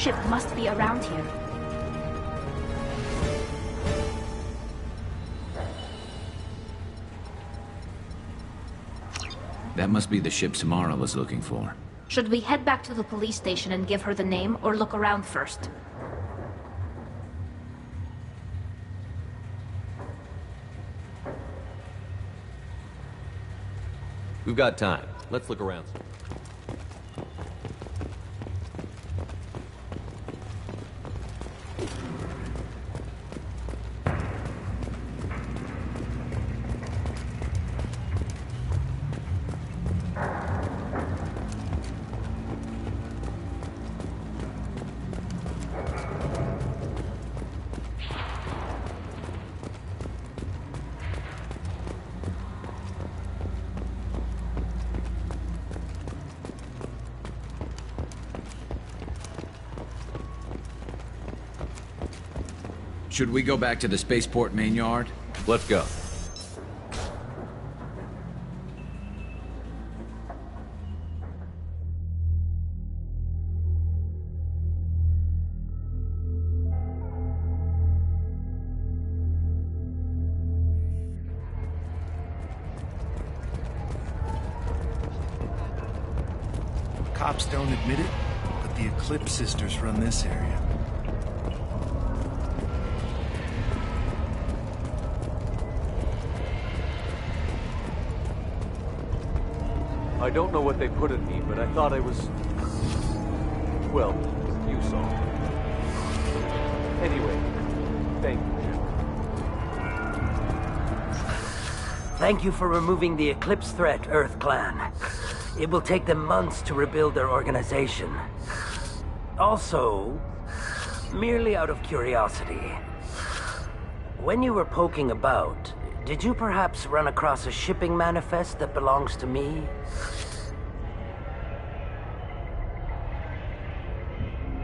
ship must be around here. That must be the ship Samara was looking for. Should we head back to the police station and give her the name, or look around first? We've got time. Let's look around. Should we go back to the spaceport main yard? Let's go. Cops don't admit it, but the Eclipse sisters run this area. I don't know what they put in me, but I thought I was... well, you saw. Anyway, thank you. Thank you for removing the Eclipse threat, Earth Clan. It will take them months to rebuild their organization. Also, merely out of curiosity, when you were poking about, did you perhaps run across a shipping manifest that belongs to me?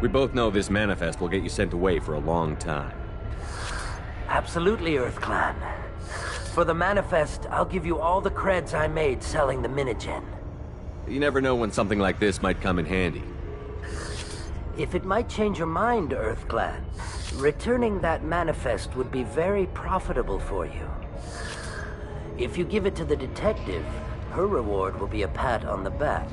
We both know this manifest will get you sent away for a long time. Absolutely, Earth Clan. For the manifest, I'll give you all the creds I made selling the Minigen. You never know when something like this might come in handy. If it might change your mind, Earth Clan, returning that manifest would be very profitable for you. If you give it to the detective, her reward will be a pat on the back.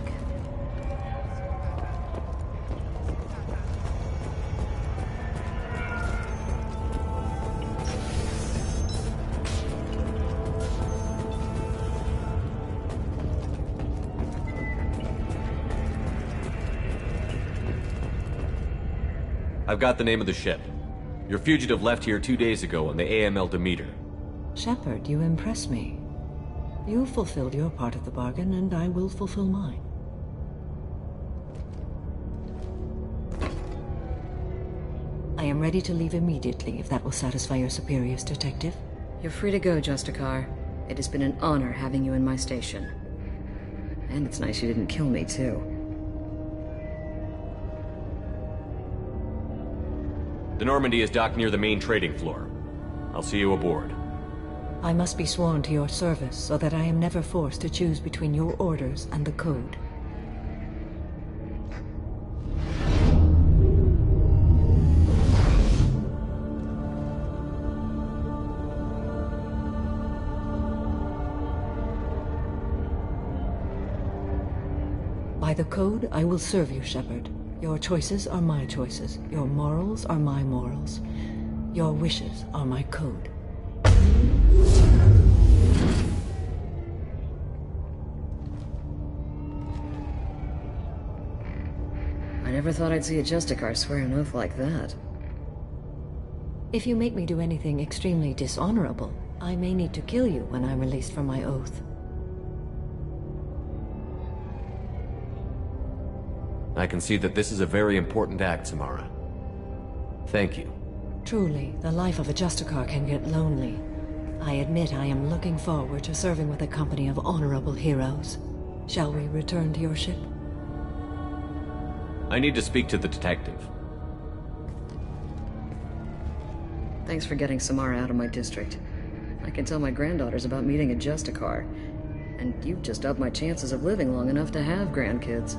I've got the name of the ship. Your fugitive left here 2 days ago on the AML Demeter. Shepard, you impress me. You fulfilled your part of the bargain, and I will fulfill mine. I am ready to leave immediately, if that will satisfy your superiors, Detective. You're free to go, Justicar. It has been an honor having you in my station. And it's nice you didn't kill me, too. The Normandy is docked near the main trading floor. I'll see you aboard. I must be sworn to your service, so that I am never forced to choose between your orders and the Code. By the Code, I will serve you, Shepard. Your choices are my choices. Your morals are my morals. Your wishes are my code. I never thought I'd see a Justicar swear an oath like that. If you make me do anything extremely dishonorable, I may need to kill you when I'm released from my oath. I can see that this is a very important act, Samara. Thank you. Truly, the life of a Justicar can get lonely. I admit I am looking forward to serving with a company of honorable heroes. Shall we return to your ship? I need to speak to the detective. Thanks for getting Samara out of my district. I can tell my granddaughters about meeting a Justicar. And you've just upped my chances of living long enough to have grandkids.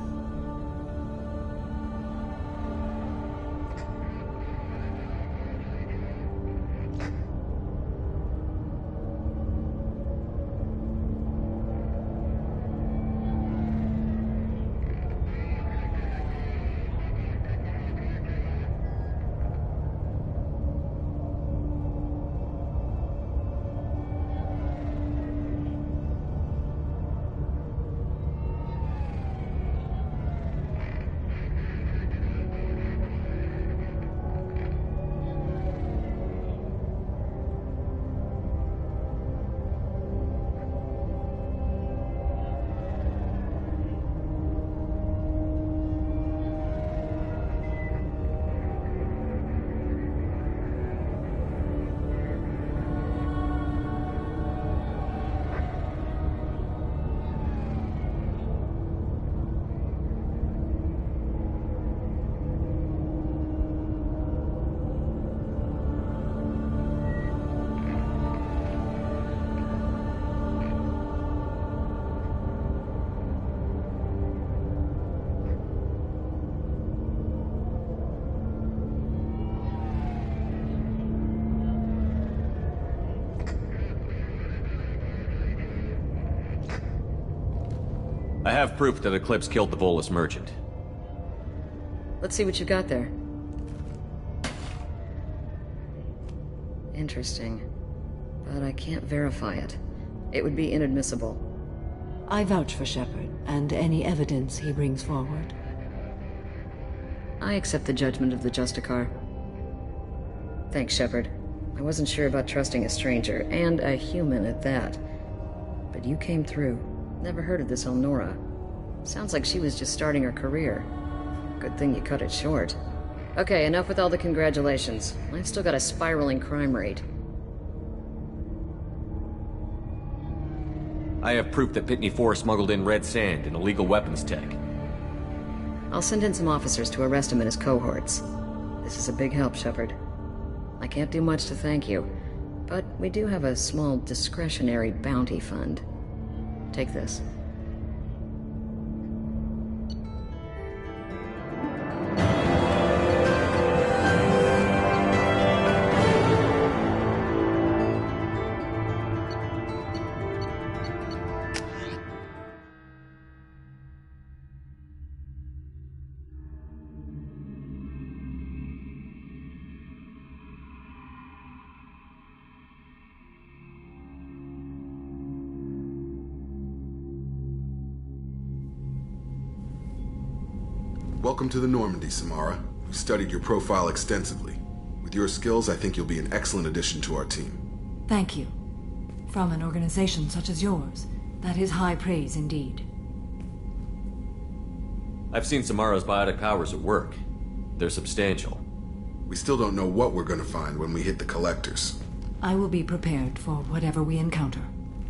have proof that Eclipse killed the Volus merchant. Let's see what you got there. Interesting. But I can't verify it. It would be inadmissible. I vouch for Shepard and any evidence he brings forward. I accept the judgment of the Justicar. Thanks, Shepard. I wasn't sure about trusting a stranger, and a human at that. But you came through. Never heard of this Elnora. Sounds like she was just starting her career. Good thing you cut it short. Okay, enough with all the congratulations. I've still got a spiraling crime rate. I have proof that Pitney 4 smuggled in red sand and illegal weapons tech. I'll send in some officers to arrest him and his cohorts. This is a big help, Shepard. I can't do much to thank you, but we do have a small discretionary bounty fund. Take this. Welcome to the Normandy, Samara. We've studied your profile extensively. With your skills, I think you'll be an excellent addition to our team. Thank you. From an organization such as yours, that is high praise indeed. I've seen Samara's biotic powers at work. They're substantial. We still don't know what we're going to find when we hit the collectors. I will be prepared for whatever we encounter.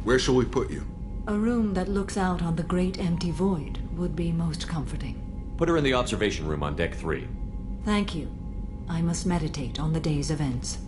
Where shall we put you? A room that looks out on the great empty void would be most comforting. Put her in the observation room on Deck 3. Thank you. I must meditate on the day's events.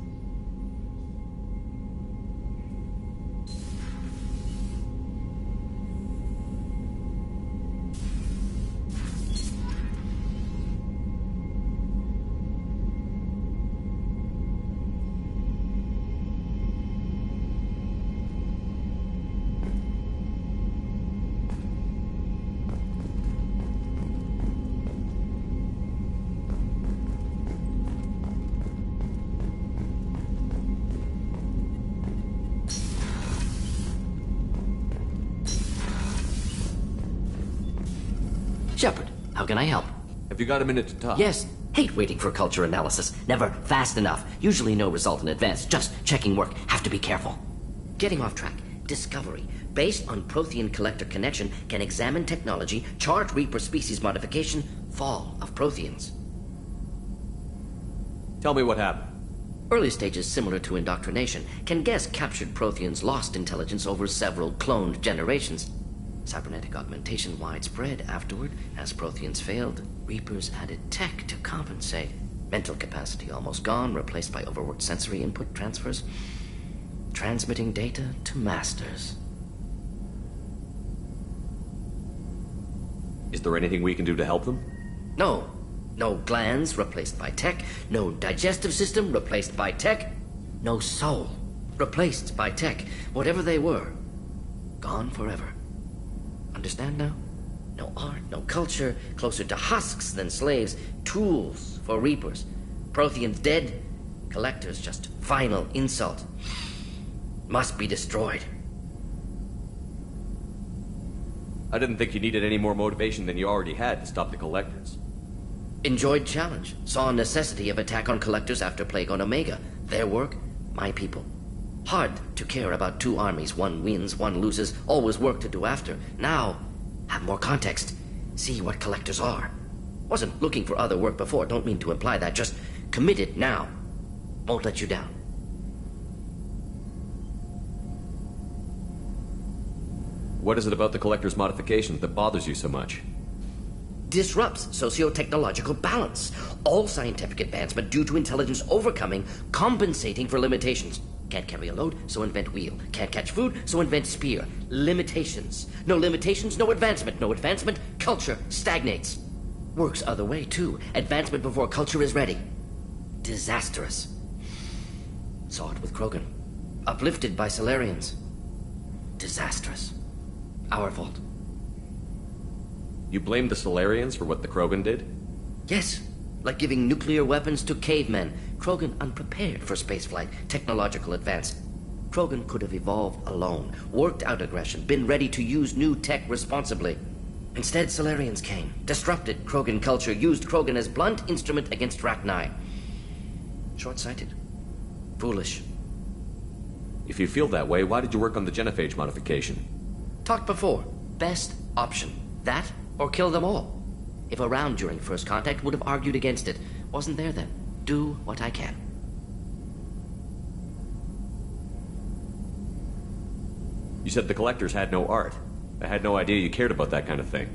Shepard, how can I help? Have you got a minute to talk? Yes. Hate waiting for culture analysis. Never fast enough. Usually no result in advance. Just checking work. Have to be careful. Getting off track. Discovery. Based on Prothean collector connection, can examine technology, chart Reaper species modification, fall of Protheans. Tell me what happened. Early stages similar to indoctrination. Can guess captured Protheans lost intelligence over several cloned generations. Cybernetic augmentation widespread afterward. As Protheans failed, Reapers added tech to compensate. Mental capacity almost gone, replaced by overworked sensory input transfers. Transmitting data to masters. Is there anything we can do to help them? No. No glands replaced by tech. No digestive system replaced by tech. No soul replaced by tech. Whatever they were, gone forever. Understand now? No art, no culture, closer to husks than slaves, tools for Reapers. Protheans dead, collectors just final insult. Must be destroyed. I didn't think you needed any more motivation than you already had to stop the collectors. Enjoyed challenge. Saw necessity of attack on collectors after Plague on Omega. Their work, my people. Hard to care about two armies. One wins, one loses. Always work to do after. Now, have more context. See what collectors are. Wasn't looking for other work before. Don't mean to imply that. Just committed now. Won't let you down. What is it about the collector's modifications that bothers you so much? Disrupts socio-technological balance. All scientific advancement due to intelligence overcoming, compensating for limitations. Can't carry a load, so invent wheel. Can't catch food, so invent spear. Limitations. No limitations, no advancement. No advancement, culture stagnates. Works other way, too. Advancement before culture is ready. Disastrous. Saw it with Krogan. Uplifted by Solarians. Disastrous. Our fault. You blame the Solarians for what the Krogan did? Yes, like giving nuclear weapons to cavemen. Krogan unprepared for spaceflight, technological advance. Krogan could have evolved alone, worked out aggression, been ready to use new tech responsibly. Instead, Solarians came, disrupted Krogan culture, used Krogan as blunt instrument against Rachni. Short-sighted. Foolish. If you feel that way, why did you work on the genophage modification? Talked before. Best option. That, or kill them all. If around during first contact, would have argued against it. Wasn't there then. Do what I can. You said the Collectors had no art. I had no idea you cared about that kind of thing.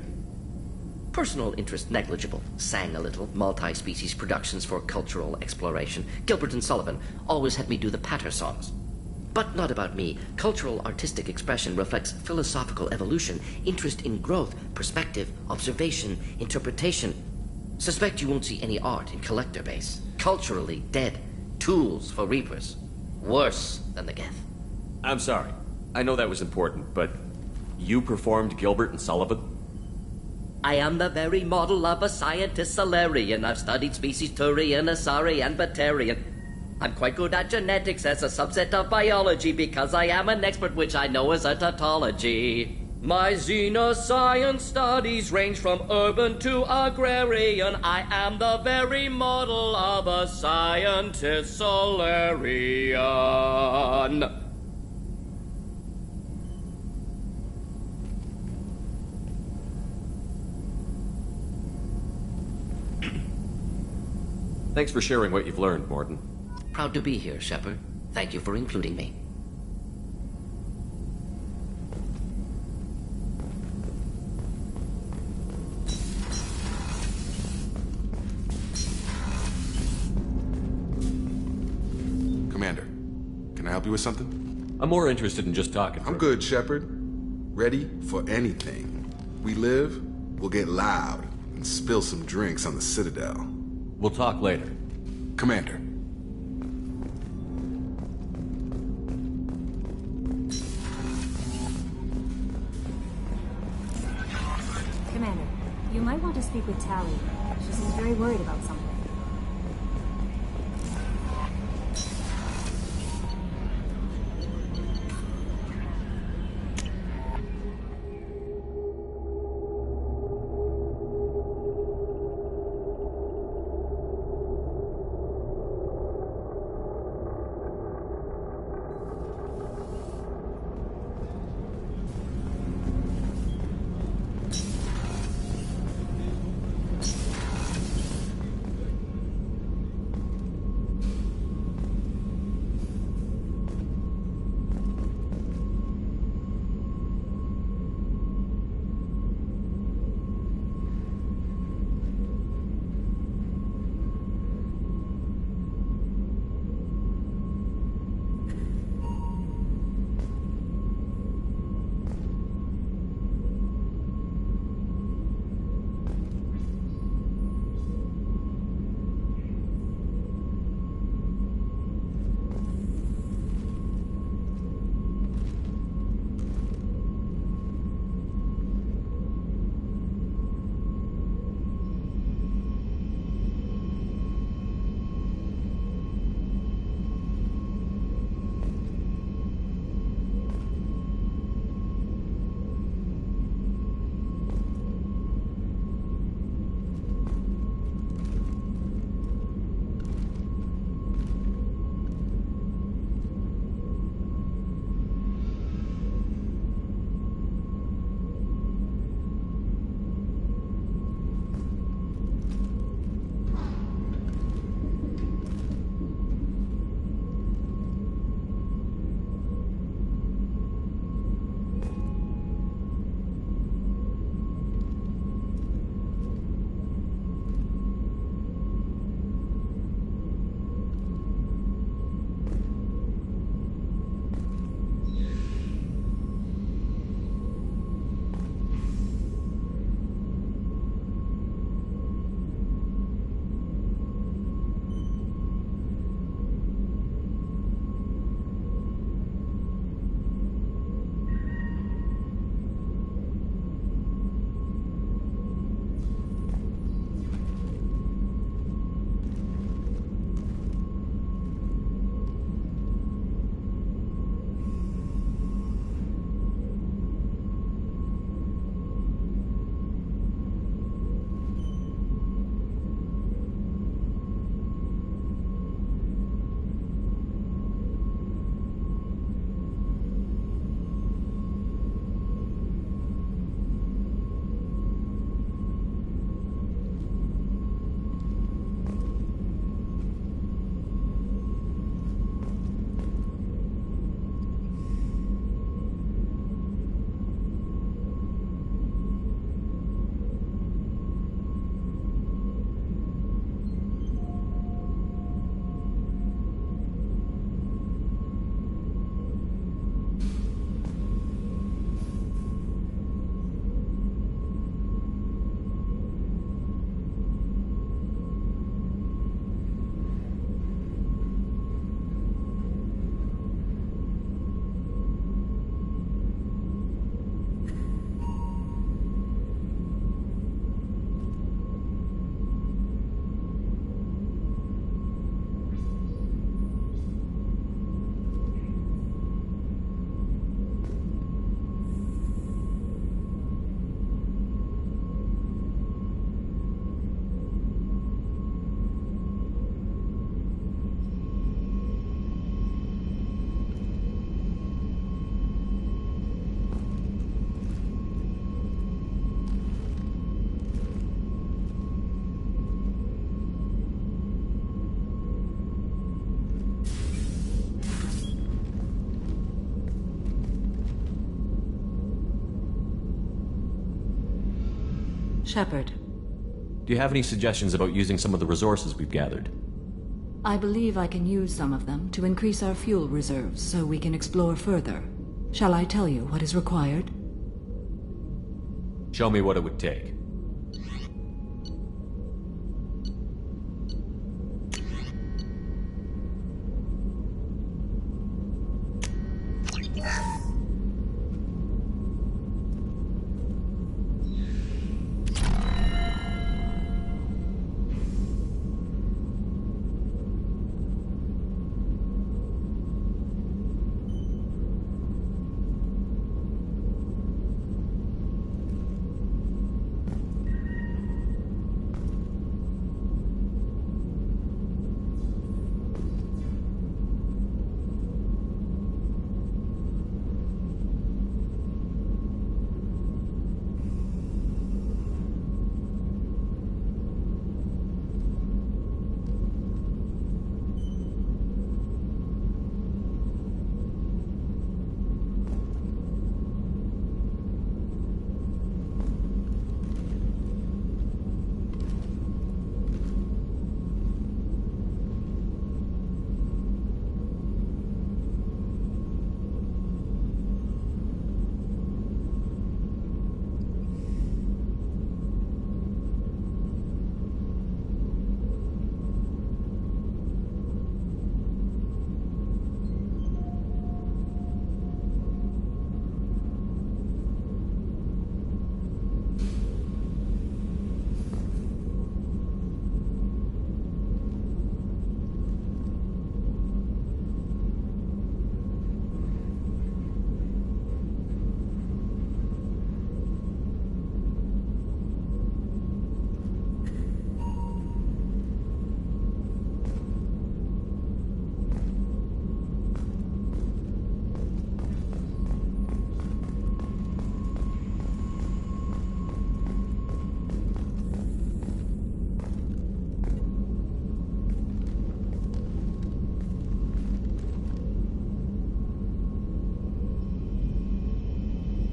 Personal interest negligible. Sang a little. Multi-species productions for cultural exploration. Gilbert and Sullivan always had me do the patter songs. But not about me. Cultural artistic expression reflects philosophical evolution, interest in growth, perspective, observation, interpretation. Suspect you won't see any art in Collector base. Culturally dead. Tools for Reapers. Worse than the Geth. I'm sorry. I know that was important, but you performed Gilbert and Sullivan? I am the very model of a scientist Solarian. I've studied species Turian, Asari, and Batarian. I'm quite good at genetics as a subset of biology because I am an expert which I know as a tautology. My xenoscience studies range from urban to agrarian. I am the very model of a scientist Solarian. Thanks for sharing what you've learned, Mordin. Proud to be here, Shepard. Thank you for including me. Commander, can I help you with something? I'm more interested in just talking. I'm good, Shepard. Ready for anything. We live, we'll get loud, and spill some drinks on the Citadel. We'll talk later. Commander. Commander, you might want to speak with Tali. She seems very worried about something. Shepard, Do you have any suggestions about using some of the resources we've gathered? I believe I can use some of them to increase our fuel reserves so we can explore further. Shall I tell you what is required? Show me what it would take.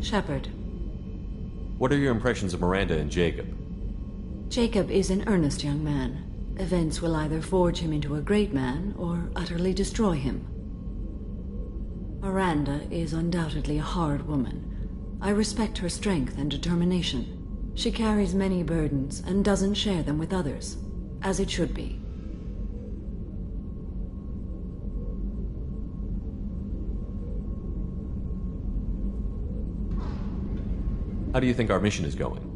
Shepard. What are your impressions of Miranda and Jacob? Jacob is an earnest young man. Events will either forge him into a great man or utterly destroy him. Miranda is undoubtedly a hard woman. I respect her strength and determination. She carries many burdens and doesn't share them with others, as it should be. How do you think our mission is going?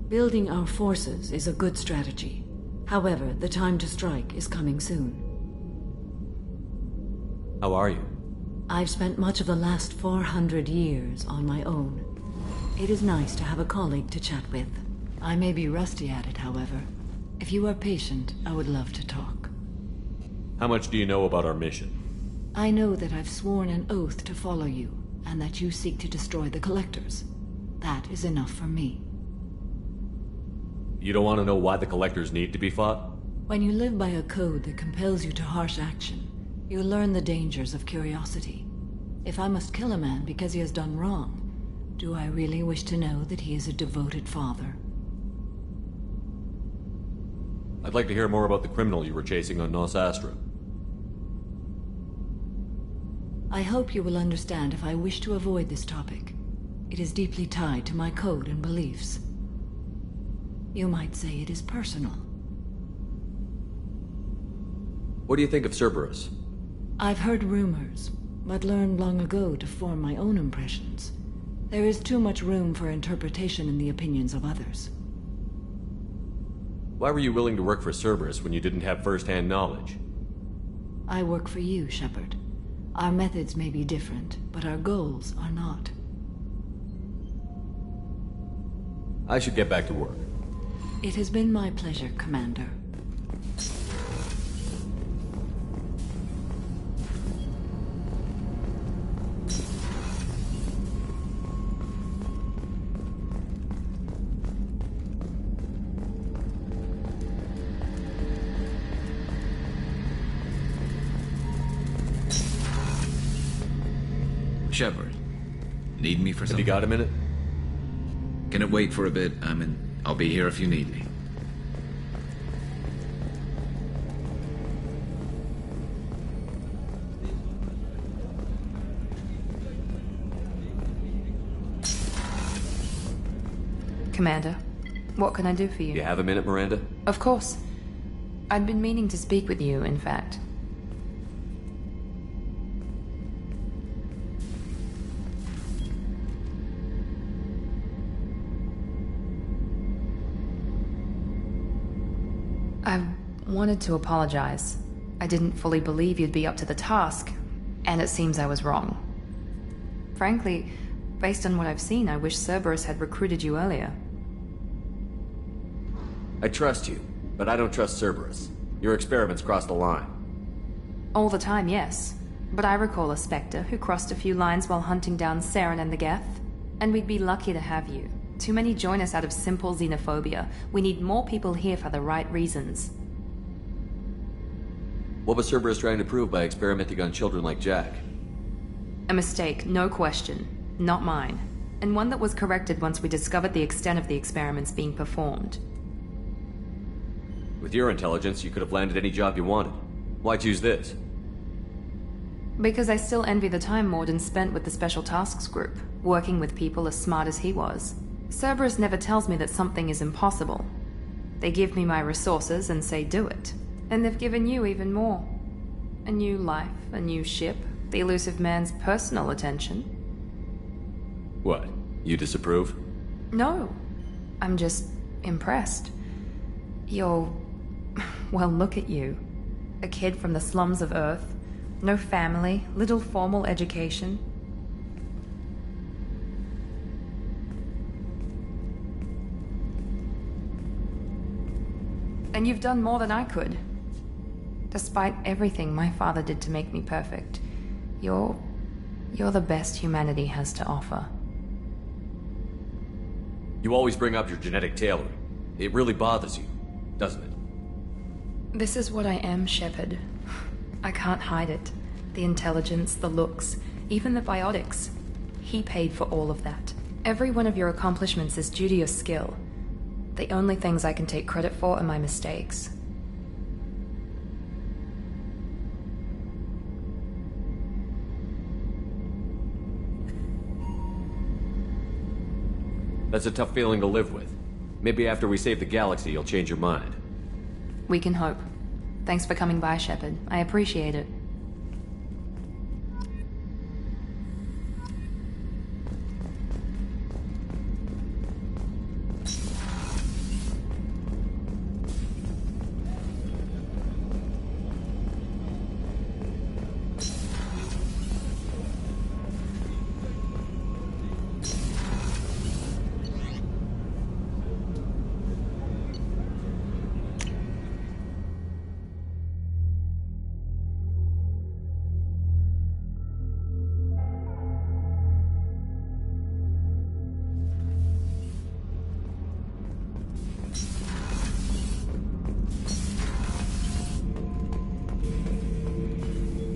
Building our forces is a good strategy. However, the time to strike is coming soon. How are you? I've spent much of the last 400 years on my own. It is nice to have a colleague to chat with. I may be rusty at it, however. If you are patient, I would love to talk. How much do you know about our mission? I know that I've sworn an oath to follow you, and that you seek to destroy the Collectors. That is enough for me. You don't want to know why the Collectors need to be fought? When you live by a code that compels you to harsh action, you learn the dangers of curiosity. If I must kill a man because he has done wrong, do I really wish to know that he is a devoted father? I'd like to hear more about the criminal you were chasing on Nos Astra. I hope you will understand if I wish to avoid this topic. It is deeply tied to my code and beliefs. You might say it is personal. What do you think of Cerberus? I've heard rumors, but learned long ago to form my own impressions. There is too much room for interpretation in the opinions of others. Why were you willing to work for Cerberus when you didn't have first-hand knowledge? I work for you, Shepard. Our methods may be different, but our goals are not. I should get back to work. It has been my pleasure, Commander. Shepard, need me for Have something? you got a minute? Can it wait for a bit? I'm in I'll be here if you need me. Commander, what can I do for you? You have a minute, Miranda? Of course. I'd been meaning to speak with you, in fact. I wanted to apologize. I didn't fully believe you'd be up to the task, and it seems I was wrong. Frankly, based on what I've seen, I wish Cerberus had recruited you earlier. I trust you, but I don't trust Cerberus. Your experiments crossed the line. All the time, yes. But I recall a Spectre who crossed a few lines while hunting down Saren and the Geth. And we'd be lucky to have you. Too many join us out of simple xenophobia. We need more people here for the right reasons. What was Cerberus trying to prove by experimenting on children like Jack? A mistake, no question. Not mine. And one that was corrected once we discovered the extent of the experiments being performed. With your intelligence, you could have landed any job you wanted. Why choose this? Because I still envy the time Morden spent with the Special Tasks Group, working with people as smart as he was. Cerberus never tells me that something is impossible. They give me my resources and say do it. And they've given you even more. A new life, a new ship, the elusive man's personal attention. What? You disapprove? No. I'm just impressed. You're... well, look at you. A kid from the slums of Earth. No family, little formal education. And you've done more than I could. Despite everything my father did to make me perfect, you're the best humanity has to offer. You always bring up your genetic tailoring. It really bothers you, doesn't it? This is what I am, Shepard. I can't hide it. The intelligence, the looks, even the biotics. He paid for all of that. Every one of your accomplishments is due to your skill. The only things I can take credit for are my mistakes. That's a tough feeling to live with. Maybe after we save the galaxy, you'll change your mind. We can hope. Thanks for coming by, Shepard. I appreciate it.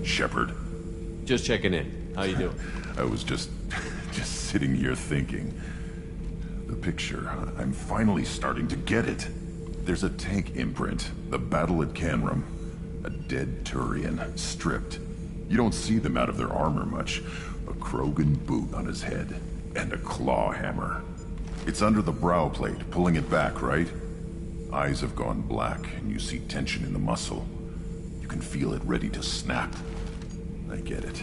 Shepard. Just checking in. How you doing? I was just sitting here thinking. The picture, I'm finally starting to get it. There's a tank imprint, the battle at Canrum. A dead Turian, stripped. You don't see them out of their armor much. A Krogan boot on his head, and a claw hammer. It's under the brow plate, pulling it back, right? Eyes have gone black, and you see tension in the muscle. You can feel it ready to snap. I get it.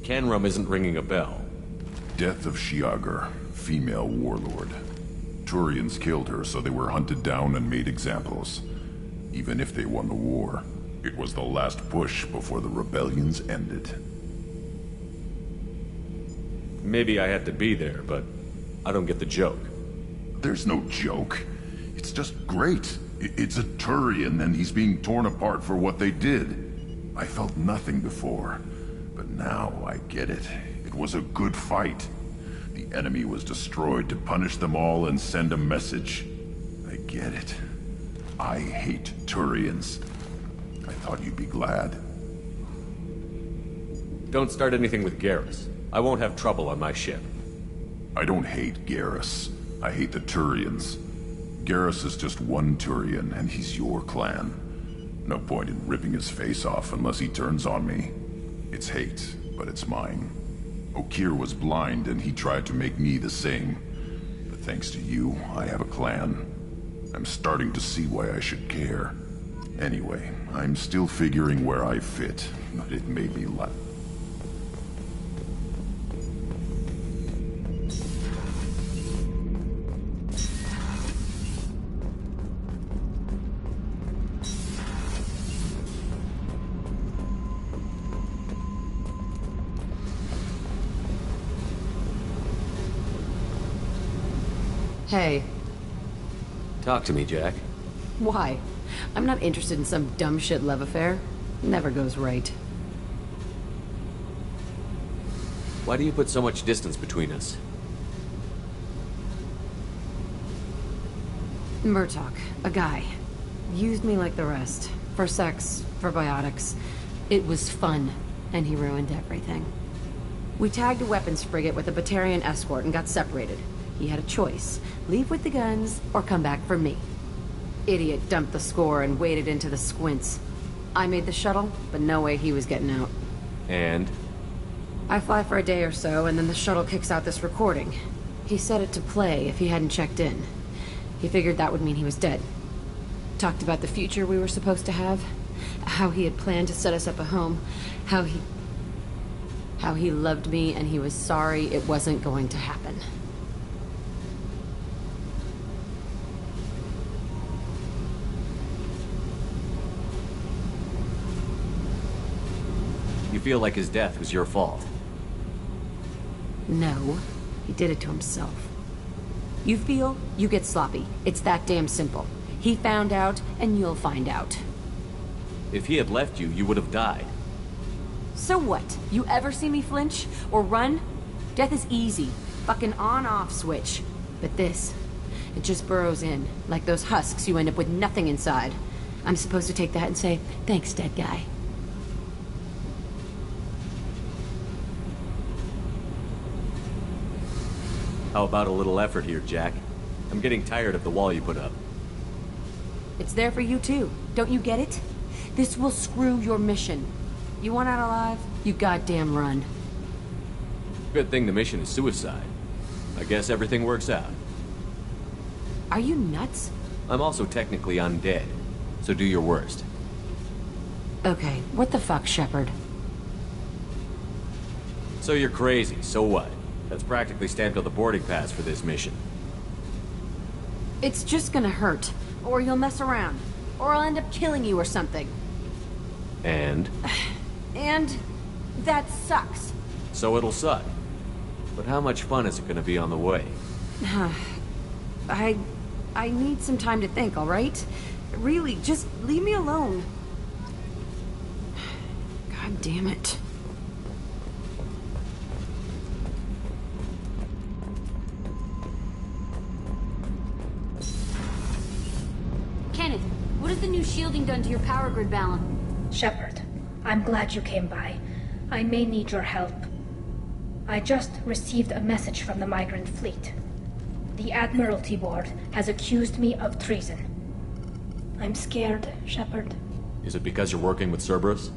Canrum isn't ringing a bell. Death of Shiagar, female warlord. Turians killed her, so they were hunted down and made examples. Even if they won the war, it was the last push before the rebellions ended. Maybe I had to be there, but I don't get the joke. There's no joke. It's just great. It's a Turian, and he's being torn apart for what they did. I felt nothing before, but now I get it. It was a good fight. The enemy was destroyed to punish them all and send a message. I get it. I hate Turians. I thought you'd be glad. Don't start anything with Garrus. I won't have trouble on my ship. I don't hate Garrus. I hate the Turians. Garrus is just one Turian, and he's your clan. No point in ripping his face off unless he turns on me. It's hate, but it's mine. Okeer was blind, and he tried to make me the same. But thanks to you, I have a clan. I'm starting to see why I should care. Anyway, I'm still figuring where I fit, but it made me laugh. Hey. Talk to me, Jack. Why? I'm not interested in some dumb shit love affair. Never goes right. Why do you put so much distance between us? Murtaugh, a guy. Used me like the rest. For sex, for biotics. It was fun, and he ruined everything. We tagged a weapons frigate with a Batarian escort and got separated. He had a choice. Leave with the guns, or come back for me. Idiot dumped the score and waded into the squints. I made the shuttle, but no way he was getting out. And? I fly for a day or so, and then the shuttle kicks out this recording. He set it to play if he hadn't checked in. He figured that would mean he was dead. Talked about the future we were supposed to have. How he had planned to set us up a home. How he loved me and he was sorry it wasn't going to happen. You feel like his death was your fault? No, he did it to himself. You feel, you get sloppy. It's that damn simple. He found out, and you'll find out. If he had left you, you would have died. So what? You ever see me flinch? Or run? Death is easy. Fucking on-off switch. But this, it just burrows in. Like those husks, you end up with nothing inside. I'm supposed to take that and say, thanks, dead guy. How about a little effort here, Jack? I'm getting tired of the wall you put up. It's there for you too. Don't you get it? This will screw your mission. You want out alive? You goddamn run. Good thing the mission is suicide. I guess everything works out. Are you nuts? I'm also technically undead, so do your worst. Okay, what the fuck, Shepard? So you're crazy, so what? That's practically stamped on the boarding pass for this mission. It's just gonna hurt. Or you'll mess around. Or I'll end up killing you or something. And? And that sucks. So it'll suck. But how much fun is it gonna be on the way? I need some time to think, all right? Really, just leave me alone. God damn it. Kenneth, what has the new shielding done to your power grid, Balan? Shepard, I'm glad you came by. I may need your help. I just received a message from the migrant fleet. The Admiralty Board has accused me of treason. I'm scared, Shepard. Is it because you're working with Cerberus?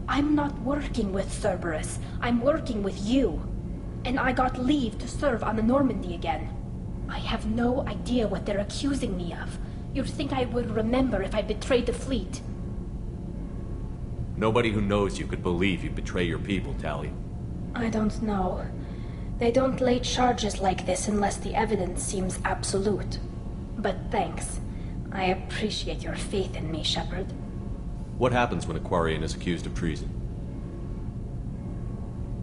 I'm not working with Cerberus. I'm working with you. And I got leave to serve on the Normandy again. I have no idea what they're accusing me of. You'd think I would remember if I betrayed the fleet. Nobody who knows you could believe you'd betray your people, Tali. I don't know. They don't lay charges like this unless the evidence seems absolute. But thanks. I appreciate your faith in me, Shepard. What happens when a Quarian is accused of treason?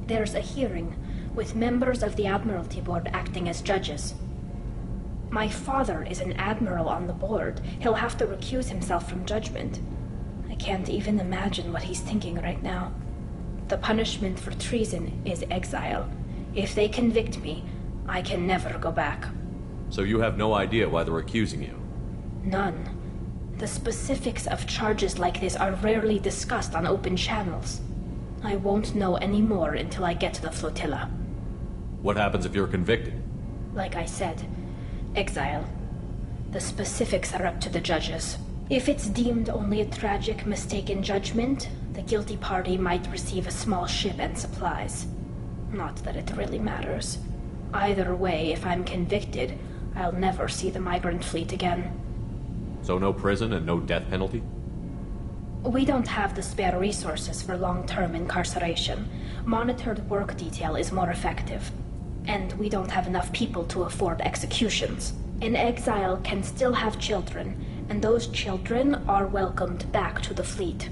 There's a hearing, with members of the Admiralty Board acting as judges. My father is an admiral on the board. He'll have to recuse himself from judgment. I can't even imagine what he's thinking right now. The punishment for treason is exile. If they convict me, I can never go back. So you have no idea why they're accusing you? None. The specifics of charges like this are rarely discussed on open channels. I won't know any more until I get to the flotilla. What happens if you're convicted? Like I said, Exile. The specifics are up to the judges. If it's deemed only a tragic, mistaken judgment, the guilty party might receive a small ship and supplies. Not that it really matters. Either way, if I'm convicted, I'll never see the migrant fleet again. So no prison and no death penalty? We don't have the spare resources for long-term incarceration. Monitored work detail is more effective. And we don't have enough people to afford executions. An exile can still have children, and those children are welcomed back to the fleet.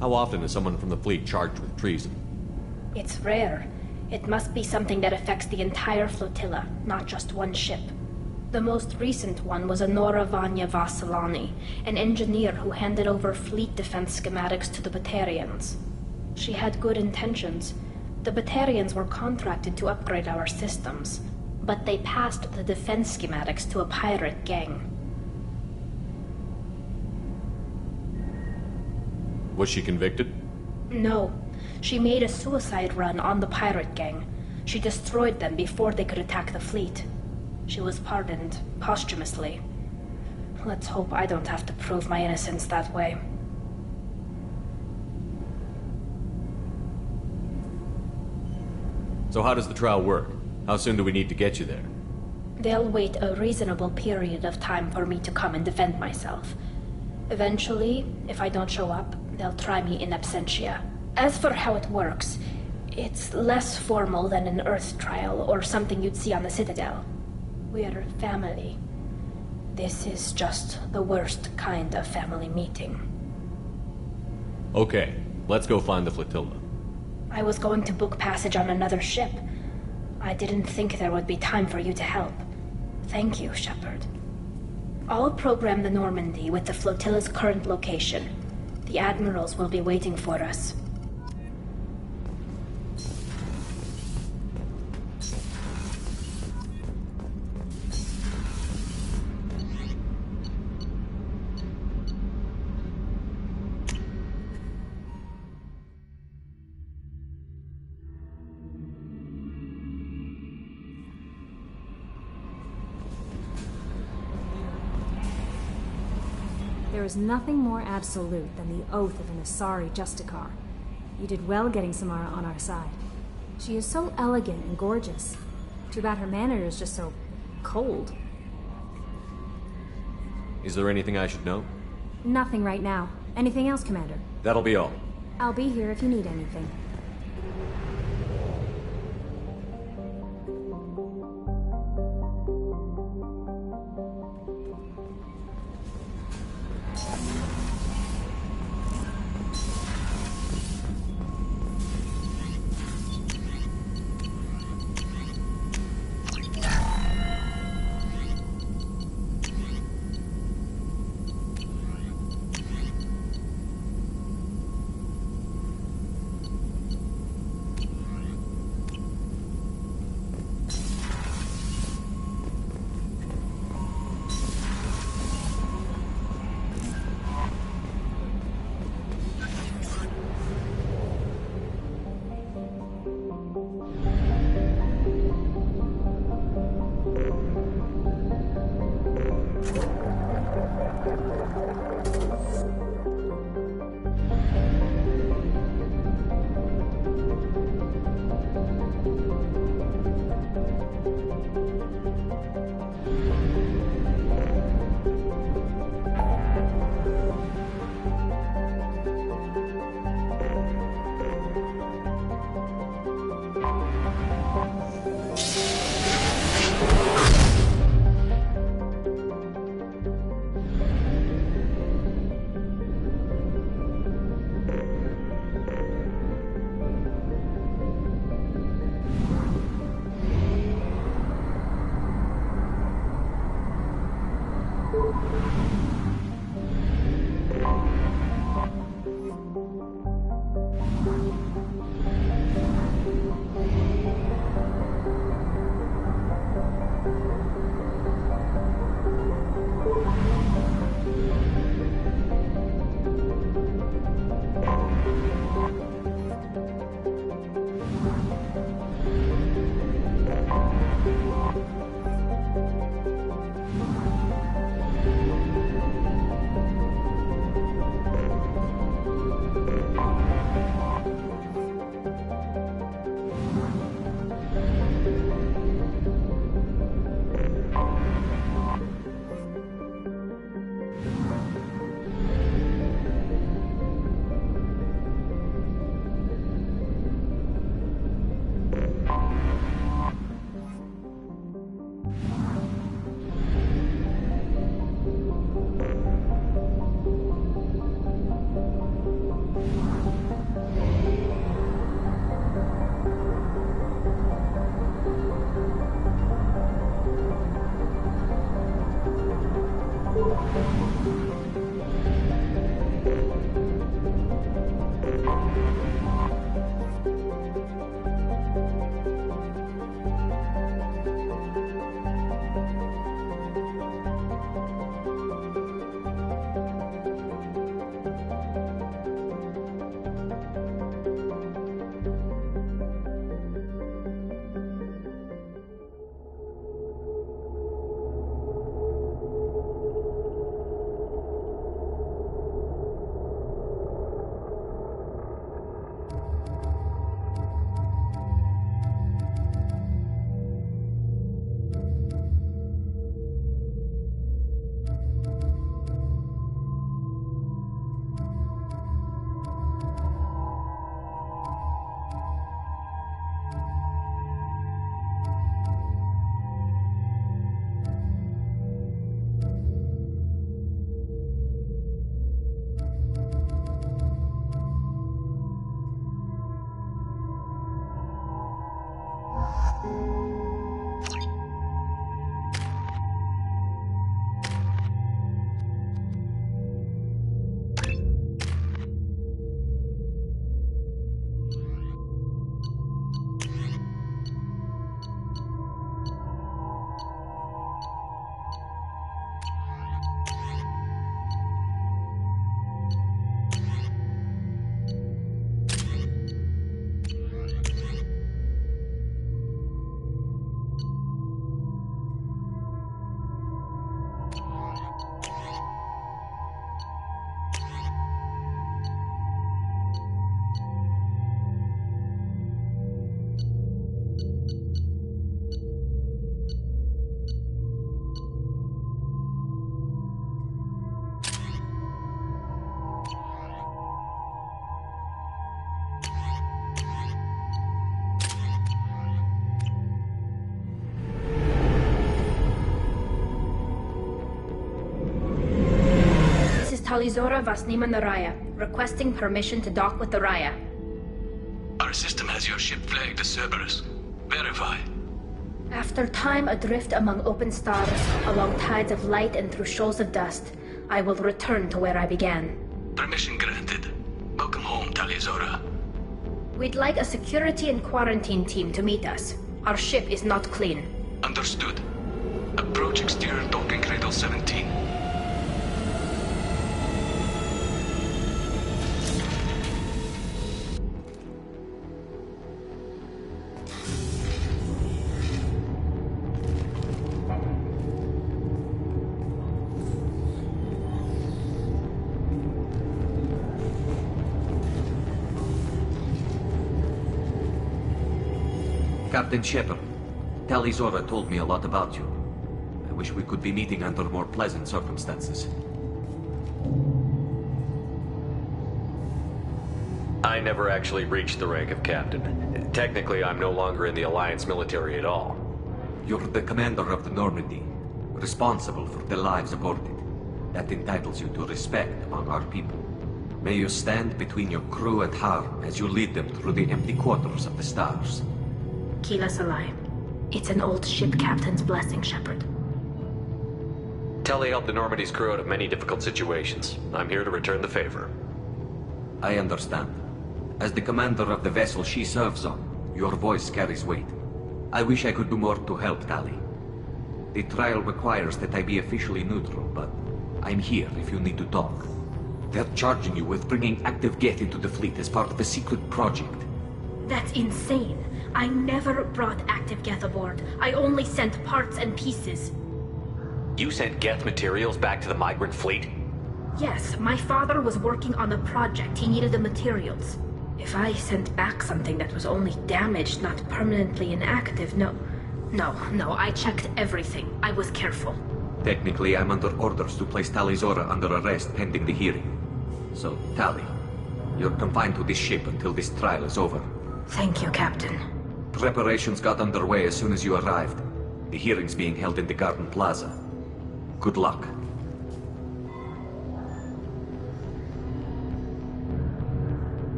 How often is someone from the fleet charged with treason? It's rare. It must be something that affects the entire flotilla, not just one ship. The most recent one was Anora Vanya Vasilani, an engineer who handed over fleet defense schematics to the Batarians. She had good intentions. The Batarians were contracted to upgrade our systems, but they passed the defense schematics to a pirate gang. Was she convicted? No. She made a suicide run on the pirate gang. She destroyed them before they could attack the fleet. She was pardoned posthumously. Let's hope I don't have to prove my innocence that way. So how does the trial work? How soon do we need to get you there? They'll wait a reasonable period of time for me to come and defend myself. Eventually, if I don't show up, they'll try me in absentia. As for how it works, it's less formal than an Earth trial or something you'd see on the Citadel. We're family. This is just the worst kind of family meeting. Okay, let's go find the flotilla. I was going to book passage on another ship. I didn't think there would be time for you to help. Thank you, Shepard. I'll program the Normandy with the flotilla's current location. The admirals will be waiting for us. There is nothing more absolute than the oath of an Asari Justicar. You did well getting Samara on our side. She is so elegant and gorgeous. Too bad her manner is just so cold. Is there anything I should know? Nothing right now. Anything else, Commander? That'll be all. I'll be here if you need anything. Talizora Vasnima Naraya, requesting permission to dock with the Raya. Our system has your ship flagged as Cerberus. Verify. After time adrift among open stars, along tides of light and through shoals of dust, I will return to where I began. Permission granted. Welcome home, Talizora. We'd like a security and quarantine team to meet us. Our ship is not clean. Understood. Approach exterior docking cradle 17. Captain Shepard, Talizora told me a lot about you. I wish we could be meeting under more pleasant circumstances. I never actually reached the rank of captain. Technically, I'm no longer in the Alliance military at all. You're the commander of the Normandy, responsible for the lives aboard it. That entitles you to respect among our people. May you stand between your crew and harm as you lead them through the empty quarters of the stars. Kila Salai. It's an old ship captain's blessing, Shepard. Telly helped the Normandy's crew out of many difficult situations. I'm here to return the favor. I understand. As the commander of the vessel she serves on, your voice carries weight. I wish I could do more to help, Tali. The trial requires that I be officially neutral, but I'm here if you need to talk. They're charging you with bringing active Geth into the fleet as part of a secret project. That's insane. I never brought active Geth aboard. I only sent parts and pieces. You sent Geth materials back to the migrant fleet? Yes, my father was working on a project. He needed the materials. If I sent back something that was only damaged, not permanently inactive, no, I checked everything. I was careful. Technically, I'm under orders to place Talizora under arrest pending the hearing. So, Tali, you're confined to this ship until this trial is over. Thank you, Captain. Preparations got underway as soon as you arrived. The hearing's being held in the Garden Plaza. Good luck.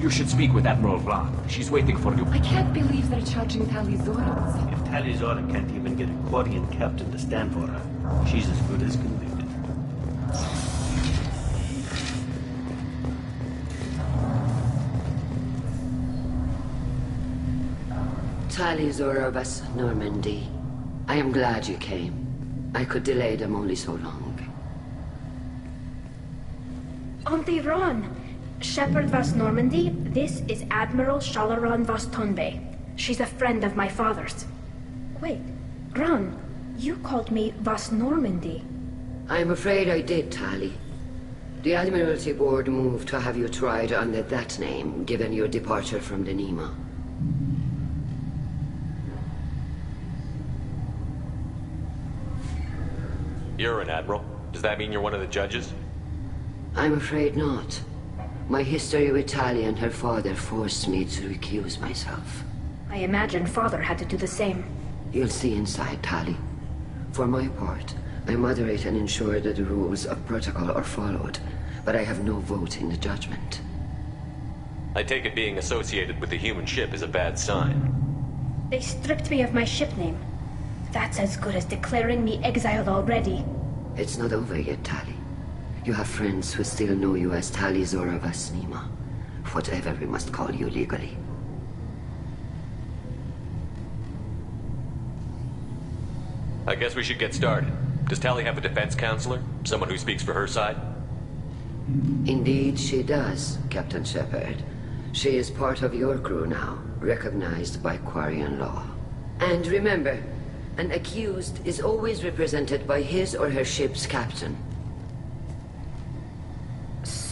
You should speak with Admiral Ra. She's waiting for you. I can't believe they're charging Tali Zora. If Tali Zora can't even get a Quarian captain to stand for her, she's as good as convicted. Tali Zora Vas Normandy. I am glad you came. I could delay them only so long. Auntie Ron! Shepard Vas Normandy, this is Admiral Shalaran Vas Tonbe. She's a friend of my father's. Wait, Ron, you called me Vas Normandy. I'm afraid I did, Tali. The Admiralty Board moved to have you tried under that name, given your departure from the Nima. You're an admiral. Does that mean you're one of the judges? I'm afraid not. My history with Tali and her father forced me to recuse myself. I imagine father had to do the same. You'll see inside, Tali. For my part, I moderate and ensure that the rules of protocol are followed, but I have no vote in the judgment. I take it being associated with the human ship is a bad sign. They stripped me of my ship name. That's as good as declaring me exiled already. It's not over yet, Tali. You have friends who still know you as Tali Zora Vas Nima. Whatever we must call you legally. I guess we should get started. Does Tali have a defense counselor? Someone who speaks for her side? Indeed she does, Captain Shepard. She is part of your crew now, recognized by Quarian law. And remember, an accused is always represented by his or her ship's captain.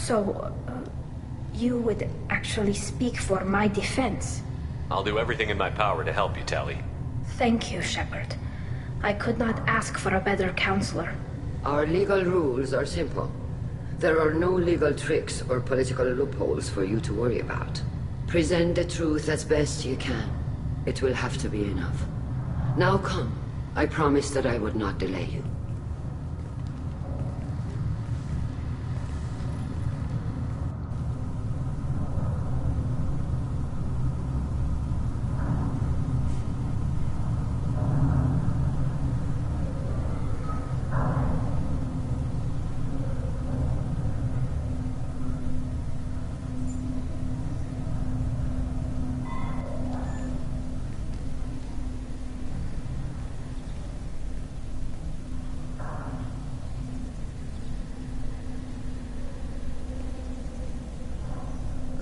So, you would actually speak for my defense? I'll do everything in my power to help you, Tali. Thank you, Shepard. I could not ask for a better counselor. Our legal rules are simple. There are no legal tricks or political loopholes for you to worry about. Present the truth as best you can. It will have to be enough. Now come. I promised that I would not delay you.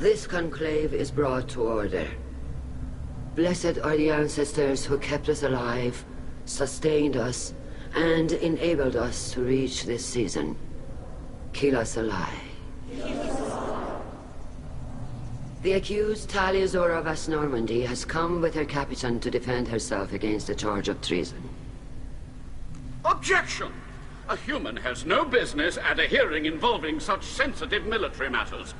This conclave is brought to order. Blessed are the ancestors who kept us alive, sustained us, and enabled us to reach this season. Keep us alive. The accused Tali Zora Vas Normandy has come with her captain to defend herself against the charge of treason. Objection! A human has no business at a hearing involving such sensitive military matters.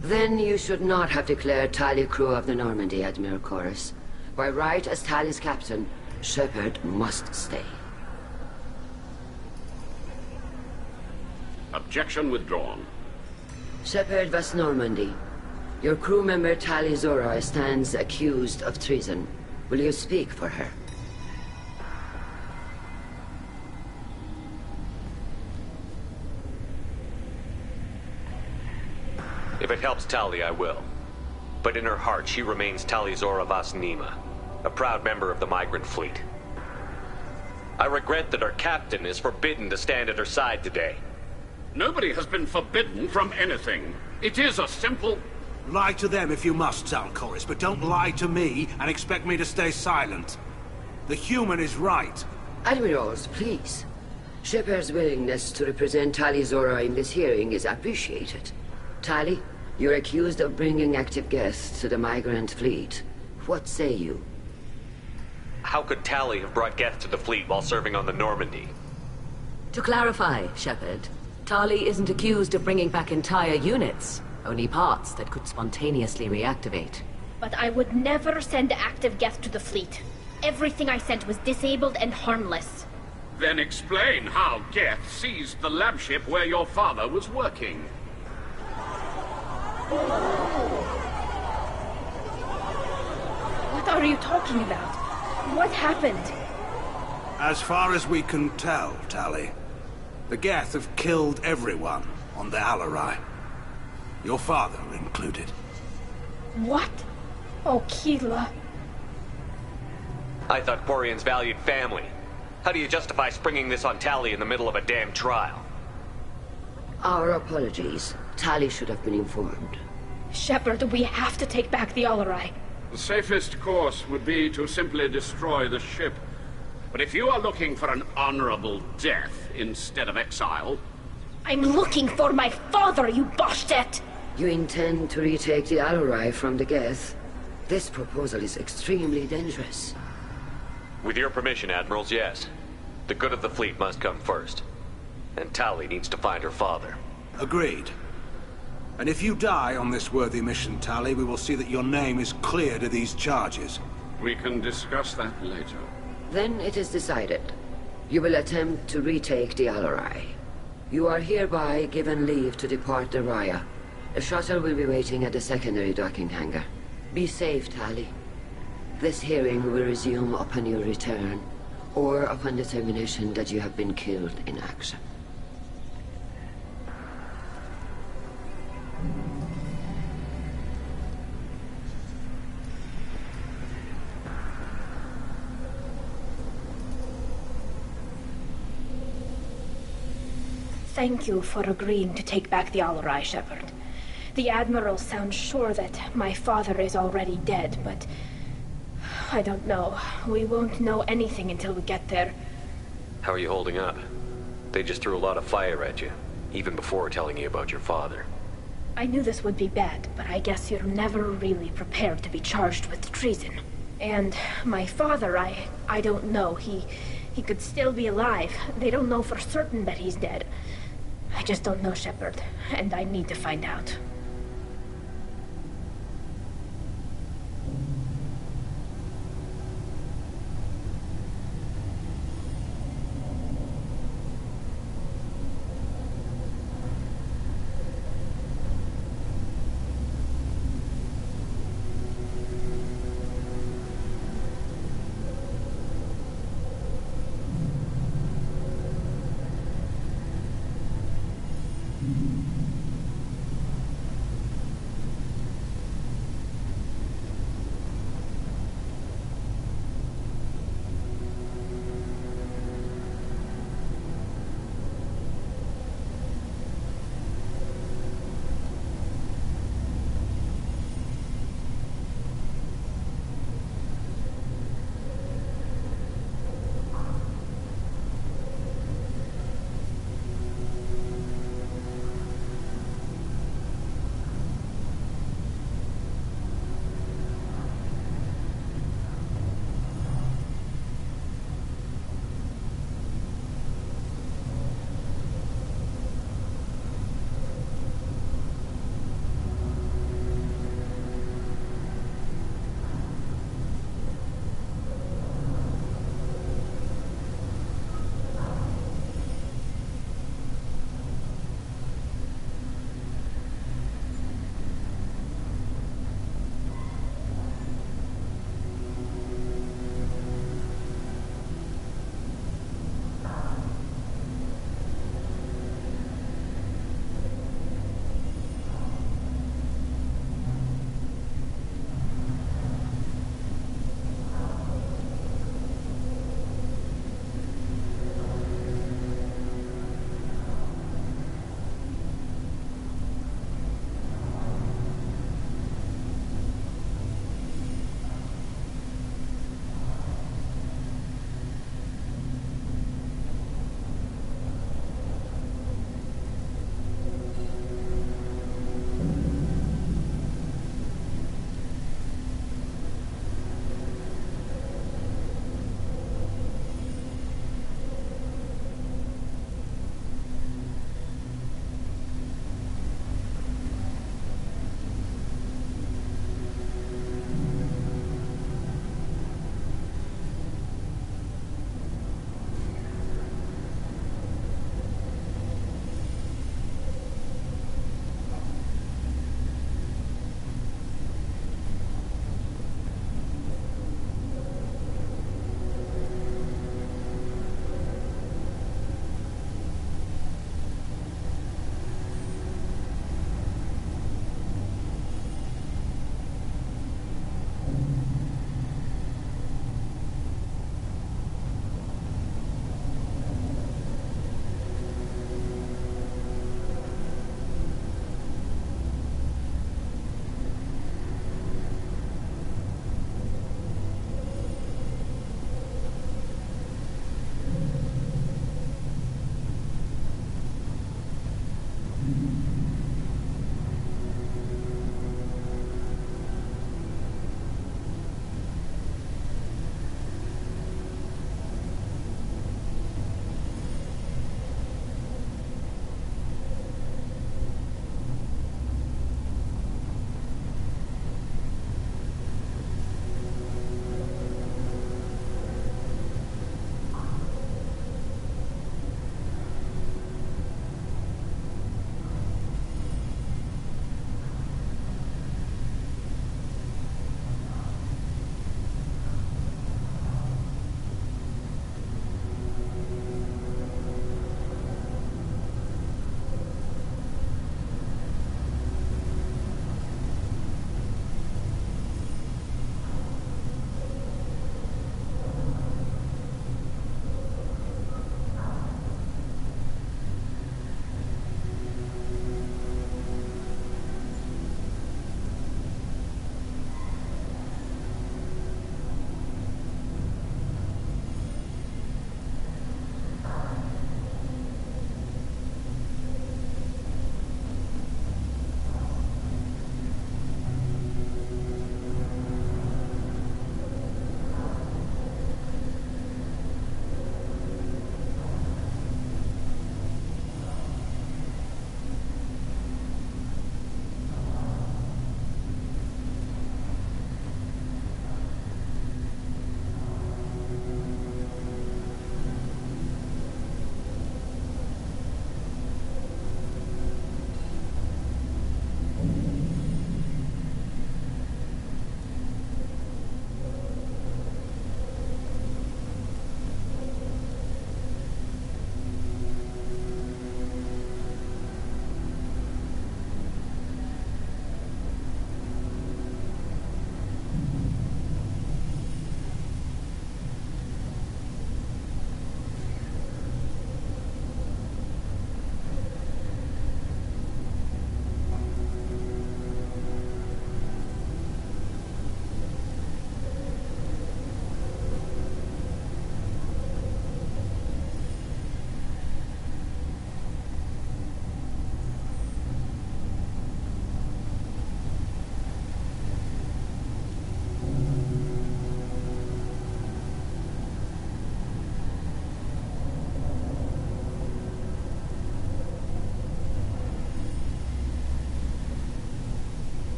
Then you should not have declared Tali crew of the Normandy, Admiral Chorus. By right as Tali's captain, Shepard must stay. Objection withdrawn. Shepard Vas Normandy, your crew member Tali Zora stands accused of treason. Will you speak for her? If it helps Tali, I will. But in her heart, she remains Tali Zora Vas Nima, a proud member of the migrant fleet. I regret that our captain is forbidden to stand at her side today. Nobody has been forbidden from anything. It is a simple... Lie to them if you must, Zalcoris, but don't lie to me and expect me to stay silent. The human is right. Admirals, please. Shepard's willingness to represent Tali Zora in this hearing is appreciated. Tali, you're accused of bringing active guests to the migrant fleet. What say you? How could Tali have brought guests to the fleet while serving on the Normandy? To clarify, Shepard, Tali isn't accused of bringing back entire units, only parts that could spontaneously reactivate. But I would never send active guests to the fleet. Everything I sent was disabled and harmless. Then explain how Geth seized the lab ship where your father was working. What are you talking about? What happened? As far as we can tell, Tali, the Geth have killed everyone on the Alarai. Your father included. What? Oh, Keela. I thought Quarians valued family. How do you justify springing this on Tali in the middle of a damn trial? Our apologies. Tali should have been informed. Shepard, we have to take back the Alarai. The safest course would be to simply destroy the ship. But if you are looking for an honorable death instead of exile... I'm looking for my father, you Bastet! You intend to retake the Alarai from the Geth? This proposal is extremely dangerous. With your permission, Admirals, yes. The good of the fleet must come first. And Tali needs to find her father. Agreed. And if you die on this worthy mission, Tali, we will see that your name is cleared of these charges. We can discuss that later. Then it is decided. You will attempt to retake the Alarai. You are hereby given leave to depart the Raya. A shuttle will be waiting at the secondary docking hangar. Be safe, Tali. This hearing will resume upon your return, or upon determination that you have been killed in action. Thank you for agreeing to take back the Alarai, Shepard. The Admiral sounds sure that my father is already dead, but... I don't know. We won't know anything until we get there. How are you holding up? They just threw a lot of fire at you, even before telling you about your father. I knew this would be bad, but I guess you're never really prepared to be charged with treason. And my father, I don't know. He could still be alive. They don't know for certain that he's dead. I just don't know, Shepard, and I need to find out.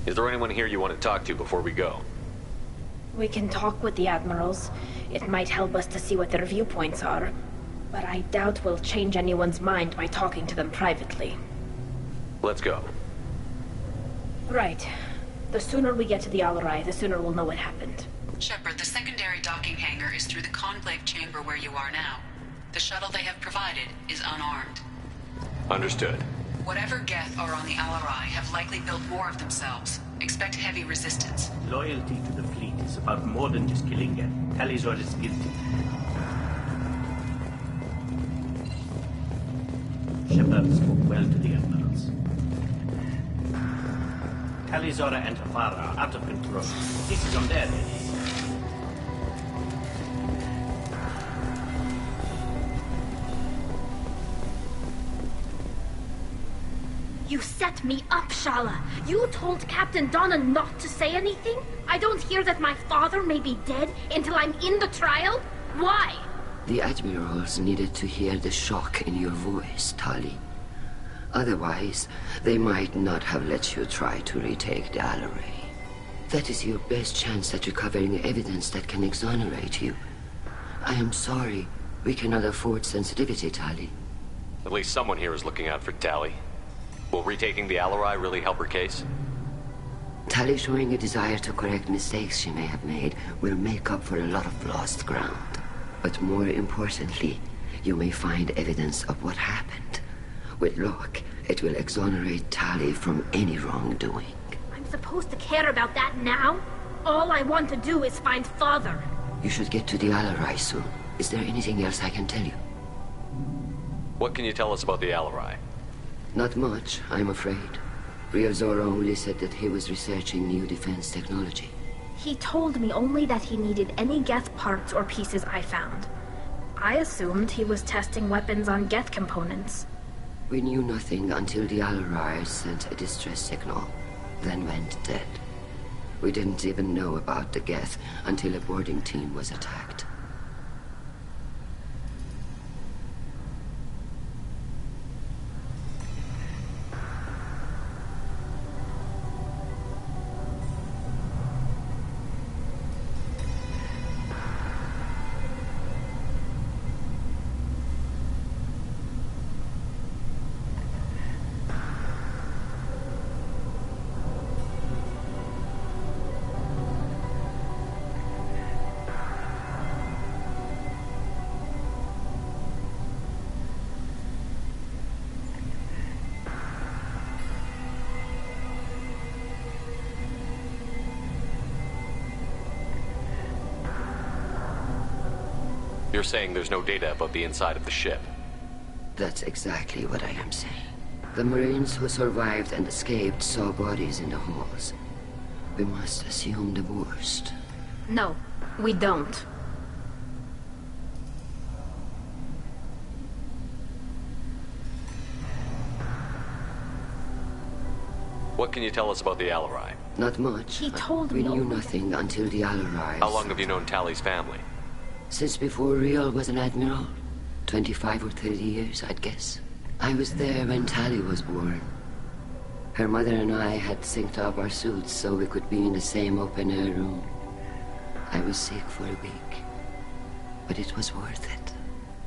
Is there anyone here you want to talk to before we go? We can talk with the admirals. It might help us to see what their viewpoints are. But I doubt we'll change anyone's mind by talking to them privately. Let's go. Right. The sooner we get to the Al-Rai, the sooner we'll know what happened. Shepard, the secondary docking hangar is through the conclave chamber where you are now. The shuttle they have provided is unarmed. Understood. Whatever Geth are on the Al-Rai have likely built more of themselves. Expect heavy resistance. Loyalty to the fleet is about more than just killing Geth. Talizor is guilty. Shepard spoke well to the admirals. Talizora and Hafara are out of control. This is on their heads. You set me up, Shala. You told Captain Donna not to say anything? I don't hear that my father may be dead until I'm in the trial? Why? The admirals needed to hear the shock in your voice, Tali. Otherwise, they might not have let you try to retake the Al-Rai. That is your best chance at recovering evidence that can exonerate you. I am sorry. We cannot afford sensitivity, Tali. At least someone here is looking out for Tali. Will retaking the Al-Rai really help her case? Tali showing a desire to correct mistakes she may have made will make up for a lot of lost ground. But more importantly, you may find evidence of what happened. With luck, it will exonerate Tali from any wrongdoing. I'm supposed to care about that now? All I want to do is find Father. You should get to the Al-Rai soon. Is there anything else I can tell you? What can you tell us about the Al-Rai? Not much, I'm afraid. Real Zora only said that he was researching new defense technology. He told me only that he needed any Geth parts or pieces I found. I assumed he was testing weapons on Geth components. We knew nothing until the Al-Rai sent a distress signal, then went dead. We didn't even know about the Geth until a boarding team was attacked. You're saying there's no data about the inside of the ship? That's exactly what I am saying. The Marines who survived and escaped saw bodies in the halls. We must assume the worst. No, we don't. What can you tell us about the Al-Rai? Not much. He told me. We knew nothing until the Al-Rai. How long have you known Tali's family? Since before Riel was an admiral. 25 or 30 years, I'd guess. I was there when Tali was born. Her mother and I had synced up our suits so we could be in the same open-air room. I was sick for a week, but it was worth it.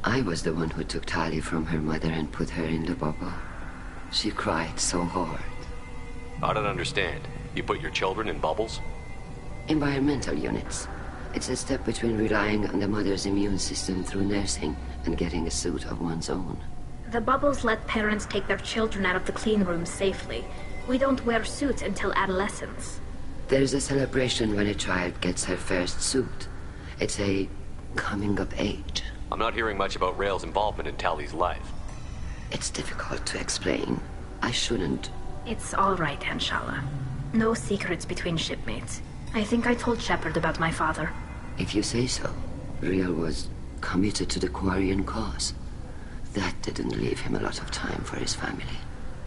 I was the one who took Tali from her mother and put her in the bubble. She cried so hard. I don't understand. You put your children in bubbles? Environmental units. It's a step between relying on the mother's immune system through nursing and getting a suit of one's own. The bubbles let parents take their children out of the clean rooms safely. We don't wear suits until adolescence. There's a celebration when a child gets her first suit. It's a coming of age. I'm not hearing much about Rael's involvement in Tali's life. It's difficult to explain. I shouldn't. It's all right, Anshala. No secrets between shipmates. I think I told Shepard about my father. If you say so. Riel was committed to the Quarian cause. That didn't leave him a lot of time for his family.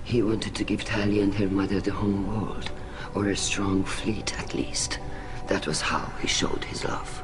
He wanted to give Tali and her mother the home world, or a strong fleet at least. That was how he showed his love.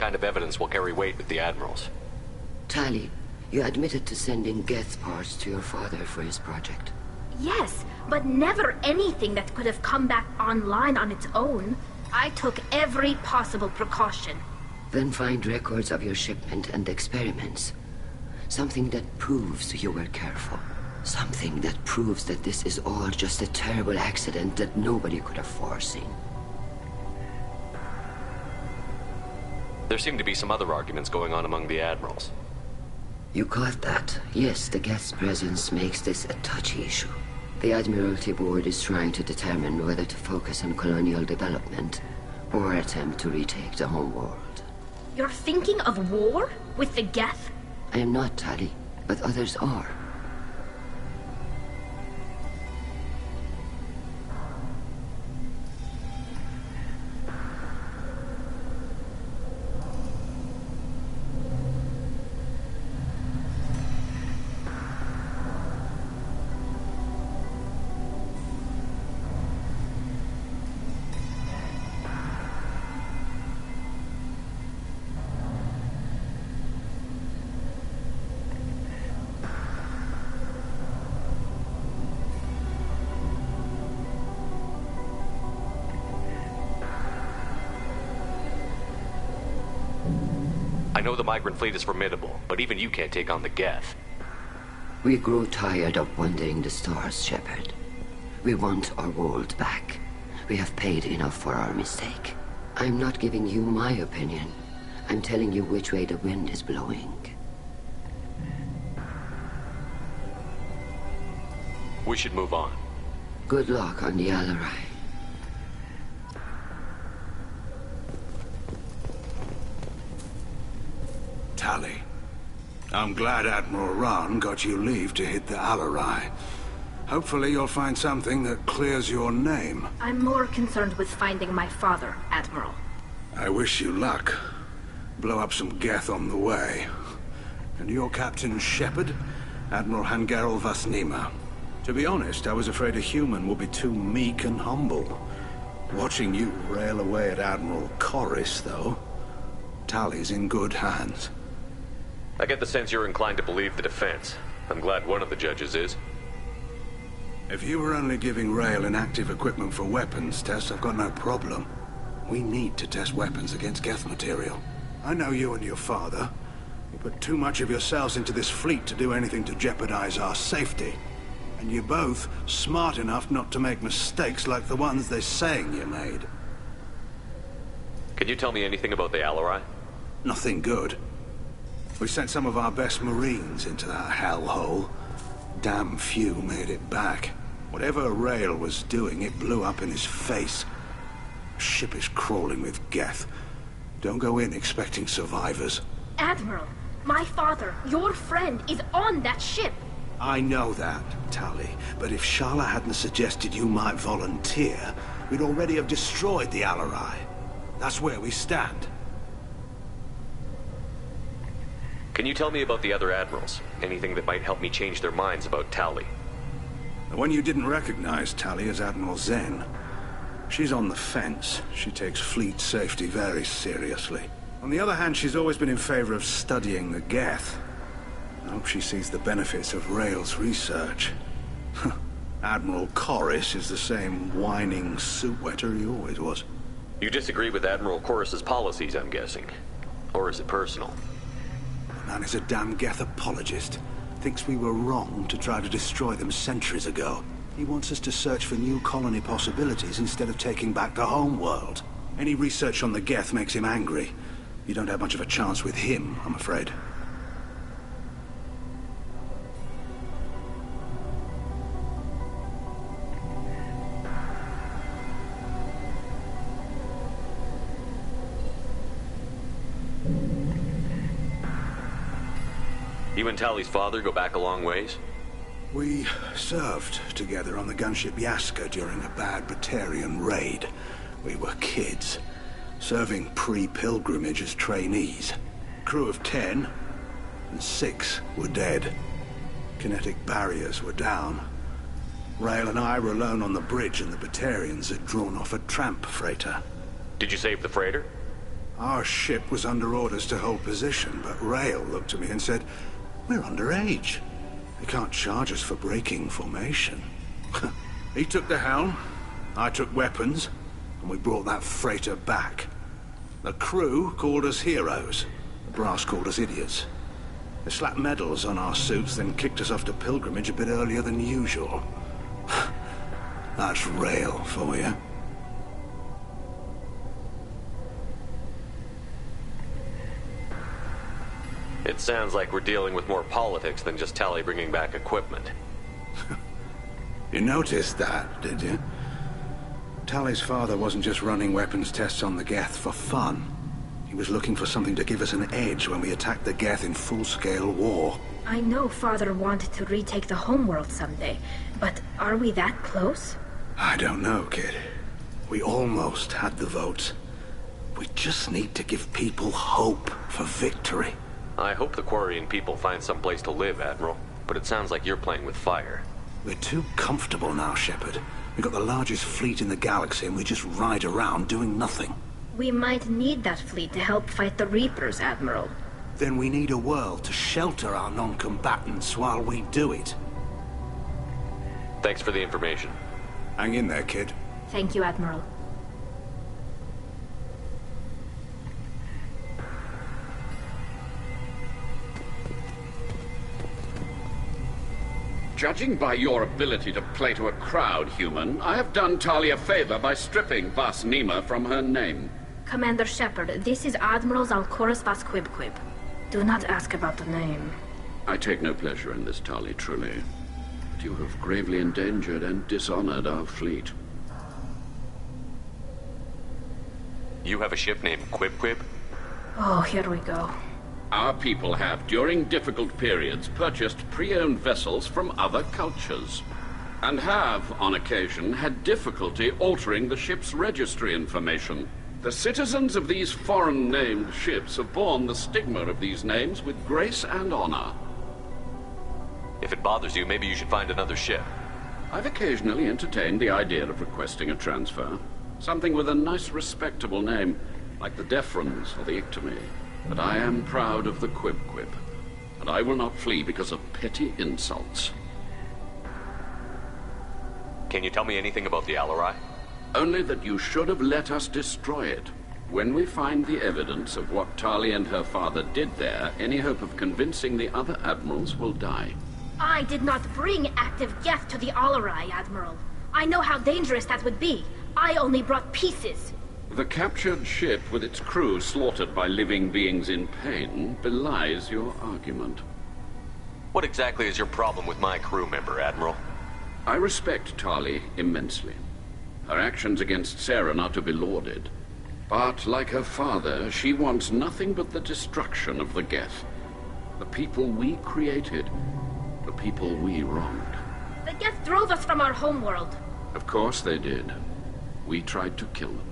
kind of evidence will carry weight with the Admirals. Tali, you admitted to sending Geth parts to your father for his project. Yes, but never anything that could have come back online on its own. I took every possible precaution. Then find records of your shipment and experiments. Something that proves you were careful. Something that proves that this is all just a terrible accident that nobody could have foreseen. There seem to be some other arguments going on among the Admirals. You caught that? Yes, the Geth's presence makes this a touchy issue. The Admiralty Board is trying to determine whether to focus on colonial development or attempt to retake the homeworld. You're thinking of war? With the Geth? I am not, Tali, but others are. I know the Migrant fleet is formidable, but even you can't take on the Geth. We grow tired of wandering the stars, Shepard. We want our world back. We have paid enough for our mistake. I'm not giving you my opinion. I'm telling you which way the wind is blowing. We should move on. Good luck on the Alarai. Tali, I'm glad Admiral Rahn got you leave to hit the Alarai. Hopefully you'll find something that clears your name. I'm more concerned with finding my father, Admiral. I wish you luck. Blow up some Geth on the way. And your Captain Shepard? Admiral Hangarel Vasnima. To be honest, I was afraid a human would be too meek and humble. Watching you rail away at Admiral Corris, though. Tali's in good hands. I get the sense you're inclined to believe the defense. I'm glad one of the judges is. If you were only giving Rael inactive equipment for weapons tests, I've got no problem. We need to test weapons against Geth material. I know you and your father. You put too much of yourselves into this fleet to do anything to jeopardize our safety. And you're both smart enough not to make mistakes like the ones they're saying you made. Can you tell me anything about the Alarai? Nothing good. We sent some of our best Marines into that hellhole. Damn few made it back. Whatever Rael was doing, it blew up in his face. The ship is crawling with Geth. Don't go in expecting survivors. Admiral, my father, your friend, is on that ship. I know that, Tali, but if Shala hadn't suggested you might volunteer, we'd already have destroyed the Alarai. That's where we stand. Can you tell me about the other Admirals? Anything that might help me change their minds about Tali? The one you didn't recognize, Tali, is Admiral Zen. She's on the fence. She takes fleet safety very seriously. On the other hand, she's always been in favor of studying the Geth. I hope she sees the benefits of Rael's research. Admiral Corris is the same whining suit-wetter he always was. You disagree with Admiral Corris's policies, I'm guessing. Or is it personal? The man is a damn Geth apologist. Thinks we were wrong to try to destroy them centuries ago. He wants us to search for new colony possibilities instead of taking back the home world. Any research on the Geth makes him angry. You don't have much of a chance with him, I'm afraid. You and Tali's father go back a long ways? We served together on the gunship Yaska during a bad Batarian raid. We were kids, serving pre-pilgrimage as trainees. Crew of 10, and 6 were dead. Kinetic barriers were down. Rael and I were alone on the bridge, and the Batarians had drawn off a tramp freighter. Did you save the freighter? Our ship was under orders to hold position, but Rail looked at me and said, "We're underage. They can't charge us for breaking formation." He took the helm, I took weapons, and we brought that freighter back. The crew called us heroes. The brass called us idiots. They slapped medals on our suits, then kicked us off to pilgrimage a bit earlier than usual. That's Rail for you. It sounds like we're dealing with more politics than just Tali bringing back equipment. You noticed that, did you? Tali's father wasn't just running weapons tests on the Geth for fun. He was looking for something to give us an edge when we attacked the Geth in full-scale war. I know Father wanted to retake the homeworld someday, but are we that close? I don't know, kid. We almost had the votes. We just need to give people hope for victory. I hope the Quarian people find some place to live, Admiral. But it sounds like you're playing with fire. We're too comfortable now, Shepard. We've got the largest fleet in the galaxy and we just ride around doing nothing. We might need that fleet to help fight the Reapers, Admiral. Then we need a world to shelter our non-combatants while we do it. Thanks for the information. Hang in there, kid. Thank you, Admiral. Judging by your ability to play to a crowd, human, I have done Tali a favor by stripping Vas Nima from her name. Commander Shepard, this is Admiral Zalkorus Vas Quib. Do not ask about the name. I take no pleasure in this, Tali, truly. But you have gravely endangered and dishonored our fleet. You have a ship named Quib? Oh, here we go. Our people have, during difficult periods, purchased pre-owned vessels from other cultures, and have, on occasion, had difficulty altering the ship's registry information. The citizens of these foreign-named ships have borne the stigma of these names with grace and honor. If it bothers you, maybe you should find another ship. I've occasionally entertained the idea of requesting a transfer. Something with a nice, respectable name, like the Defrons or the Ictomy. But I am proud of the Quib, and I will not flee because of petty insults. Can you tell me anything about the Alarai? Only that you should have let us destroy it. When we find the evidence of what Tali and her father did there, any hope of convincing the other admirals will die. I did not bring active Geth to the Alarai, Admiral. I know how dangerous that would be. I only brought pieces. The captured ship with its crew slaughtered by living beings in pain belies your argument. What exactly is your problem with my crew member, Admiral? I respect Tali immensely. Her actions against Saren are to be lauded. But, like her father, she wants nothing but the destruction of the Geth. The people we created, the people we wronged. The Geth drove us from our homeworld. Of course they did. We tried to kill them.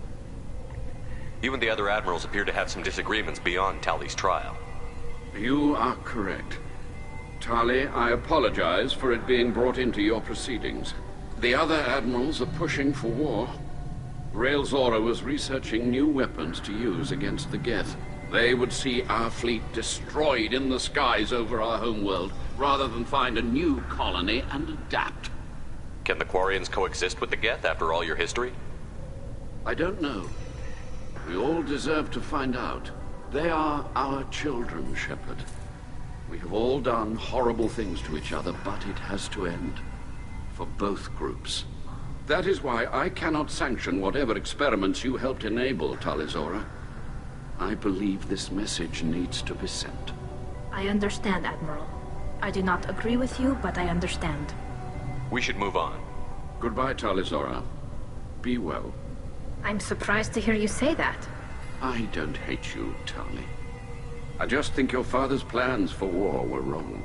You and the other admirals appear to have some disagreements beyond Tali's trial. You are correct. Tali, I apologize for it being brought into your proceedings. The other admirals are pushing for war. Rael Zora was researching new weapons to use against the Geth. They would see our fleet destroyed in the skies over our homeworld, rather than find a new colony and adapt. Can the Quarians coexist with the Geth after all your history? I don't know. We all deserve to find out. They are our children, Shepard. We have all done horrible things to each other, but it has to end. For both groups. That is why I cannot sanction whatever experiments you helped enable, Tali Zora. I believe this message needs to be sent. I understand, Admiral. I do not agree with you, but I understand. We should move on. Goodbye, Tali Zora. Be well. I'm surprised to hear you say that. I don't hate you, Tali. I just think your father's plans for war were wrong.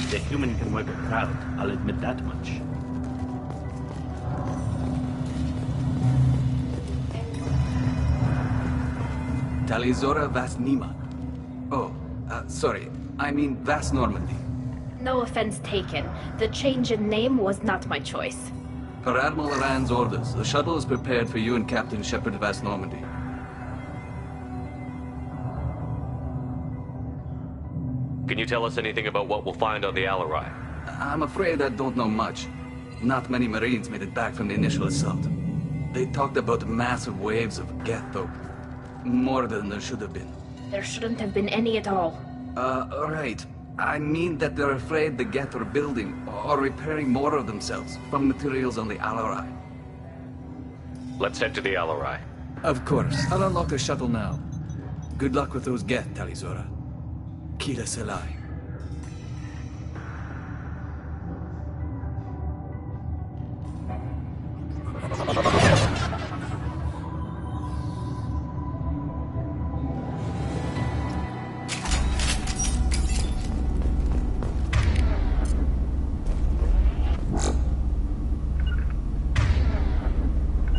The human can work a crowd, I'll admit that much. Talizora Vas Nima. Oh, sorry. I mean Vas Normandy. No offense taken. The change in name was not my choice. Per Admiral Rand's orders, the shuttle is prepared for you and Captain Shepard Vas Normandy. Can you tell us anything about what we'll find on the Alarai? I'm afraid I don't know much. Not many Marines made it back from the initial assault. They talked about massive waves of Geth, though. More than there should have been. There shouldn't have been any at all. Right. I mean that they're afraid the Geth are building or repairing more of themselves from materials on the Alarai. Let's head to the Alarai. Of course. I'll unlock the shuttle now. Good luck with those Geth, Talizora. Kila Selai.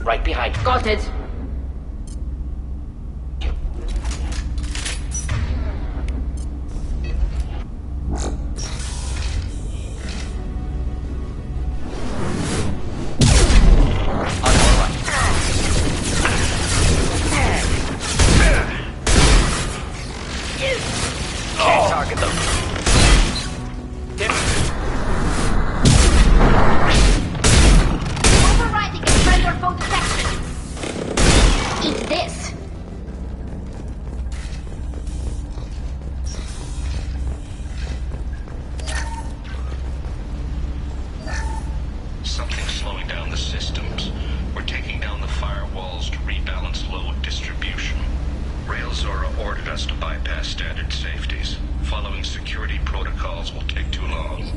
Right behind. Got it. Can't target them. Overriding and friend or foe detection. Eat this. Something's slowing down the systems. We're taking down the firewalls to rebalance load distribution. Rail Zora ordered us to bypass standard safeties. Following security protocols will take too long.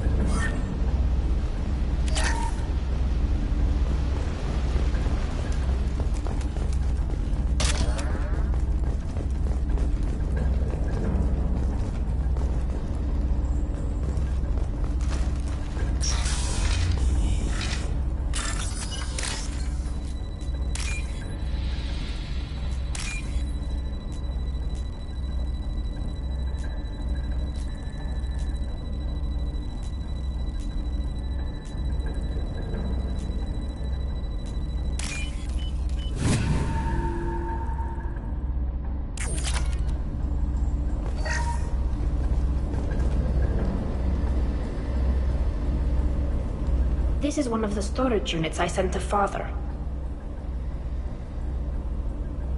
This is one of the storage units I sent to Father.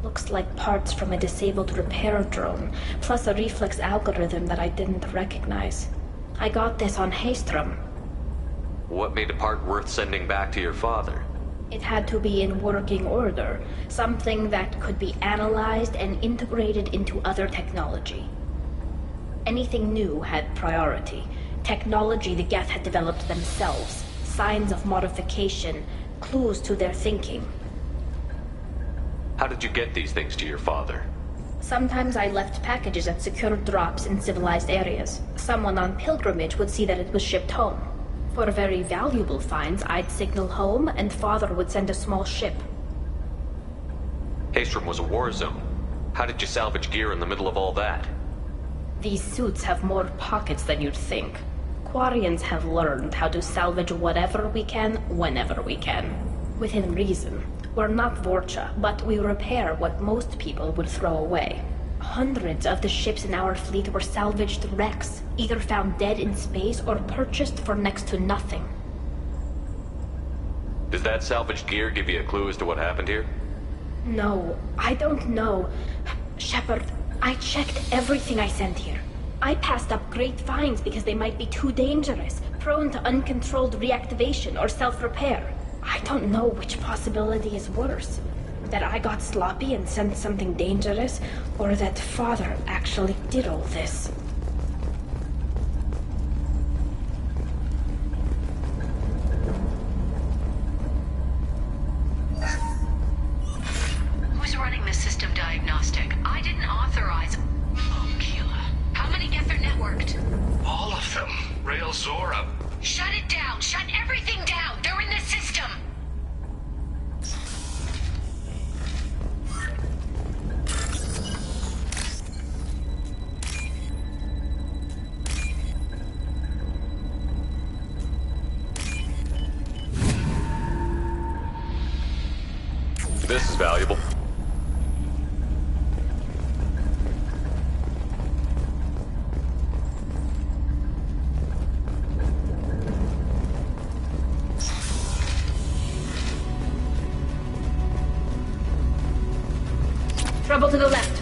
Looks like parts from a disabled repair drone, plus a reflex algorithm that I didn't recognize. I got this on Haestrom. What made a part worth sending back to your father? It had to be in working order, something that could be analyzed and integrated into other technology. Anything new had priority. Technology the Geth had developed themselves. Signs of modification, clues to their thinking. How did you get these things to your father? Sometimes I left packages at secure drops in civilized areas. Someone on pilgrimage would see that it was shipped home. For very valuable finds, I'd signal home, and Father would send a small ship. Haestrom was a war zone. How did you salvage gear in the middle of all that? These suits have more pockets than you'd think. Quarians have learned how to salvage whatever we can, whenever we can. Within reason. We're not Vorcha, but we repair what most people would throw away. Hundreds of the ships in our fleet were salvaged wrecks, either found dead in space or purchased for next to nothing. Does that salvaged gear give you a clue as to what happened here? No, I don't know. Shepard, I checked everything I sent here. I passed up great finds because they might be too dangerous, prone to uncontrolled reactivation or self-repair. I don't know which possibility is worse. That I got sloppy and sent something dangerous, or that Father actually did all this. Who's running the system diagnostic? I didn't authorize... Oh, Keela. How many Geth are networked? All of them. Rail Zora. Shut it down! Shut everything down! They're in the system! This is valuable. Trouble to the left.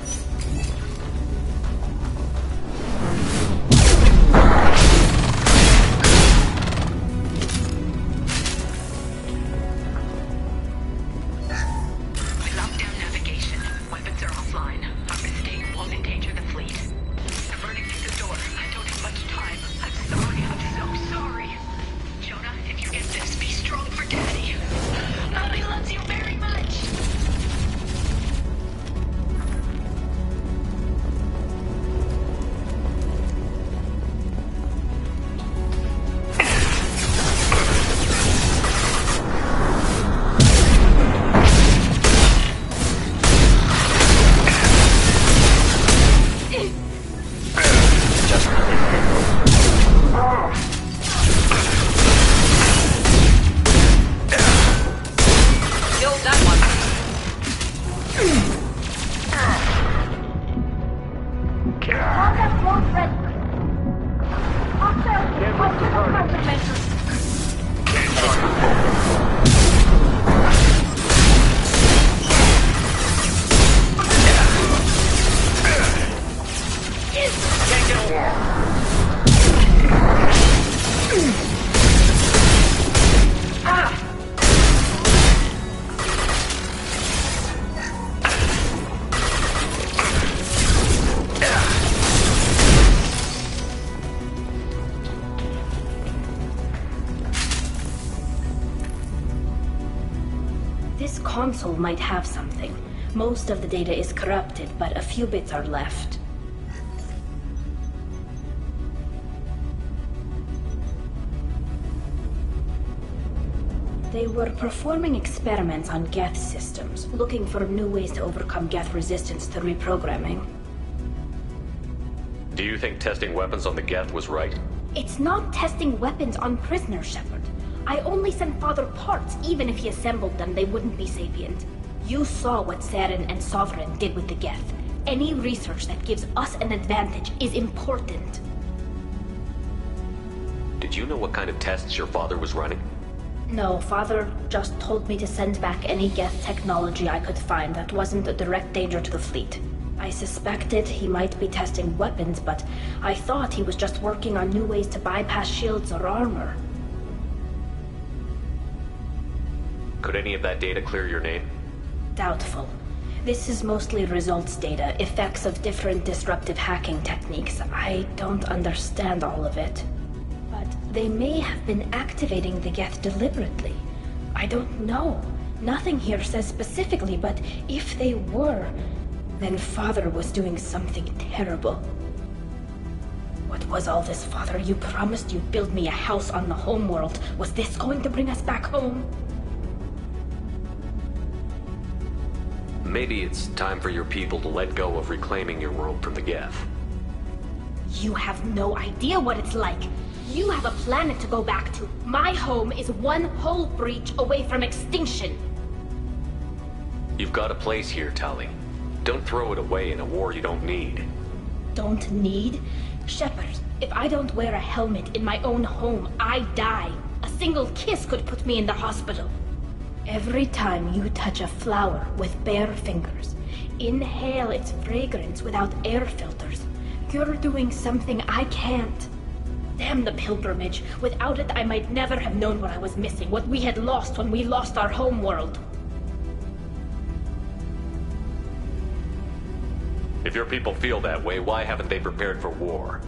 This console might have something. Most of the data is corrupted, but a few bits are left. They were performing experiments on Geth systems, looking for new ways to overcome Geth resistance to reprogramming. Do you think testing weapons on the Geth was right? It's not testing weapons on prisoners, Shepard. I only sent Father parts. Even if he assembled them, they wouldn't be sapient. You saw what Saren and Sovereign did with the Geth. Any research that gives us an advantage is important. Did you know what kind of tests your father was running? No, Father just told me to send back any Geth technology I could find that wasn't a direct danger to the fleet. I suspected he might be testing weapons, but I thought he was just working on new ways to bypass shields or armor. Could any of that data clear your name? Doubtful. This is mostly results data, effects of different disruptive hacking techniques. I don't understand all of it. But they may have been activating the Geth deliberately. I don't know. Nothing here says specifically, but if they were, then Father was doing something terrible. What was all this, Father? You promised you'd build me a house on the homeworld. Was this going to bring us back home? Maybe it's time for your people to let go of reclaiming your world from the Geth. You have no idea what it's like. You have a planet to go back to. My home is one hull breach away from extinction. You've got a place here, Tali. Don't throw it away in a war you don't need. Don't need? Shepard, if I don't wear a helmet in my own home, I die. A single kiss could put me in the hospital. Every time you touch a flower with bare fingers, inhale its fragrance without air filters, you're doing something I can't. Damn the pilgrimage. Without it, I might never have known what I was missing, what we had lost when we lost our home world. If your people feel that way, why haven't they prepared for war?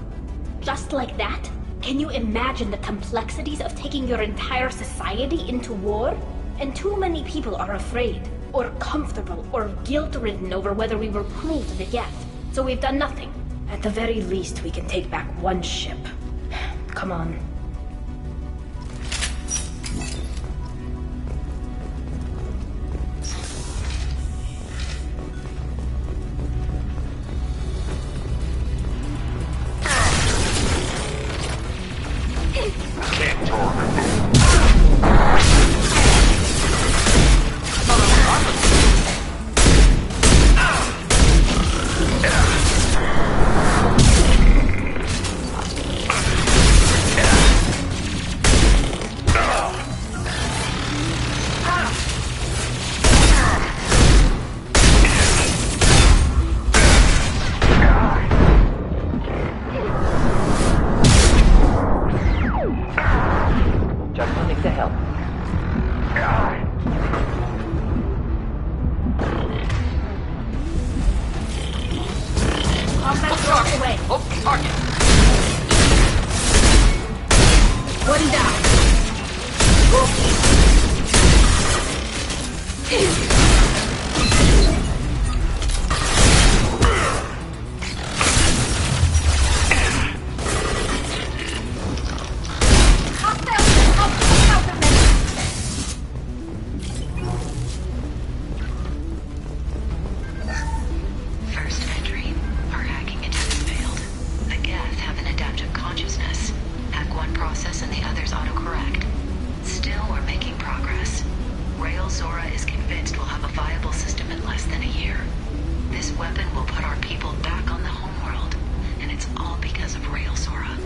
Just like that? Can you imagine the complexities of taking your entire society into war? And too many people are afraid, or comfortable, or guilt-ridden over whether we were cruel to the Geth. So we've done nothing. At the very least, we can take back one ship. Come on. Can't talk. Target! One down! First entry. Our hacking attempt failed. The Geth have an adaptive consciousness. Hack one process and the others autocorrect. Still, we're making progress. Rael Zora is convinced we'll have a viable system in less than a year. This weapon will put our people back on the homeworld, and it's all because of Rael Zora.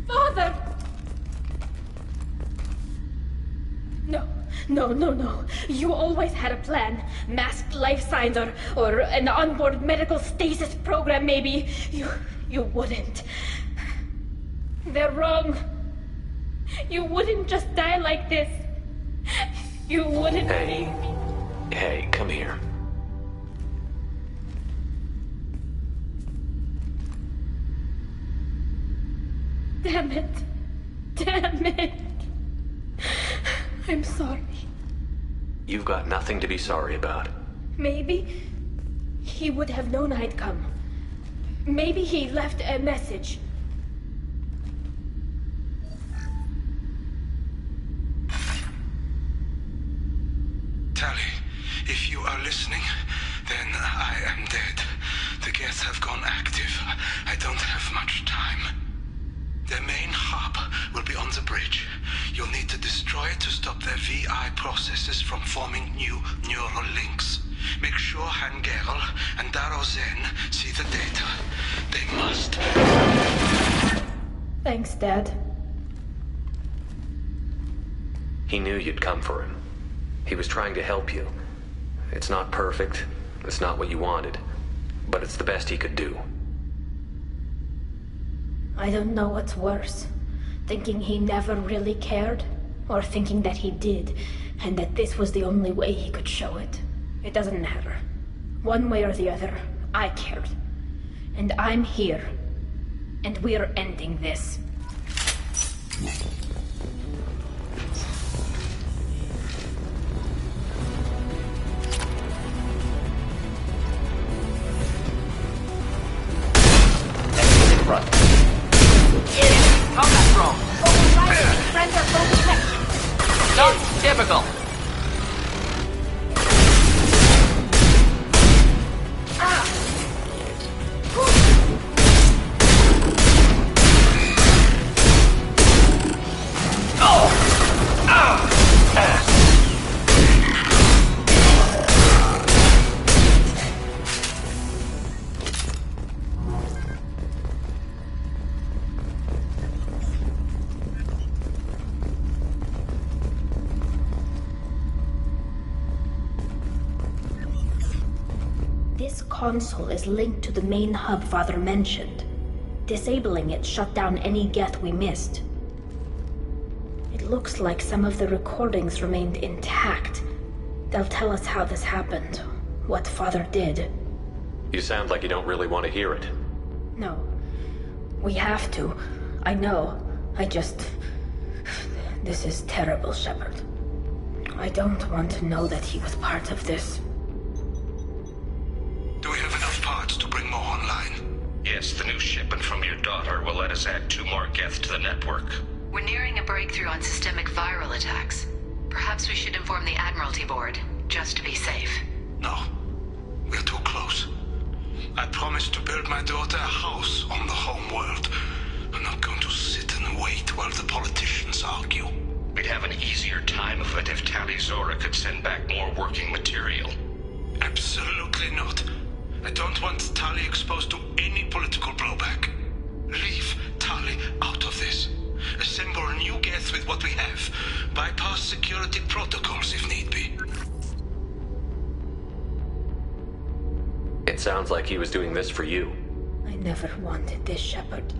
Father! No. You always had a plan. Masked life signs or an onboard medical stasis program, maybe. You wouldn't. They're wrong. You wouldn't just die like this. You wouldn't. Hey, come here. Damn it. I'm sorry. You've got nothing to be sorry about. Maybe he would have known I'd come. Maybe he left a message. Tali, if you are listening, then I am dead. The Geth have gone active. I don't have much time. Their main hub will be on the bridge. You'll need to destroy it to stop their VI processes from forming new neural links. Make sure Hangerl and Daro Zen see the data. They must. Thanks, Dad. He knew you'd come for him. He was trying to help you. It's not perfect. It's not what you wanted. But it's the best he could do. I don't know what's worse. Thinking he never really cared, or thinking that he did, and that this was the only way he could show it. It doesn't matter. One way or the other, I cared. And I'm here. And we're ending this. Combat drone! Friends are both checked. Not typical! This console is linked to the main hub Father mentioned. Disabling it shut down any Geth we missed. It looks like some of the recordings remained intact. They'll tell us how this happened, what Father did. You sound like you don't really want to hear it. No. We have to. I know. This is terrible, Shepard. I don't want to know that he was part of this. Do we have enough parts to bring more online? Yes, the new shipment from your daughter will let us add 2 more Geth to the network. We're nearing a breakthrough on systemic viral attacks. Perhaps we should inform the Admiralty Board, just to be safe. No. We're too close. I promised to build my daughter a house on the home world. I'm not going to sit and wait while the politicians argue. We'd have an easier time of it if Tali Zora could send back more working material. Absolutely not. I don't want Tali exposed to any political blowback. Leave Tali out of this. Assemble new Geth with what we have. Bypass security protocols if need be. It sounds like he was doing this for you. I never wanted this, Shepard.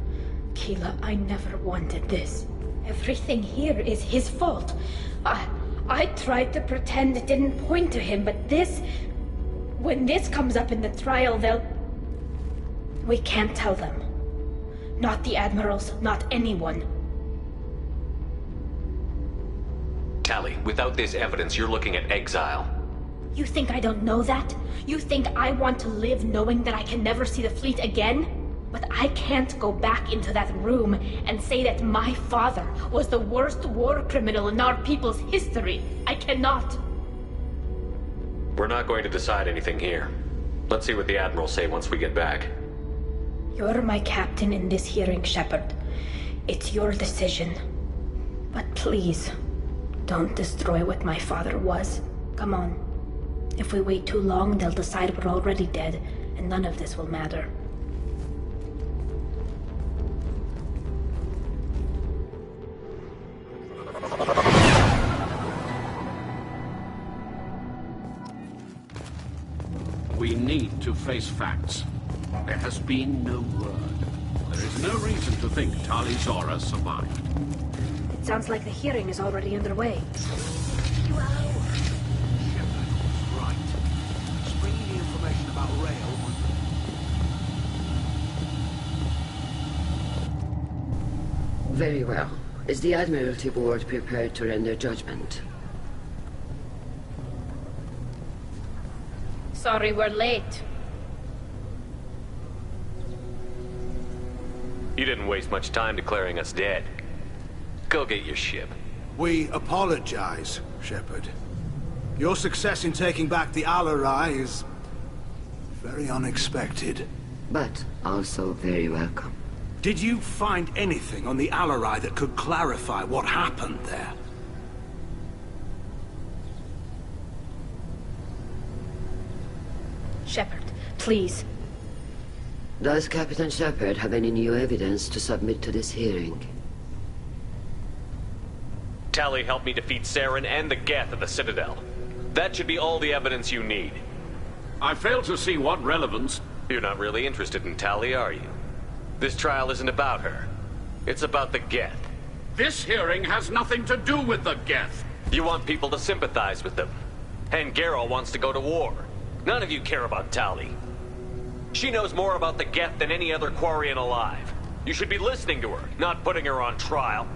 Keela, I never wanted this. Everything here is his fault. I tried to pretend it didn't point to him, but this... When this comes up in the trial, they'll... We can't tell them. Not the admirals, not anyone. Tali, without this evidence, you're looking at exile. You think I don't know that? You think I want to live knowing that I can never see the fleet again? But I can't go back into that room and say that my father was the worst war criminal in our people's history. I cannot. We're not going to decide anything here. Let's see what the admirals say once we get back. You're my captain in this hearing, Shepard. It's your decision. But please, don't destroy what my father was. Come on. If we wait too long, they'll decide we're already dead, and none of this will matter. We need to face facts. There has been no word. There is no reason to think Tali Zora survived. It sounds like the hearing is already underway. Very well. Is the Admiralty Board prepared to render judgment? Sorry we're late. You didn't waste much time declaring us dead. Go get your ship. We apologize, Shepard. Your success in taking back the Al-Arai is very unexpected. But also very welcome. Did you find anything on the Al-Arai that could clarify what happened there? Shepard, please. Does Captain Shepard have any new evidence to submit to this hearing? Tali helped me defeat Saren and the Geth at the Citadel. That should be all the evidence you need. I fail to see what relevance... You're not really interested in Tali, are you? This trial isn't about her. It's about the Geth. This hearing has nothing to do with the Geth. You want people to sympathize with them. And Geralt wants to go to war. None of you care about Tali. She knows more about the Geth than any other Quarian alive. You should be listening to her, not putting her on trial.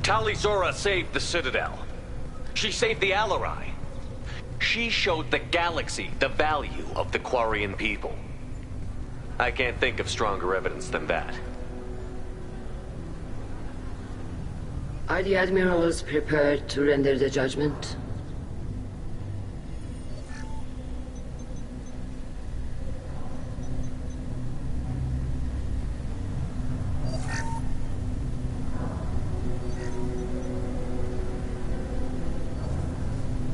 Tali Zora saved the Citadel. She saved the Al-Arai. She showed the galaxy the value of the Quarian people. I can't think of stronger evidence than that. Are the Admirals prepared to render the judgment?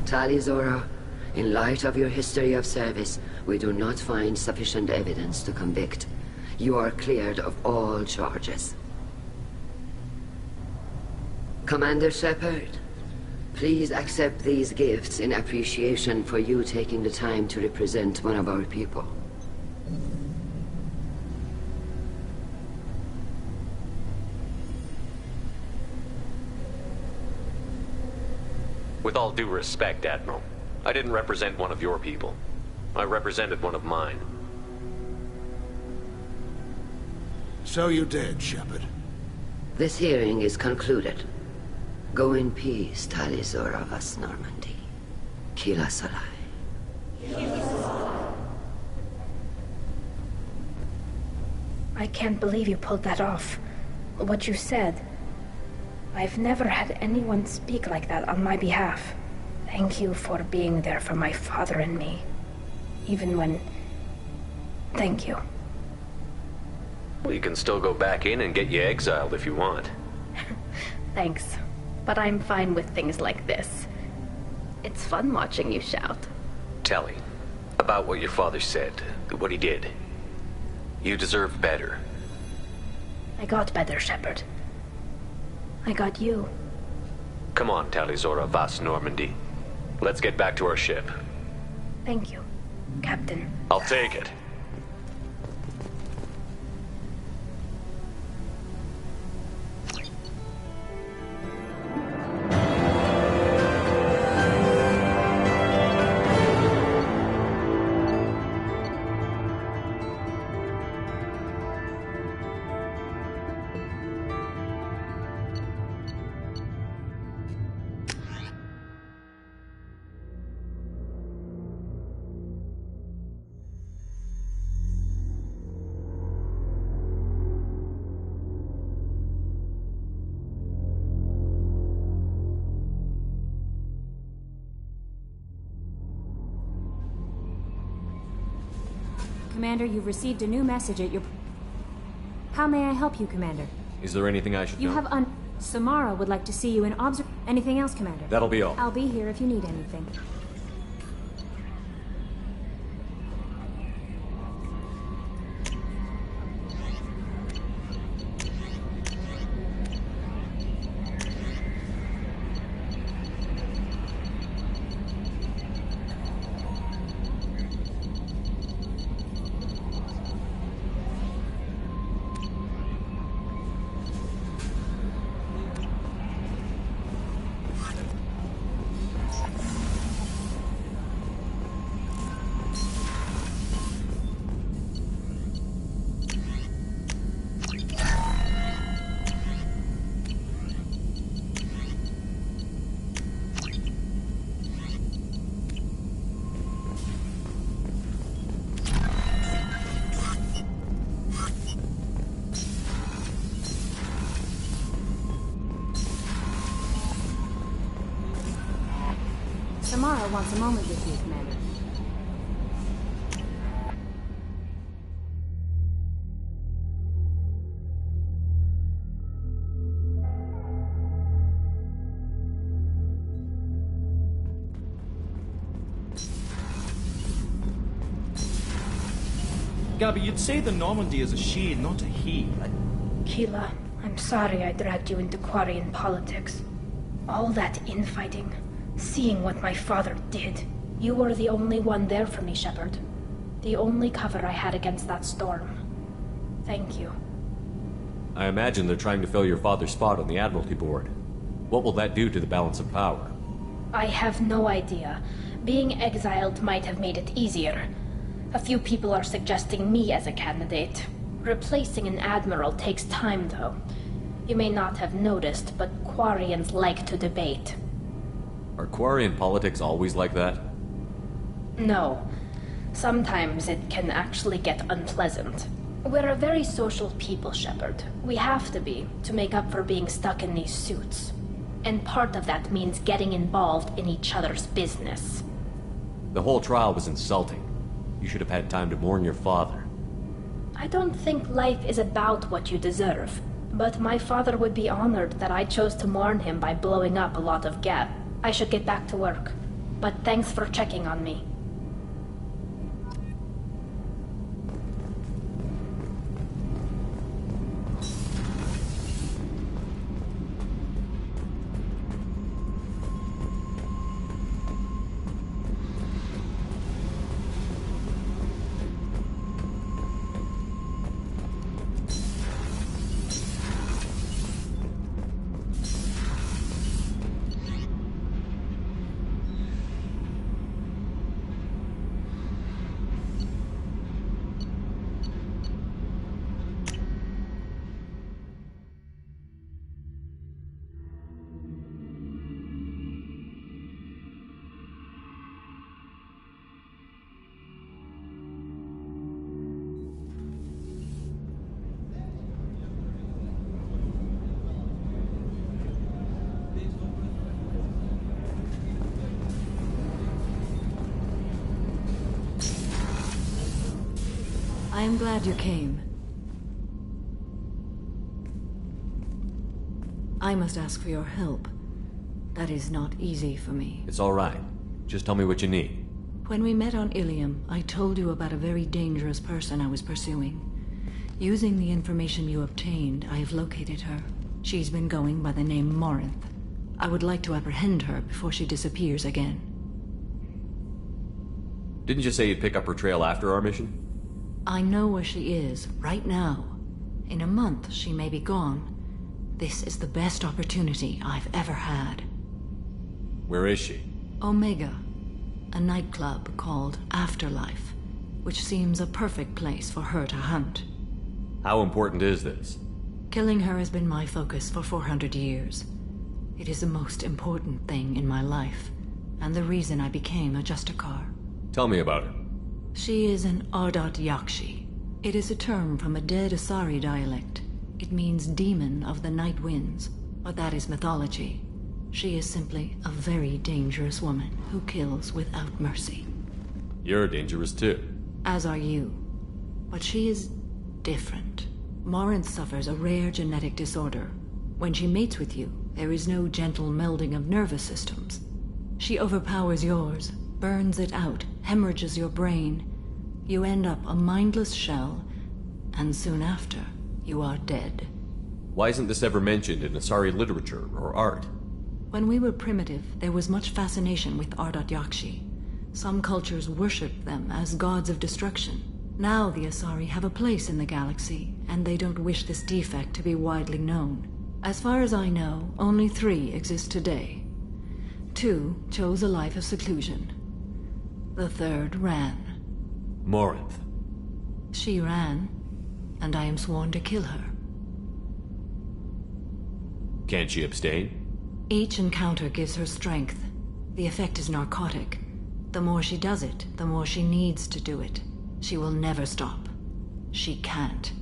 Tali Zora, in light of your history of service, we do not find sufficient evidence to convict. You are cleared of all charges. Commander Shepard, please accept these gifts in appreciation for you taking the time to represent one of our people. With all due respect, Admiral, I didn't represent one of your people. I represented one of mine. So you did, Shepard. This hearing is concluded. Go in peace, Tali Zora vas Normandy. Kila Salai. I can't believe you pulled that off. What you said. I've never had anyone speak like that on my behalf. Thank you for being there for my father and me. Even when... Thank you. We can still go back in and get you exiled if you want. Thanks. But I'm fine with things like this. It's fun watching you shout. Tali, about what your father said, what he did. You deserve better. I got better, Shepard. I got you. Come on, Tali Zora vas Normandy. Let's get back to our ship. Thank you, Captain. I'll take it. Commander, you've received a new message at your... How may I help you, Commander? Is there anything I should You know? have Samara would like to see you in Anything else, Commander? That'll be all. I'll be here if you need anything. Samara wants a moment with you, Commander. Gabby, you'd say the Normandy is a she, not a he. Keela, I'm sorry I dragged you into Quarian politics. All that infighting, seeing what my father did. You were the only one there for me, Shepard. The only cover I had against that storm. Thank you. I imagine they're trying to fill your father's spot on the Admiralty Board. What will that do to the balance of power? I have no idea. Being exiled might have made it easier. A few people are suggesting me as a candidate. Replacing an admiral takes time, though. You may not have noticed, but Quarians like to debate. Are Quarian politics always like that? No. Sometimes it can actually get unpleasant. We're a very social people, Shepard. We have to be, to make up for being stuck in these suits. And part of that means getting involved in each other's business. The whole trial was insulting. You should have had time to mourn your father. I don't think life is about what you deserve. But my father would be honored that I chose to mourn him by blowing up a lot of Geb. I should get back to work. But thanks for checking on me. I am glad you came. I must ask for your help. That is not easy for me. It's all right. Just tell me what you need. When we met on Ilium, I told you about a very dangerous person I was pursuing. Using the information you obtained, I have located her. She's been going by the name Morinth. I would like to apprehend her before she disappears again. Didn't you say you'd pick up her trail after our mission? I know where she is, right now. In a month, she may be gone. This is the best opportunity I've ever had. Where is she? Omega, a nightclub called Afterlife, which seems a perfect place for her to hunt. How important is this? Killing her has been my focus for 400 years. It is the most important thing in my life, and the reason I became a Justicar. Tell me about her. She is an Ardat Yakshi. It is a term from a dead Asari dialect. It means demon of the night winds, but that is mythology. She is simply a very dangerous woman who kills without mercy. You're dangerous too. As are you. but she is different. Morinth suffers a rare genetic disorder. When she mates with you, there is no gentle melding of nervous systems. She overpowers yours, burns it out, hemorrhages your brain. You end up a mindless shell, and soon after, you are dead. Why isn't this ever mentioned in Asari literature or art? When we were primitive, there was much fascination with Ardat Yakshi. Some cultures worshipped them as gods of destruction. Now the Asari have a place in the galaxy, and they don't wish this defect to be widely known. As far as I know, only 3 exist today. 2 chose a life of seclusion. The 3rd ran. Morinth. She ran, and I am sworn to kill her. Can't she abstain? Each encounter gives her strength. The effect is narcotic. The more she does it, the more she needs to do it. She will never stop. She can't.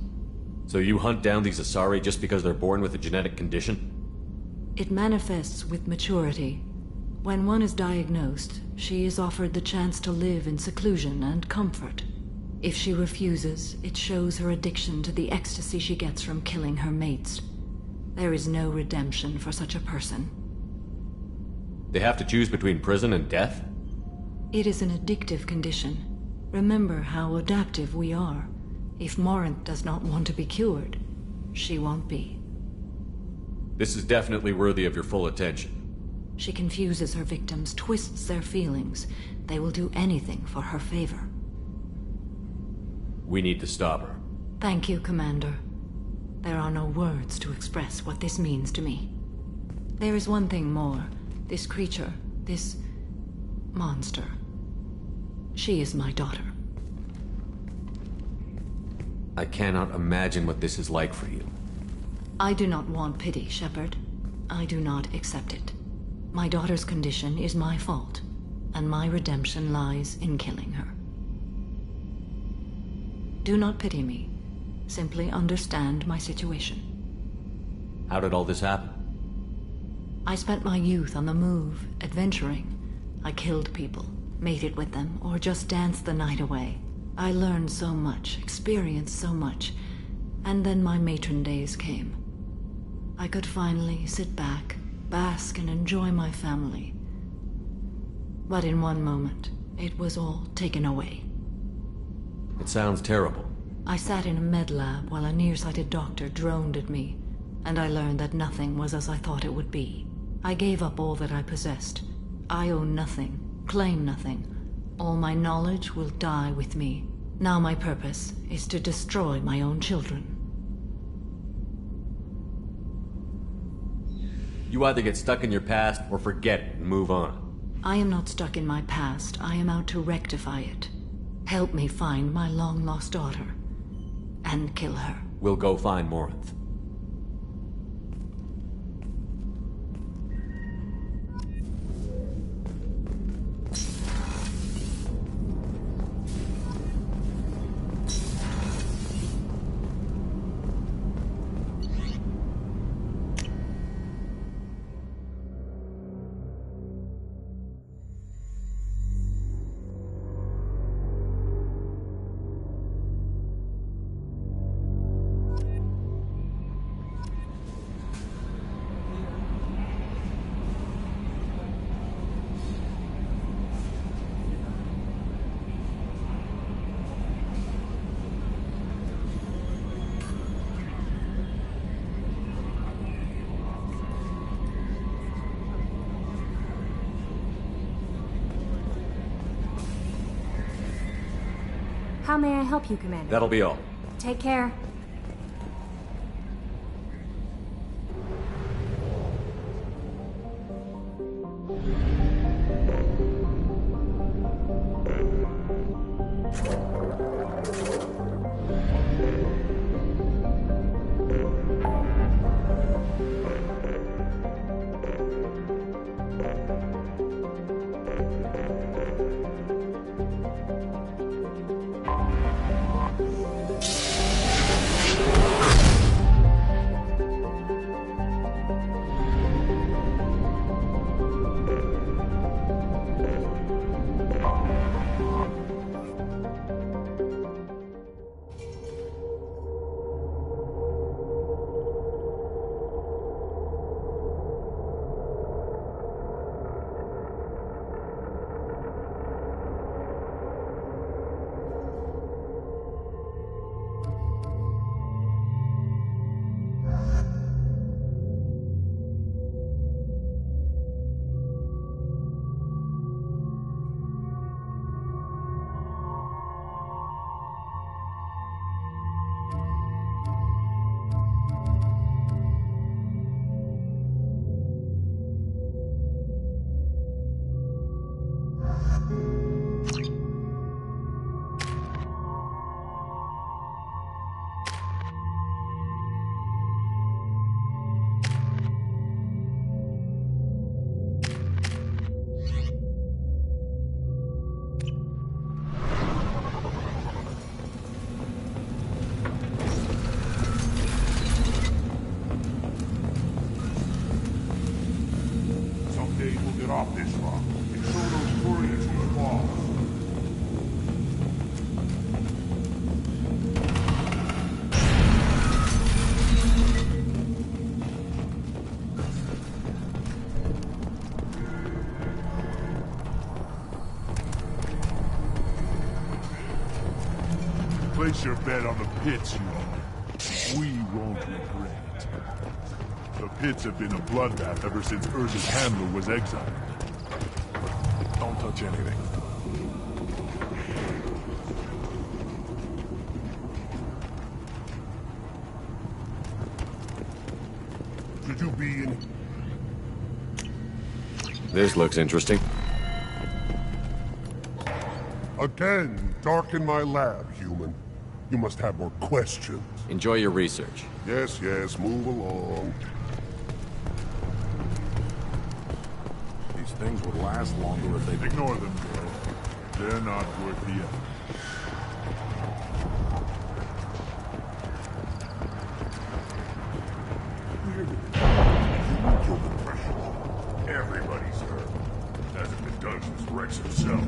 So you hunt down these Asari just because they're born with a genetic condition? It manifests with maturity. When one is diagnosed, she is offered the chance to live in seclusion and comfort. If she refuses, it shows her addiction to the ecstasy she gets from killing her mates. There is no redemption for such a person. They have to choose between prison and death? It is an addictive condition. Remember how adaptive we are. If Morinth does not want to be cured, she won't be. This is definitely worthy of your full attention. She confuses her victims, twists their feelings. They will do anything for her favor. We need to stop her. Thank you, Commander. There are no words to express what this means to me. There is one thing more. This creature, this monster. She is my daughter. I cannot imagine what this is like for you. I do not want pity, Shepard. I do not accept it. My daughter's condition is my fault, and my redemption lies in killing her. Do not pity me. Simply understand my situation. How did all this happen? I spent my youth on the move, adventuring. I killed people, mated with them, or just danced the night away. I learned so much, experienced so much, and then my matron days came. I could finally sit back, bask and enjoy my family. But in one moment, it was all taken away. It sounds terrible. I sat in a med lab while a nearsighted doctor droned at me, and I learned that nothing was as I thought it would be. I gave up all that I possessed. I own nothing, claim nothing. All my knowledge will die with me. Now my purpose is to destroy my own children. You either get stuck in your past or forget it and move on. I am not stuck in my past. I am out to rectify it. Help me find my long-lost daughter. And kill her. We'll go find Morinth. How may I help you, Commander? That'll be all. Take care. stop this rock and show those Turians who fall. Place your bet on the pits, you all. We won't regret it. The pits have been a bloodbath ever since Urza's handler was exiled. Don't touch anything. Should you be in? This looks interesting. Again, darken my lab, human. You must have more questions. Enjoy your research. Yes, yes, move along. These things would last longer if they... Ignore them, girl. They're not worth the effort. You killed the pressure. Everybody's hurt. Hasn't been done since Rex himself.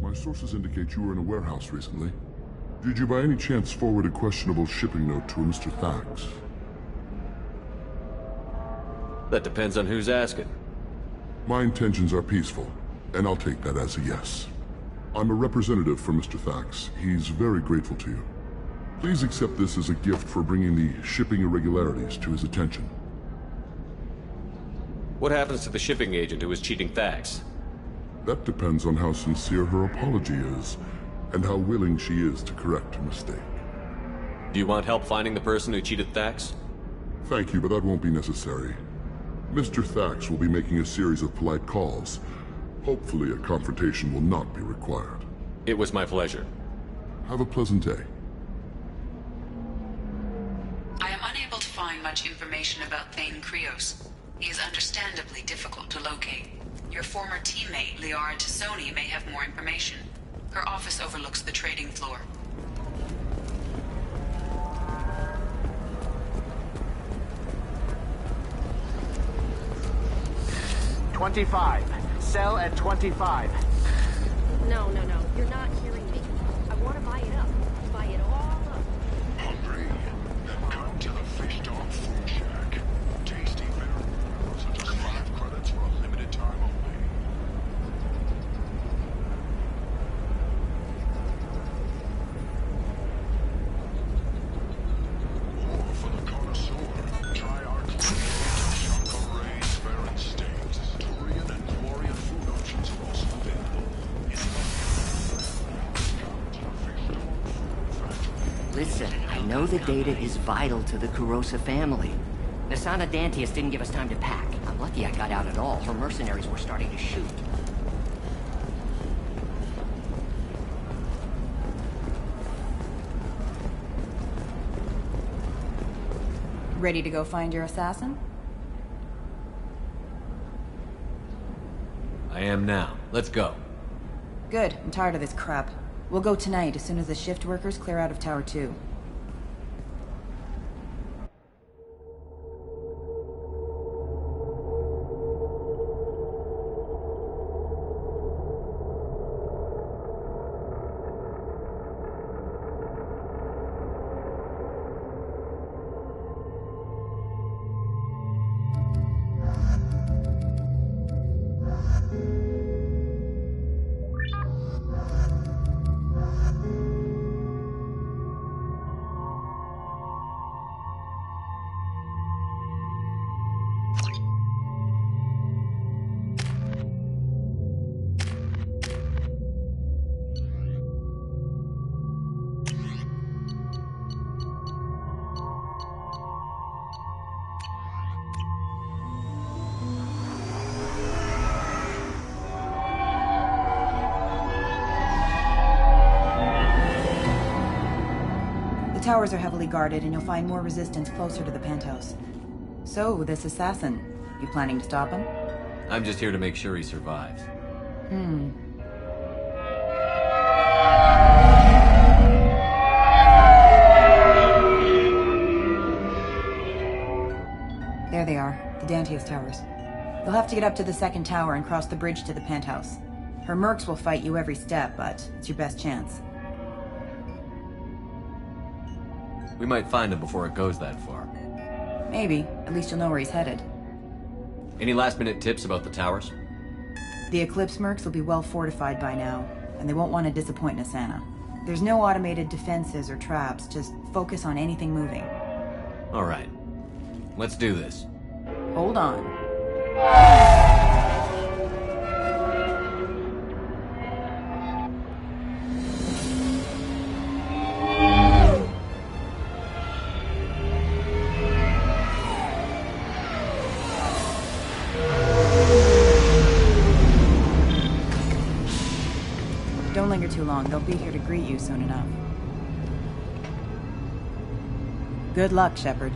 My sources indicate you were in a warehouse recently. Did you by any chance forward a questionable shipping note to a Mr. Thax? That depends on who's asking. My intentions are peaceful, and I'll take that as a yes. I'm a representative for Mr. Thax. He's very grateful to you. Please accept this as a gift for bringing the shipping irregularities to his attention. What happens to the shipping agent who was cheating Thax? That depends on how sincere her apology is, and how willing she is to correct her mistake. Do you want help finding the person who cheated Thax? Thank you, but that won't be necessary. Mr. Thax will be making a series of polite calls. Hopefully a confrontation will not be required. It was my pleasure. Have a pleasant day. I am unable to find much information about Thane Krios. He is understandably difficult to locate. Your former teammate, Liara Tassoni, may have more information. Her office overlooks the trading floor. 25. Sell at 25. No. You're not hearing me. I want to buy it up. Buy it all up. Hungry? Then come to the Fish Dog Food Shack. Tasty bitter. So just 5 credits for a limited time only. Or for the connoisseur, try our Shunka Ray's Fair and Steaks. Turian and Glorian food options are also available. Listen, I know the data is vital to the Kurosa family. Nasana Dantius didn't give us time to pack. I'm lucky I got out at all. Her mercenaries were starting to shoot. Ready to go find your assassin? I am now. Let's go. Good. I'm tired of this crap. We'll go tonight as soon as the shift workers clear out of Tower 2. The towers are heavily guarded, and you'll find more resistance closer to the penthouse. So, this assassin, you planning to stop him? I'm just here to make sure he survives. There they are, the Dantius towers. You'll have to get up to the second tower and cross the bridge to the penthouse. Her mercs will fight you every step, but it's your best chance. We might find him before it goes that far. Maybe. At least you'll know where he's headed. Any last-minute tips about the towers? The Eclipse mercs will be well fortified by now, and they won't want to disappoint Nasana. There's no automated defenses or traps, just focus on anything moving. All right. Let's do this. Hold on. Don't linger too long. They'll be here to greet you soon enough. Good luck, Shepard.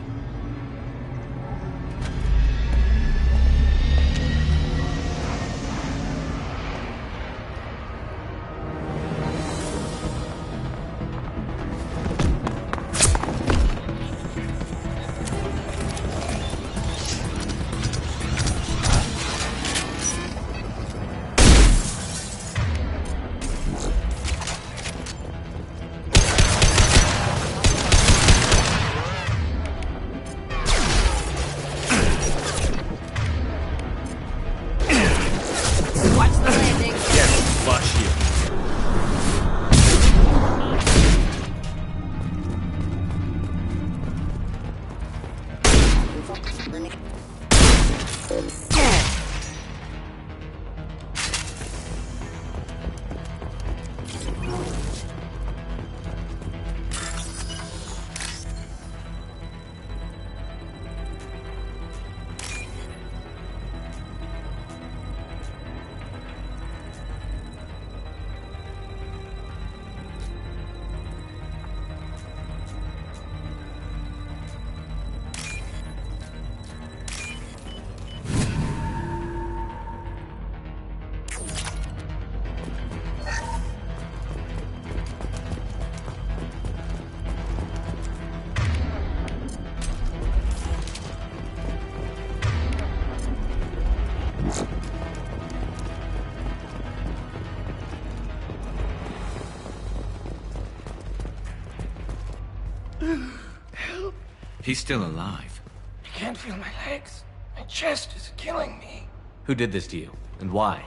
He's still alive. I can't feel my legs. My chest is killing me. Who did this to you, and why?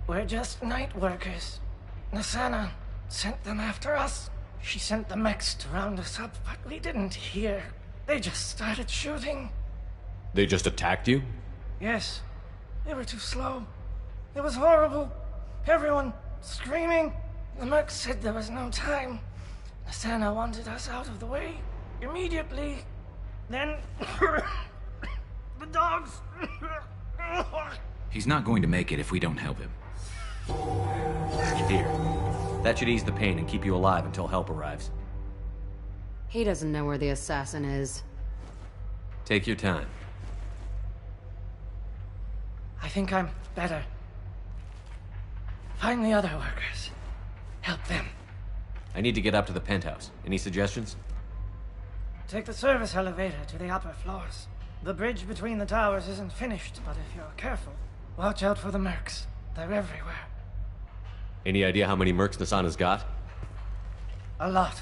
We're just night workers. Nassana sent them after us. She sent the mechs to round us up, but we didn't hear. They just started shooting. They just attacked you? Yes. They were too slow. It was horrible. Everyone screaming. The mercs said there was no time. Nassana wanted us out of the way immediately. Then the dogs. He's not going to make it if we don't help him. Here. That should ease the pain and keep you alive until help arrives. He doesn't know where the assassin is. Take your time. I think I'm better. Find the other workers. Help them. I need to get up to the penthouse. Any suggestions? Take the service elevator to the upper floors. The bridge between the towers isn't finished, but if you're careful, watch out for the mercs. They're everywhere. Any idea how many mercs Nassana's got? A lot.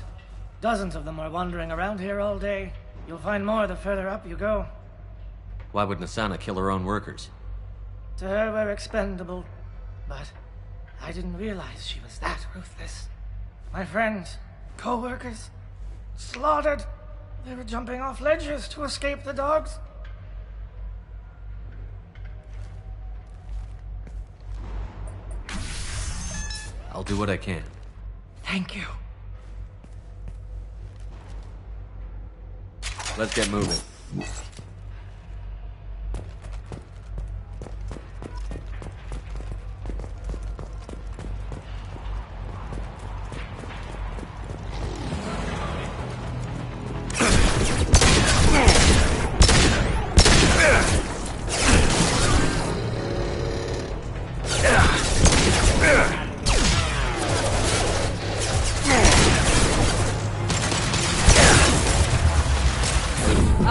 Dozens of them are wandering around here all day. You'll find more the further up you go. Why would Nassana kill her own workers? To her, we're expendable. But I didn't realize she was that ruthless. My friends, co-workers, slaughtered. They were jumping off ledges to escape the dogs. I'll do what I can. Thank you. Let's get moving.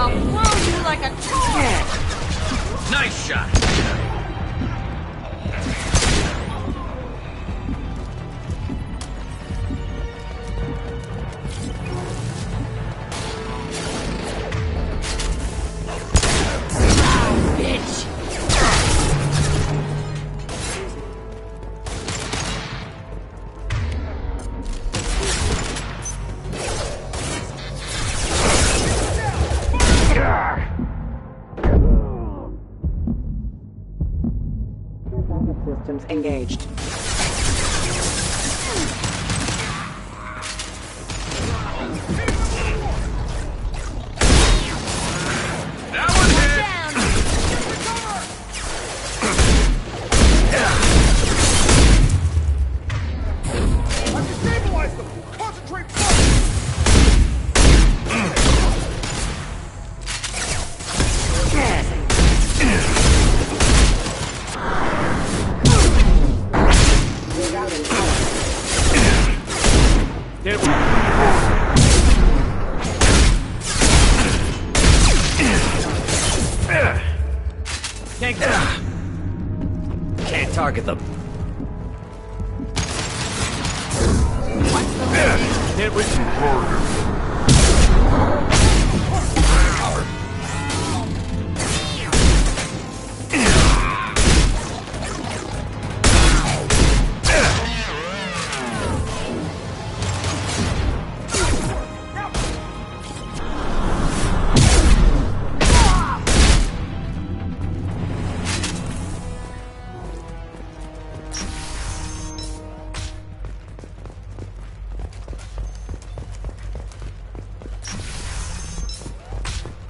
I'll throw you like a toy! Nice shot! Systems engaged. That one's hit! I've destabilized them! Concentrate Can't target them. Hit with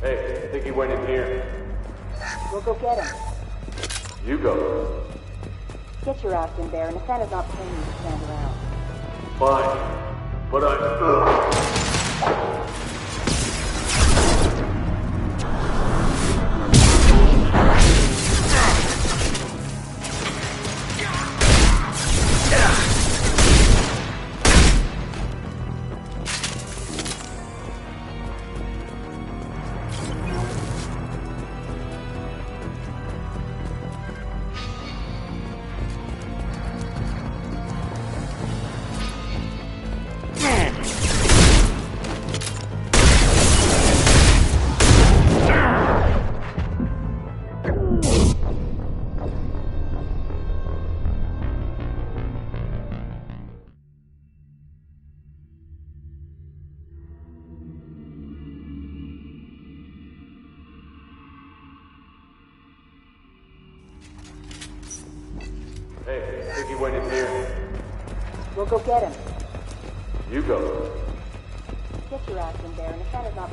Hey, I think he went in here. We'll go get him. You go. Get your ass in there, and Nassana's not paying you to stand around. Fine. But I... We'll go get him. You go. Get your ass in there, and if that is not...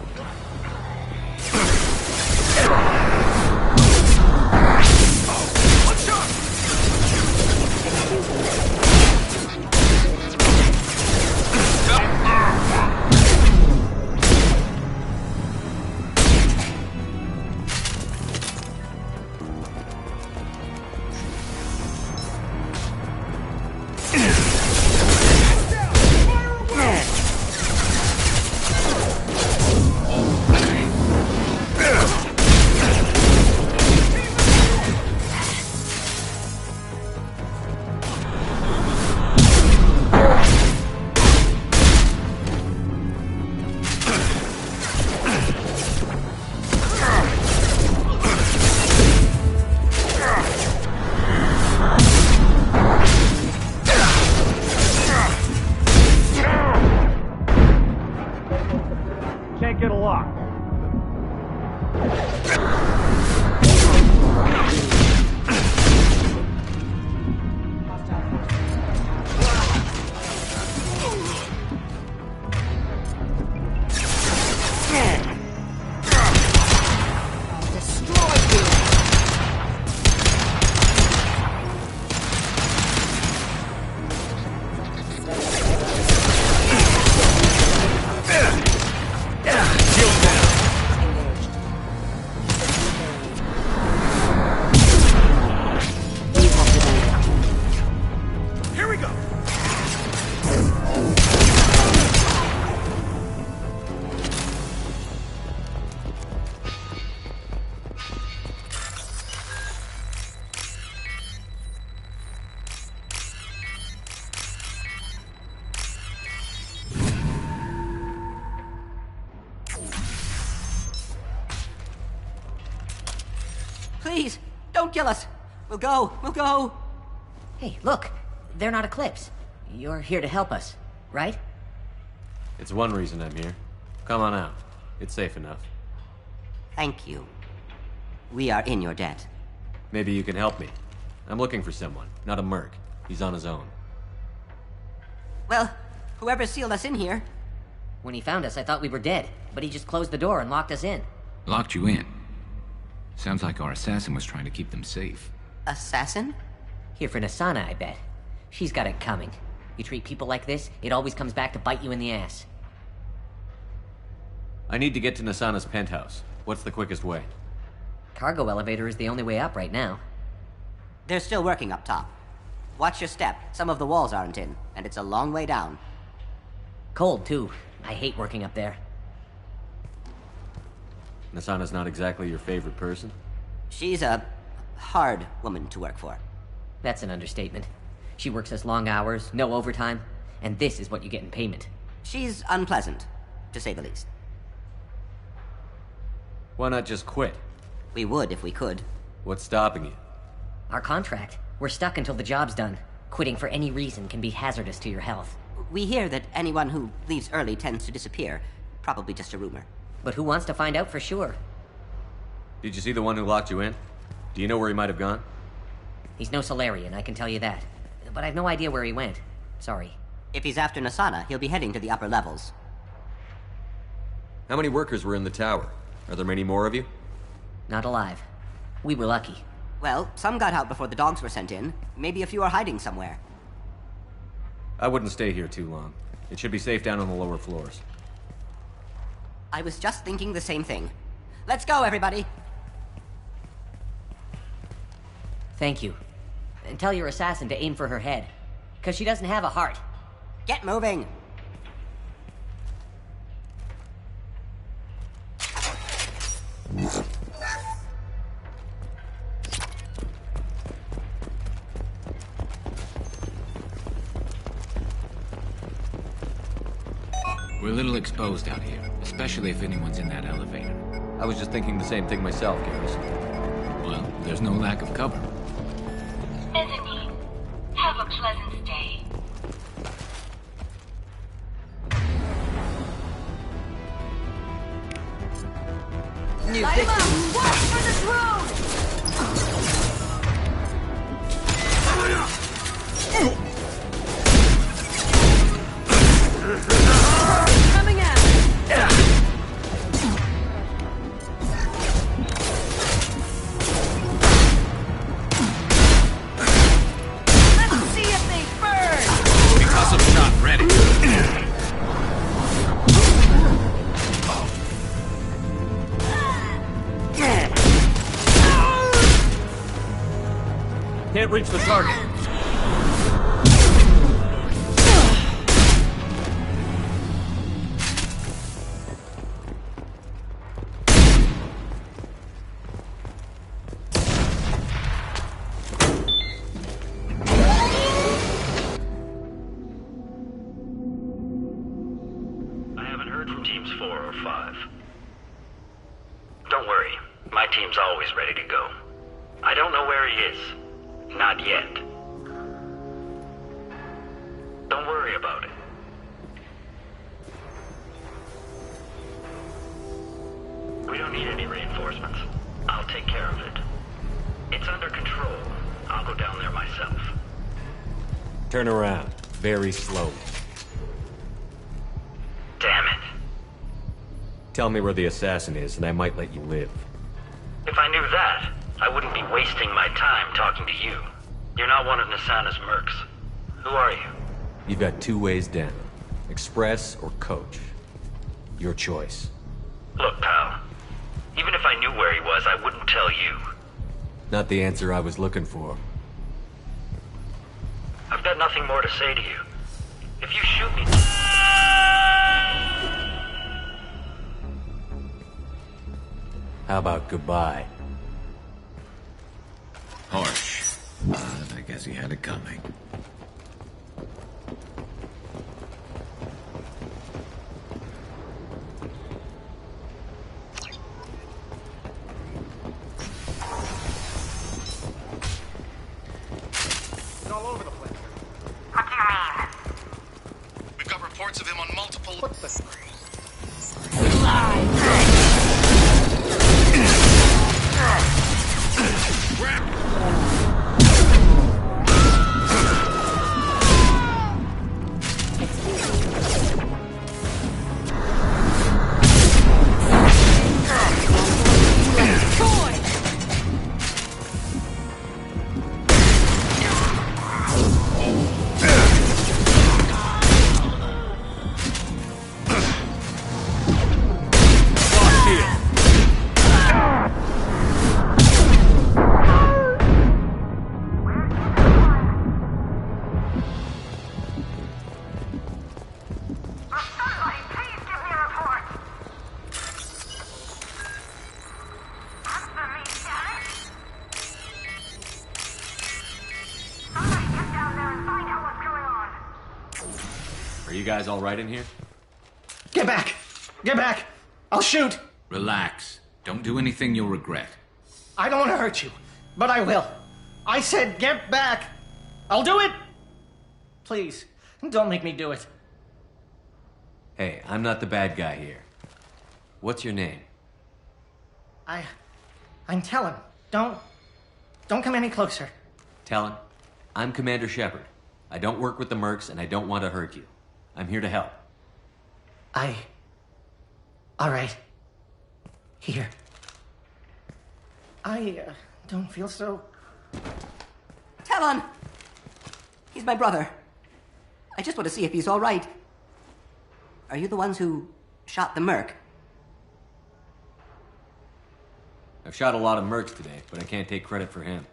Can't get a lock. Please, don't kill us. We'll go. Hey, look. They're not Eclipse. You're here to help us, right? It's one reason I'm here. Come on out. It's safe enough. Thank you. We are in your debt. Maybe you can help me. I'm looking for someone, not a merc. He's on his own. Well, whoever sealed us in here... When he found us, I thought we were dead, but he just closed the door and locked us in. Locked you in? Sounds like our assassin was trying to keep them safe. Assassin? Here for Nassana, I bet. She's got it coming. You treat people like this, it always comes back to bite you in the ass. I need to get to Nassana's penthouse. What's the quickest way? Cargo elevator is the only way up right now. They're still working up top. Watch your step. Some of the walls aren't in, and it's a long way down. Cold, too. I hate working up there. Nassana's not exactly your favorite person? She's a hard woman to work for. That's an understatement. She works us long hours, no overtime, and this is what you get in payment. She's unpleasant, to say the least. Why not just quit? We would if we could. What's stopping you? Our contract. We're stuck until the job's done. Quitting for any reason can be hazardous to your health. We hear that anyone who leaves early tends to disappear. Probably just a rumor. But who wants to find out for sure? Did you see the one who locked you in? Do you know where he might have gone? He's no Solarian, I can tell you that. But I've no idea where he went. Sorry. If he's after Nassana, he'll be heading to the upper levels. How many workers were in the tower? Are there many more of you? Not alive. We were lucky. Well, some got out before the dogs were sent in. Maybe a few are hiding somewhere. I wouldn't stay here too long. It should be safe down on the lower floors. I was just thinking the same thing. Let's go, everybody! Thank you. And tell your assassin to aim for her head. 'Cause she doesn't have a heart. Get moving! We're a little exposed out here, especially if anyone's in that elevator. I was just thinking the same thing myself, Garrison. Well, there's no lack of cover. Mezzanine, have a pleasant stay. New victim! Watch for the throne! can't reach the target. I haven't heard from teams 4 or 5. Don't worry, my team's always ready to go. I don't know where he is. Not yet. Don't worry about it. We don't need any reinforcements. I'll take care of it. It's under control. I'll go down there myself. Turn around. Very slowly. Damn it. Tell me where the assassin is, and I might let you live. If I knew that, I wouldn't be wasting my time talking to you. You're not one of Nasana's mercs. Who are you? You've got 2 ways down. Express or coach. Your choice. Look, pal. Even if I knew where he was, I wouldn't tell you. Not the answer I was looking for. I've got nothing more to say to you. If you shoot me... How about goodbye? Harsh. But I guess he had it coming. He's all over the place. What do you mean? We've got reports of him on multiple... What the... Are you guys all right in here? Get back! Get back! I'll shoot! Relax. Don't do anything you'll regret. I don't want to hurt you, but I will. I said get back! I'll do it! Please, don't make me do it. Hey, I'm not the bad guy here. What's your name? I'm Talon. Don't come any closer. Talon, I'm Commander Shepard. I don't work with the mercs, and I don't want to hurt you. I'm here to help. All right. Here. I don't feel so... Talon! He's my brother. I just want to see if he's all right. Are you the ones who shot the merc? I've shot a lot of mercs today, but I can't take credit for him.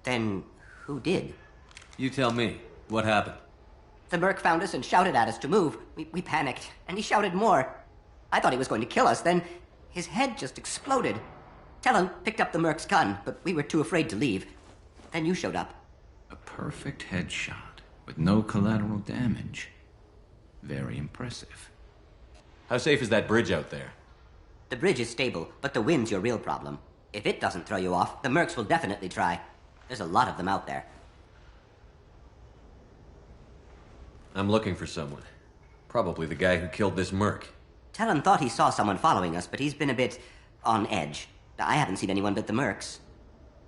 Then who did? You tell me. What happened? The merc found us and shouted at us to move. We panicked, and he shouted more. I thought he was going to kill us, then his head just exploded. Talon picked up the merc's gun, but we were too afraid to leave. Then you showed up. A perfect headshot with no collateral damage. Very impressive. How safe is that bridge out there? The bridge is stable, but the wind's your real problem. If it doesn't throw you off, the mercs will definitely try. There's a lot of them out there. I'm looking for someone. Probably the guy who killed this merc. Talon thought he saw someone following us, but he's been a bit on edge. I haven't seen anyone but the mercs.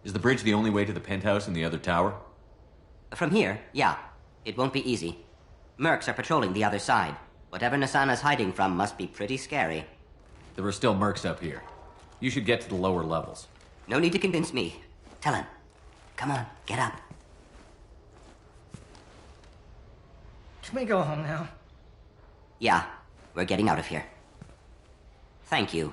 Is the bridge the only way to the penthouse in the other tower? From here, yeah. It won't be easy. Mercs are patrolling the other side. Whatever Nasana's hiding from must be pretty scary. There are still mercs up here. You should get to the lower levels. No need to convince me. Talon, come on, get up. Can we go home now? Yeah, we're getting out of here. Thank you.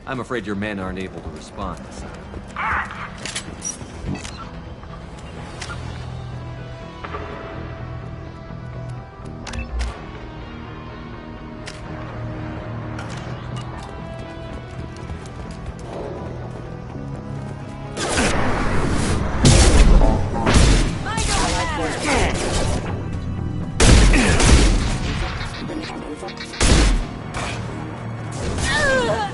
I'm afraid your men aren't able to respond.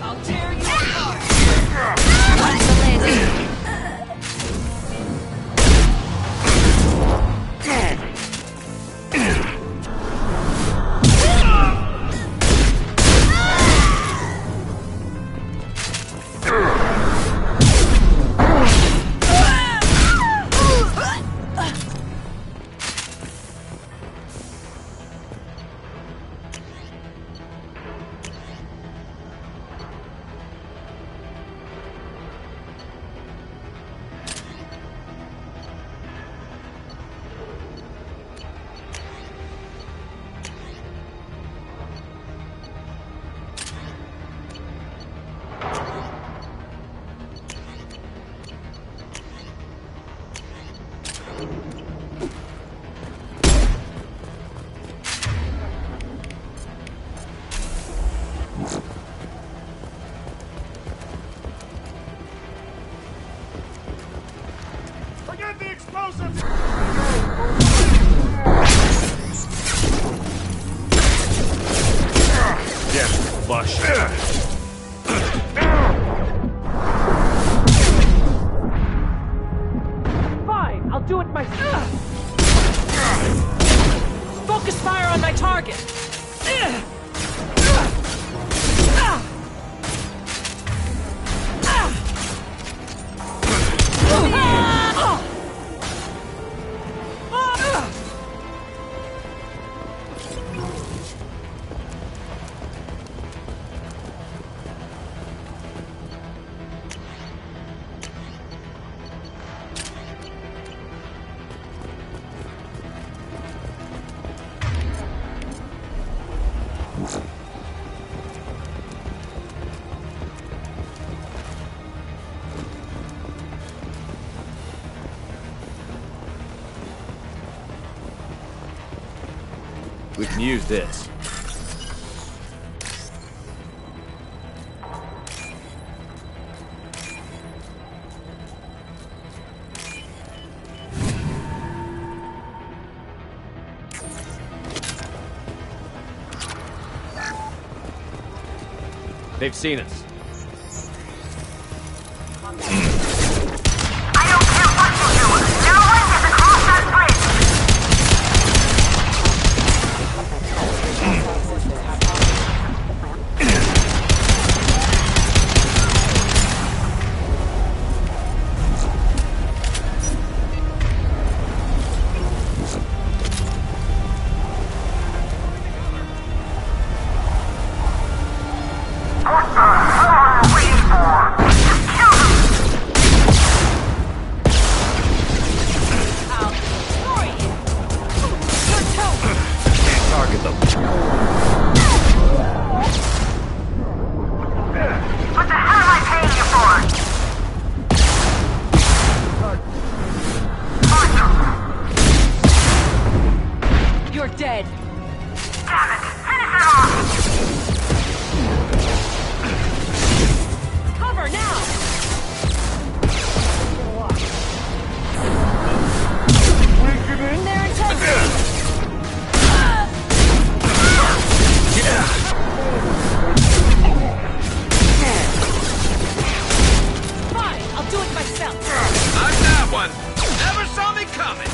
I'll tear you apart! What's the lady? Forget the explosives! Get flush. Fine, I'll do it myself. Focus fire on my target. We can use this. They've seen us. You're dead. Damn it! Finish it off! Cover now! Weaken their intensity! Fine, I'll do it myself. I'm that one. Never saw me coming.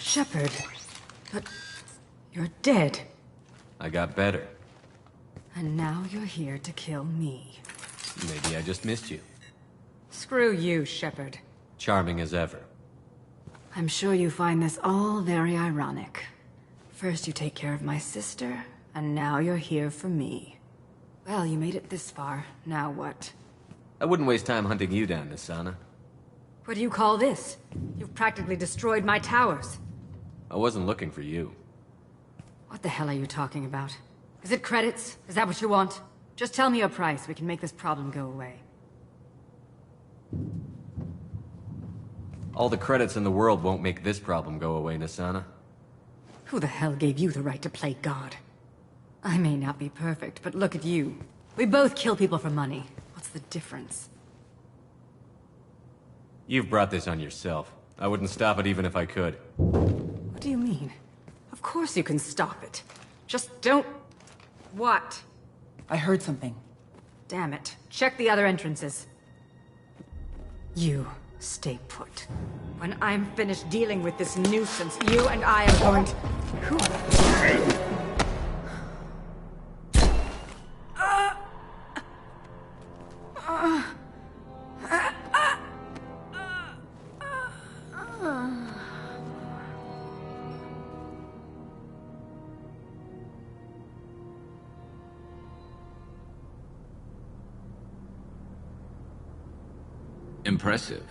Shepard, but you're dead. I got better. And now you're here to kill me. Maybe I just missed you. Screw you, Shepard. Charming as ever. I'm sure you find this all very ironic. First you take care of my sister, and now you're here for me. Well, you made it this far. Now what? I wouldn't waste time hunting you down, Nassana. What do you call this? You've practically destroyed my towers. I wasn't looking for you. What the hell are you talking about? Is it credits? Is that what you want? Just tell me your price. We can make this problem go away. All the credits in the world won't make this problem go away, Nassana. Who the hell gave you the right to play God? I may not be perfect, but look at you. We both kill people for money. What's the difference? You've brought this on yourself. I wouldn't stop it even if I could. What do you mean? Of course you can stop it. Just don't... What? I heard something. Damn it. Check the other entrances. You stay put. When I'm finished dealing with this nuisance, you and I are going to... Impressive.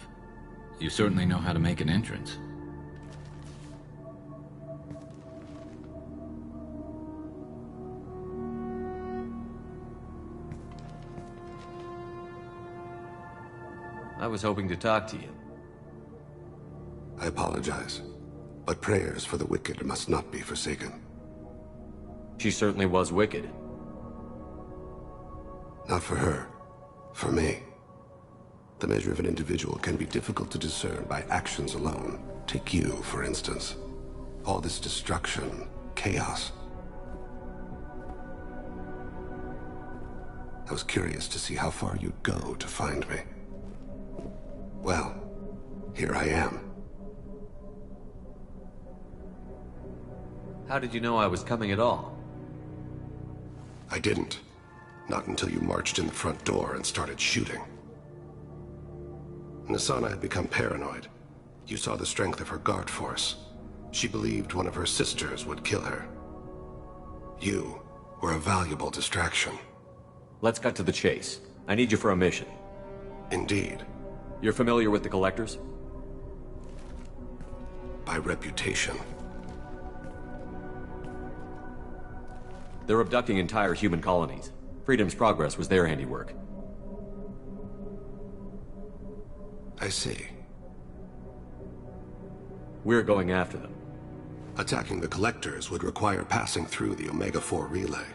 You certainly know how to make an entrance. I was hoping to talk to you. I apologize, but prayers for the wicked must not be forsaken. She certainly was wicked. Not for her. For me. The measure of an individual can be difficult to discern by actions alone. Take you, for instance. All this destruction, chaos. I was curious to see how far you'd go to find me. Well, here I am. How did you know I was coming at all? I didn't. Not until you marched in the front door and started shooting. Nassana had become paranoid. You saw the strength of her guard force. She believed one of her sisters would kill her. You were a valuable distraction. Let's cut to the chase. I need you for a mission. Indeed. You're familiar with the Collectors? By reputation. They're abducting entire human colonies. Freedom's Progress was their handiwork. I see. We're going after them. Attacking the Collectors would require passing through the Omega-4 relay.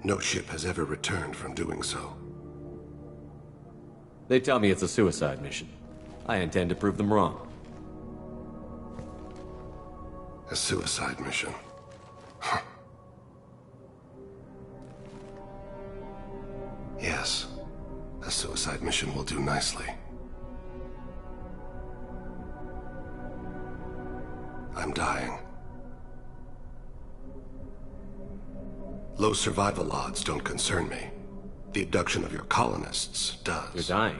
No ship has ever returned from doing so. They tell me it's a suicide mission. I intend to prove them wrong. A suicide mission? Huh. Yes. A suicide mission will do nicely. I'm dying. Low survival odds don't concern me. The abduction of your colonists does. You're dying.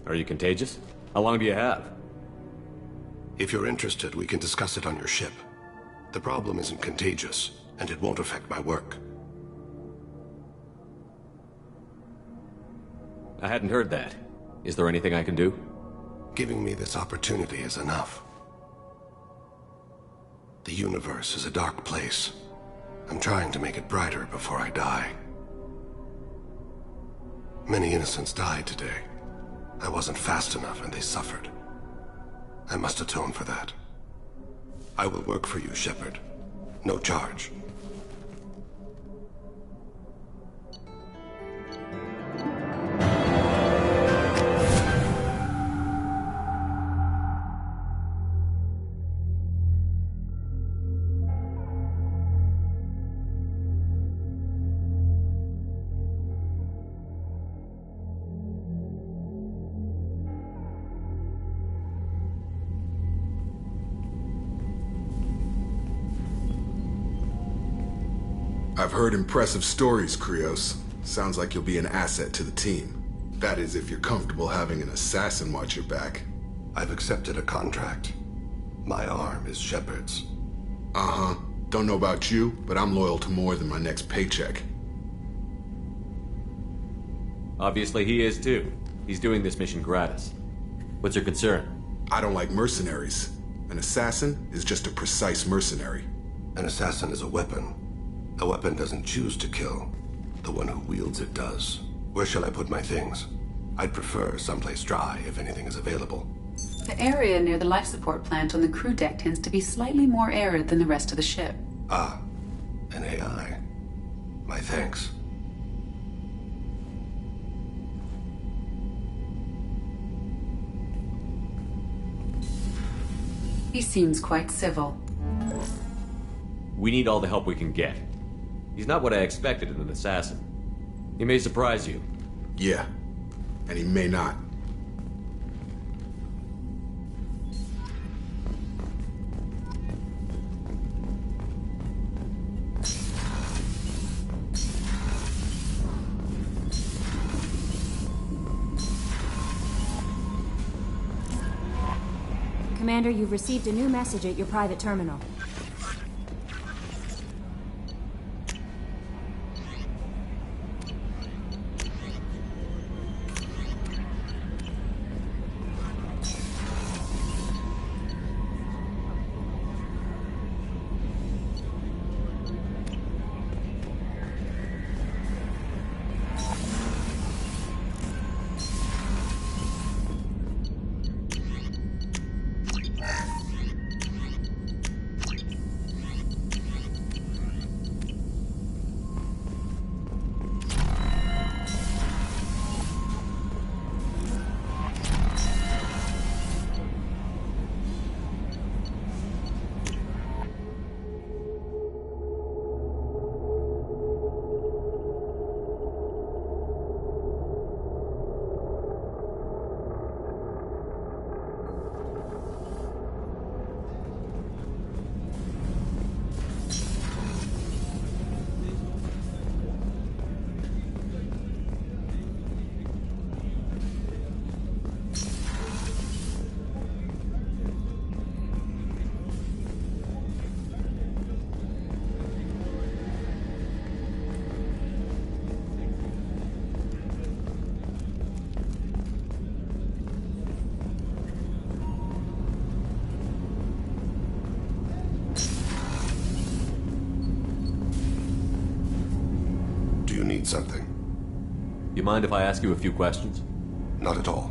Are you contagious? How long do you have? If you're interested, we can discuss it on your ship. The problem isn't contagious, and it won't affect my work. I hadn't heard that. Is there anything I can do? Giving me this opportunity is enough. The universe is a dark place. I'm trying to make it brighter before I die. Many innocents died today. I wasn't fast enough and they suffered. I must atone for that. I will work for you, Shepard. No charge. I've heard impressive stories, Krios. Sounds like you'll be an asset to the team. That is, if you're comfortable having an assassin watch your back. I've accepted a contract. My arm is Shepard's. Uh-huh. Don't know about you, but I'm loyal to more than my next paycheck. Obviously he is too. He's doing this mission gratis. What's your concern? I don't like mercenaries. An assassin is just a precise mercenary. An assassin is a weapon. A weapon doesn't choose to kill. The one who wields it does. Where shall I put my things? I'd prefer someplace dry if anything is available. The area near the life support plant on the crew deck tends to be slightly more arid than the rest of the ship. Ah, an AI. My thanks. He seems quite civil. We need all the help we can get. He's not what I expected in an assassin. He may surprise you. Yeah, and he may not. Commander, you've received a new message at your private terminal. Something. You mind if I ask you a few questions? Not at all.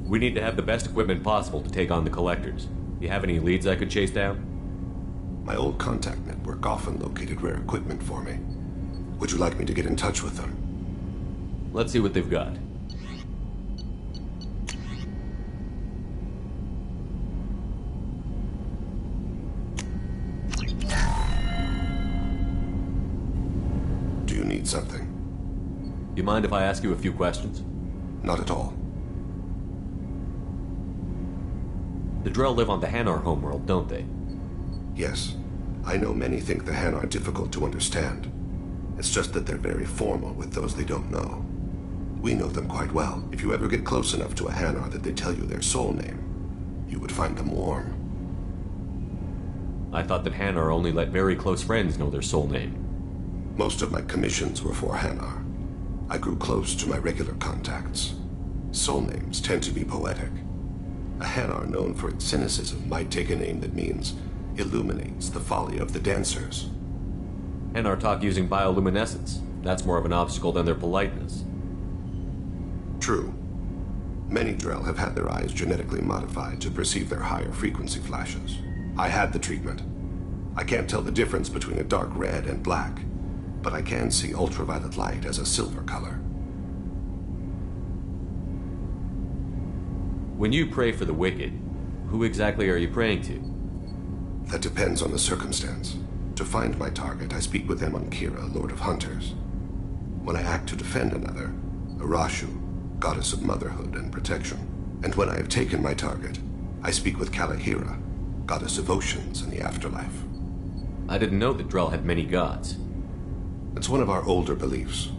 We need to have the best equipment possible to take on the Collectors. You have any leads I could chase down? My old contact network often located rare equipment for me. Would you like me to get in touch with them? Let's see what they've got. Something. You mind if I ask you a few questions? Not at all. The Drell live on the Hanar homeworld, don't they? Yes. I know many think the Hanar are difficult to understand. It's just that they're very formal with those they don't know. We know them quite well. If you ever get close enough to a Hanar that they tell you their soul name, you would find them warm. I thought that Hanar only let very close friends know their soul name. Most of my commissions were for Hanar. I grew close to my regular contacts. Soul names tend to be poetic. A Hanar known for its cynicism might take a name that means illuminates the folly of the dancers. Hanar talk using bioluminescence. That's more of an obstacle than their politeness. True. Many Drell have had their eyes genetically modified to perceive their higher frequency flashes. I had the treatment. I can't tell the difference between a dark red and black, but I can see ultraviolet light as a silver color. When you pray for the wicked, who exactly are you praying to? That depends on the circumstance. To find my target, I speak with Emankira, Lord of Hunters. When I act to defend another, Arashu, Goddess of Motherhood and Protection. And when I have taken my target, I speak with Kalahira, Goddess of Oceans and the Afterlife. I didn't know that Drell had many gods. It's one of our older beliefs.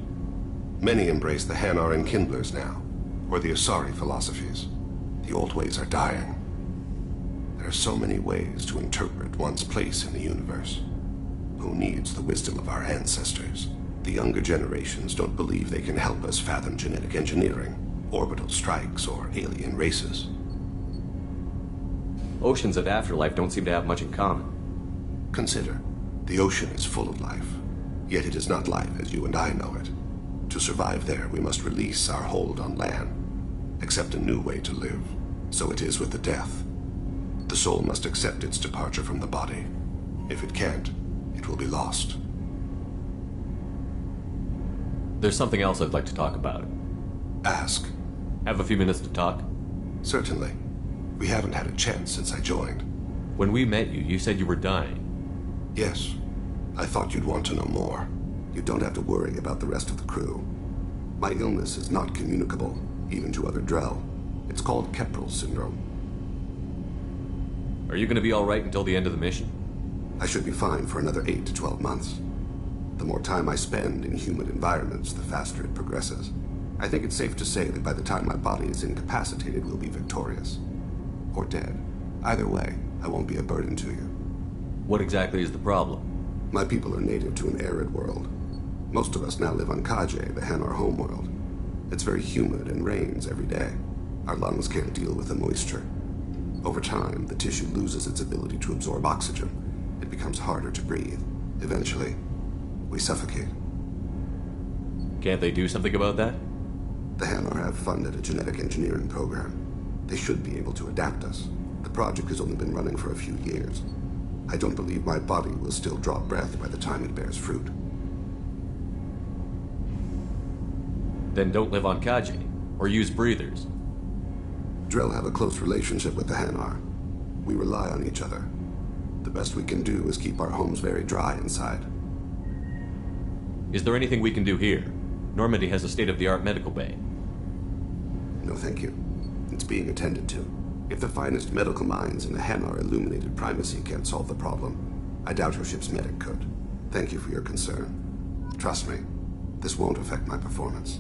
Many embrace the Hanar and Kindlers now, or the Asari philosophies. The old ways are dying. There are so many ways to interpret one's place in the universe. Who needs the wisdom of our ancestors? The younger generations don't believe they can help us fathom genetic engineering, orbital strikes, or alien races. Oceans and afterlife don't seem to have much in common. Consider, the ocean is full of life, yet it is not life as you and I know it. To survive there, we must release our hold on land, accept a new way to live. So it is with the death. The soul must accept its departure from the body. If it can't, it will be lost. There's something else I'd like to talk about. Ask. Have a few minutes to talk? Certainly. We haven't had a chance since I joined. When we met you, you said you were dying. Yes. I thought you'd want to know more. You don't have to worry about the rest of the crew. My illness is not communicable, even to other Drell. It's called Keprel syndrome. Are you going to be all right until the end of the mission? I should be fine for another 8 to 12 months. The more time I spend in humid environments, the faster it progresses. I think it's safe to say that by the time my body is incapacitated, we'll be victorious. Or dead. Either way, I won't be a burden to you. What exactly is the problem? My people are native to an arid world. Most of us now live on Kaje, the Hanar homeworld. It's very humid and rains every day. Our lungs can't deal with the moisture. Over time, the tissue loses its ability to absorb oxygen. It becomes harder to breathe. Eventually, we suffocate. Can't they do something about that? The Hanar have funded a genetic engineering program. They should be able to adapt us. The project has only been running for a few years. I don't believe my body will still draw breath by the time it bears fruit. Then don't live on Kaji, or use breathers. Drell have a close relationship with the Hanar. We rely on each other. The best we can do is keep our homes very dry inside. Is there anything we can do here? Normandy has a state-of-the-art medical bay. No, thank you. It's being attended to. If the finest medical minds in the Hanar illuminated primacy can't solve the problem, I doubt your ship's medic could. Thank you for your concern. Trust me, this won't affect my performance.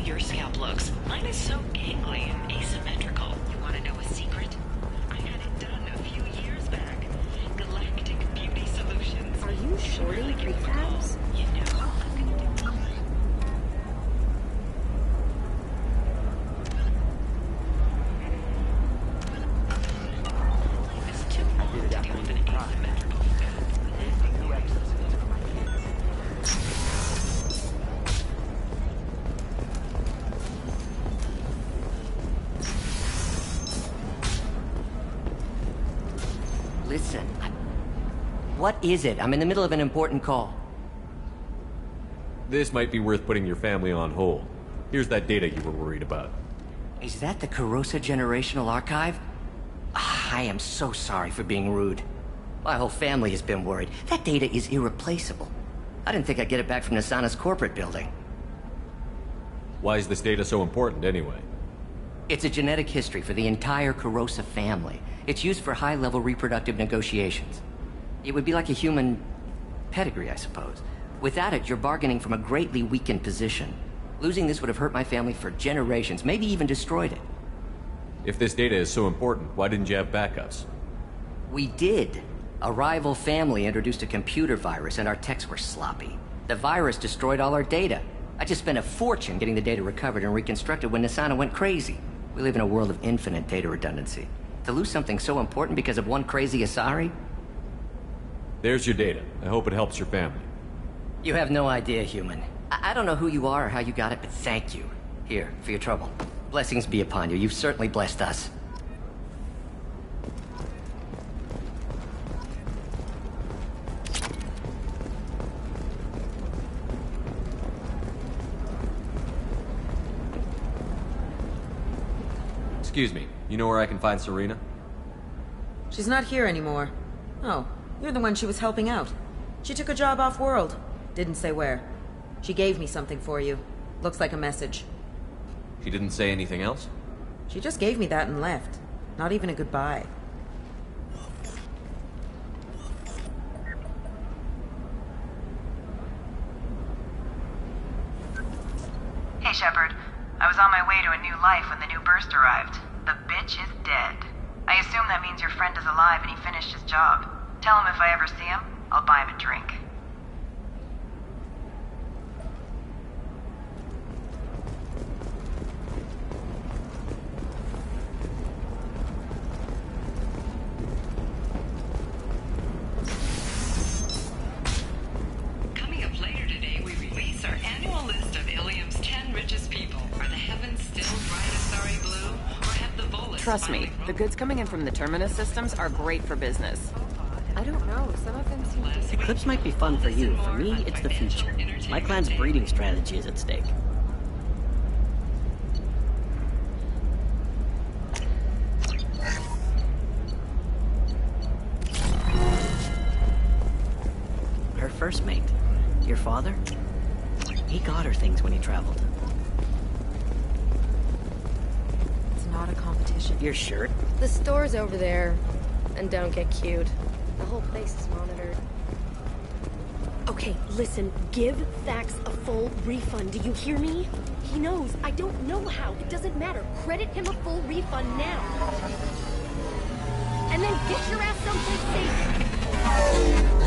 Your scalp looks. Mine is so gangly and asymmetrical. Listen, what is it? I'm in the middle of an important call. This might be worth putting your family on hold. Here's that data you were worried about. Is that the Kurosa Generational Archive? I am so sorry for being rude. My whole family has been worried. That data is irreplaceable. I didn't think I'd get it back from Nasana's corporate building. Why is this data so important, anyway? It's a genetic history for the entire Kurosa family. It's used for high-level reproductive negotiations. It would be like a human pedigree, I suppose. Without it, you're bargaining from a greatly weakened position. Losing this would have hurt my family for generations, maybe even destroyed it. If this data is so important, why didn't you have backups? We did. A rival family introduced a computer virus and our techs were sloppy. The virus destroyed all our data. I just spent a fortune getting the data recovered and reconstructed when Nasana went crazy. We live in a world of infinite data redundancy. To lose something so important because of one crazy Asari? There's your data. I hope it helps your family. You have no idea, human. I don't know who you are or how you got it, but thank you. Here, for your trouble. Blessings be upon you. You've certainly blessed us. Excuse me, you know where I can find Serena? She's not here anymore. Oh, you're the one she was helping out. She took a job off-world. Didn't say where. She gave me something for you. Looks like a message. She didn't say anything else? She just gave me that and left. Not even a goodbye. Hey, Shepard. I was on my way to a new life when the new burst arrived. The bitch is dead. I assume that means your friend is alive and he finished his job. Tell him if I ever see him, I'll buy him a drink. Coming up later today, we release our annual list of Ilium's 10 richest people. Are the heavens still bright Asari blue, or have the Volus Trust me, the goods coming in from the Terminus systems are great for business. I don't know. Some of them seem to... Eclipse might be fun for you. For me, it's the future. My clan's breeding strategy is at stake. Her first mate, your father, he got her things when he traveled. It's not a competition. Your shirt? The store's over there. And don't get cute. The whole place is monitored. Okay, listen. Give Thax a full refund. Do you hear me? He knows. I don't know how. It doesn't matter. Credit him a full refund now. And then get your ass someplace safe.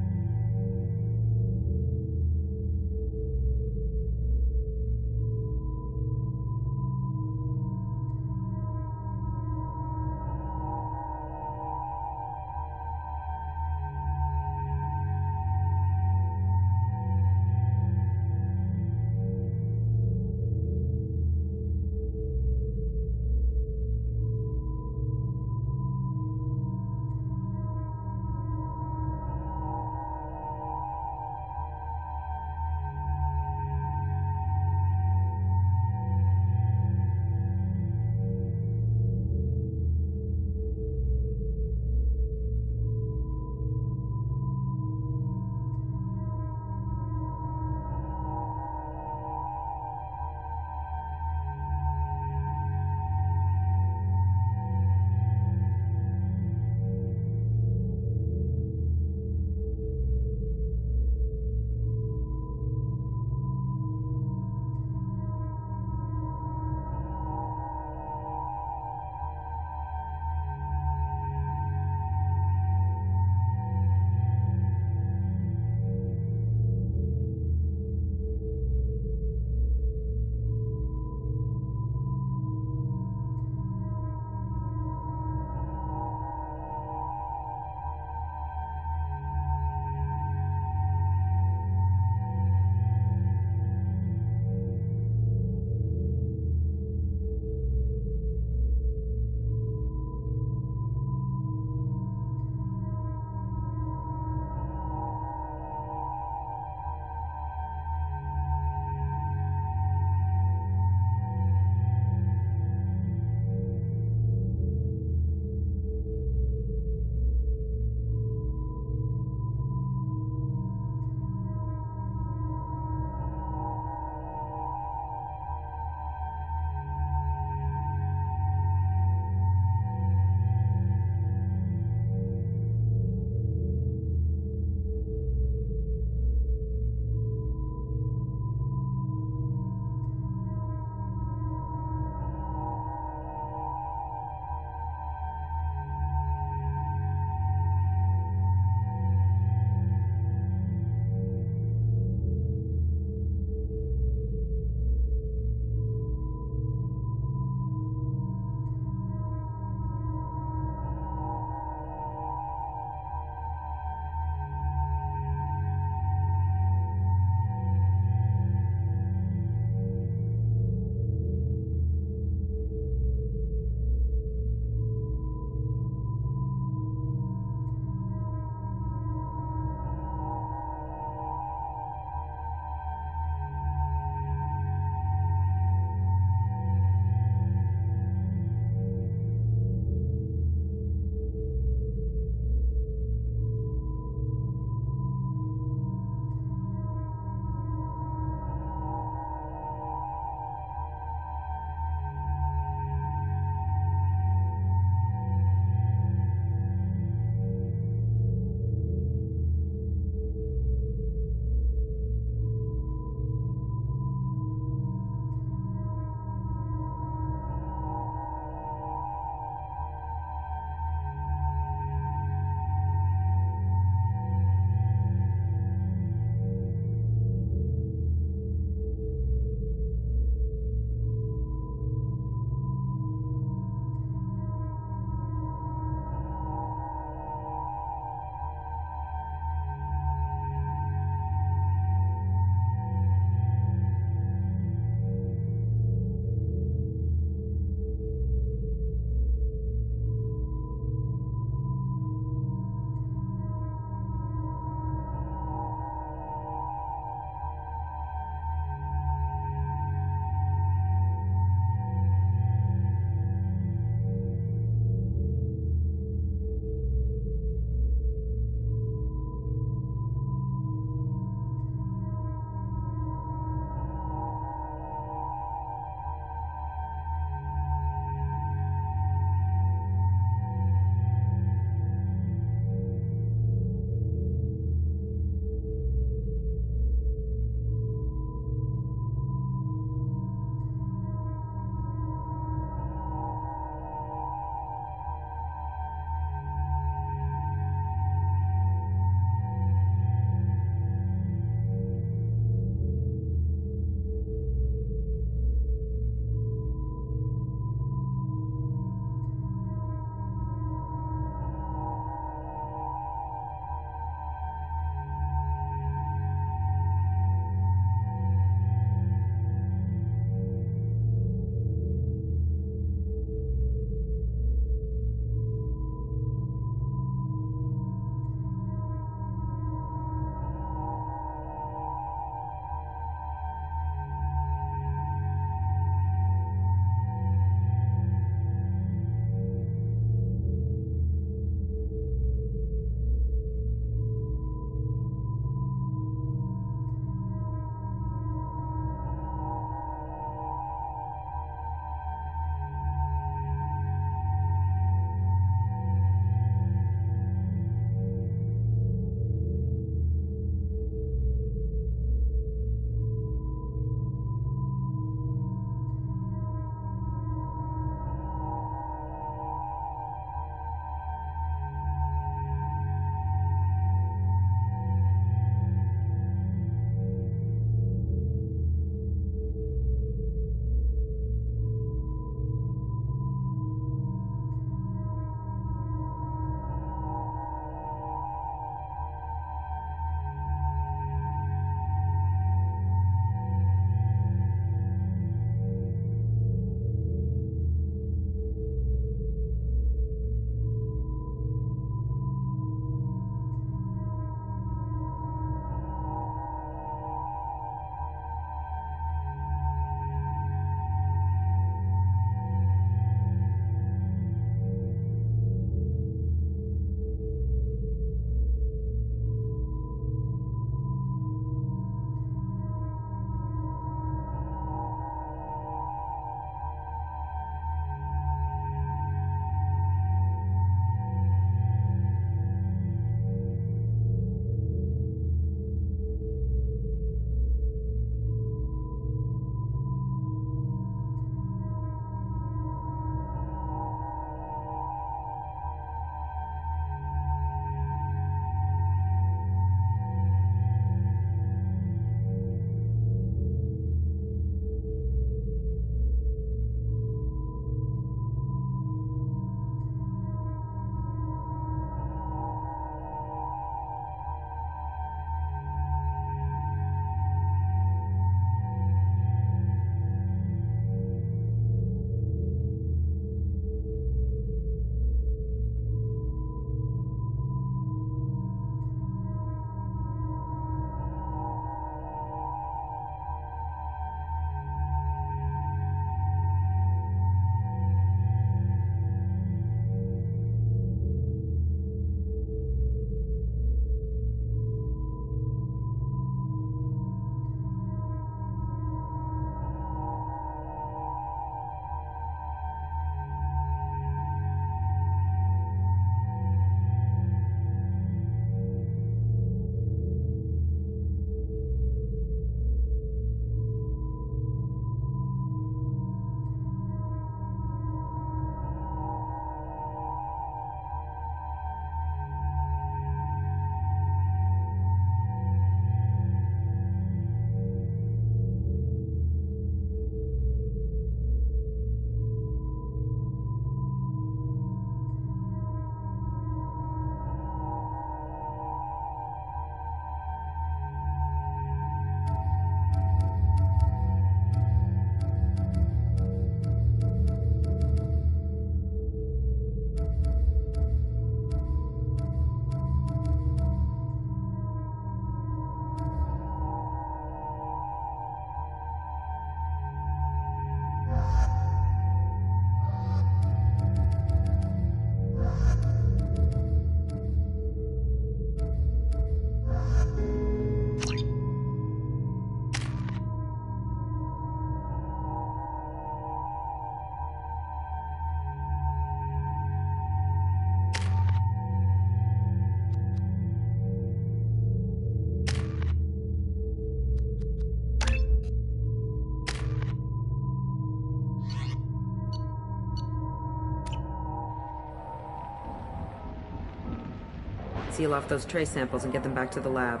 seal off those trace samples and get them back to the lab.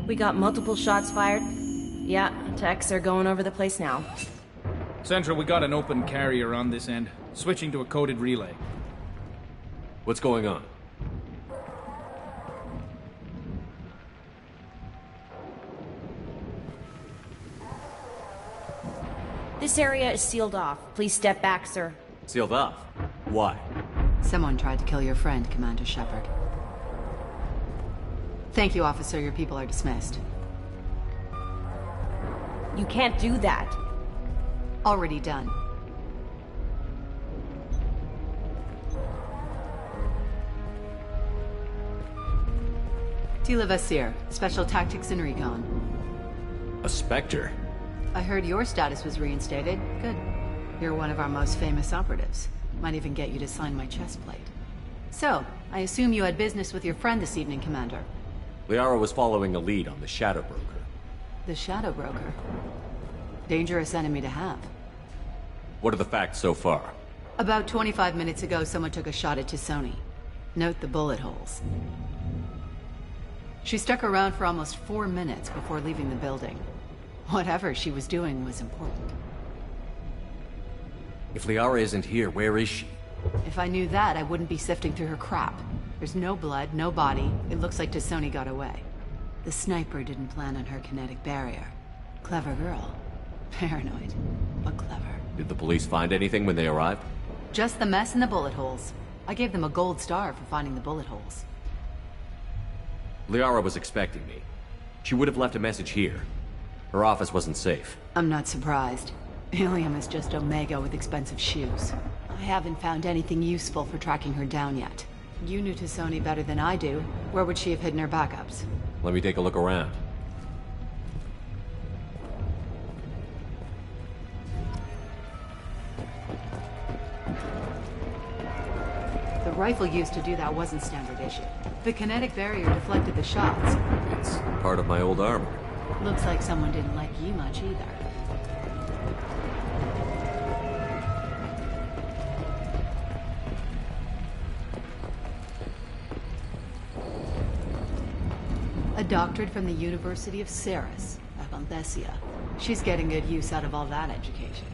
We got multiple shots fired. Yeah, techs are going over the place now. Central, we got an open carrier on this end. Switching to a coded relay. What's going on? This area is sealed off. Please step back, sir. Sealed off? Why? Someone tried to kill your friend, Commander Shepard. Thank you, officer. Your people are dismissed. You can't do that. Already done. Tila Vasir, Special Tactics and Recon. A Spectre? I heard your status was reinstated. Good. You're one of our most famous operatives. Might even get you to sign my chest plate. So, I assume you had business with your friend this evening, Commander. Liara was following a lead on the Shadow Broker. The Shadow Broker? Dangerous enemy to have. What are the facts so far? About 25 minutes ago, someone took a shot at T'Soni. Note the bullet holes. She stuck around for almost 4 minutes before leaving the building. Whatever she was doing was important. If Liara isn't here, where is she? If I knew that, I wouldn't be sifting through her crap. There's no blood, no body. It looks like T'Soni got away. The sniper didn't plan on her kinetic barrier. Clever girl. Paranoid, but clever. Did the police find anything when they arrived? Just the mess and the bullet holes. I gave them a gold star for finding the bullet holes. Liara was expecting me. She would have left a message here. Her office wasn't safe. I'm not surprised. Ilium is just Omega with expensive shoes. I haven't found anything useful for tracking her down yet. You knew T'Soni better than I do. Where would she have hidden her backups? Let me take a look around. The rifle used to do that wasn't standard issue. The kinetic barrier deflected the shots. It's part of my old armor. Looks like someone didn't like you much either. A doctorate from the University of Ceres, at Valdesia. She's getting good use out of all that education.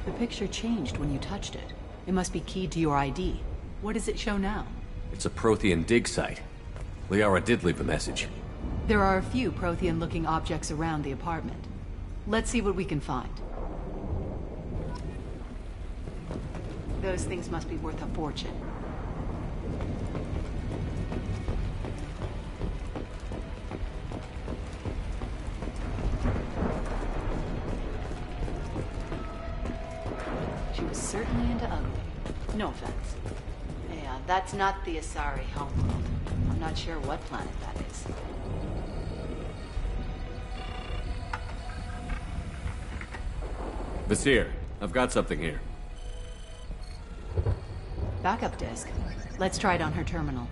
The picture changed when you touched it. It must be keyed to your ID. What does it show now? It's a Prothean dig site. Liara did leave a message. There are a few Prothean-looking objects around the apartment. Let's see what we can find. Those things must be worth a fortune. She was certainly into ugly. No offense. Yeah, that's not the Asari homeworld. I'm not sure what planet that is. Vasir, I've got something here. Backup disk. Let's try it on her terminal.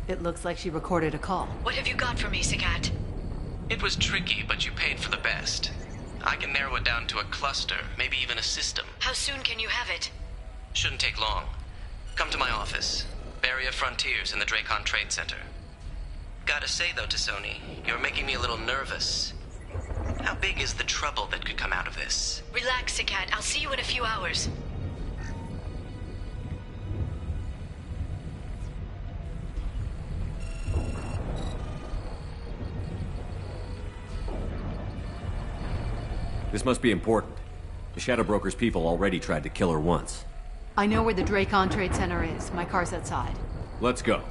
It looks like she recorded a call. What have you got for me, Sagat? It was tricky, but you paid for the best. I can narrow it down to a cluster, maybe even a system. How soon can you have it? Shouldn't take long. Come to my office. Barrier Frontiers in the Dracon Trade Center. Gotta say though, T'Soni, you're making me a little nervous. How big is the trouble that could come out of this? Relax, Sagat. I'll see you in a few hours. This must be important. The Shadow Broker's people already tried to kill her once. I know where the Dracon Trade Center is. My car's outside. Let's go.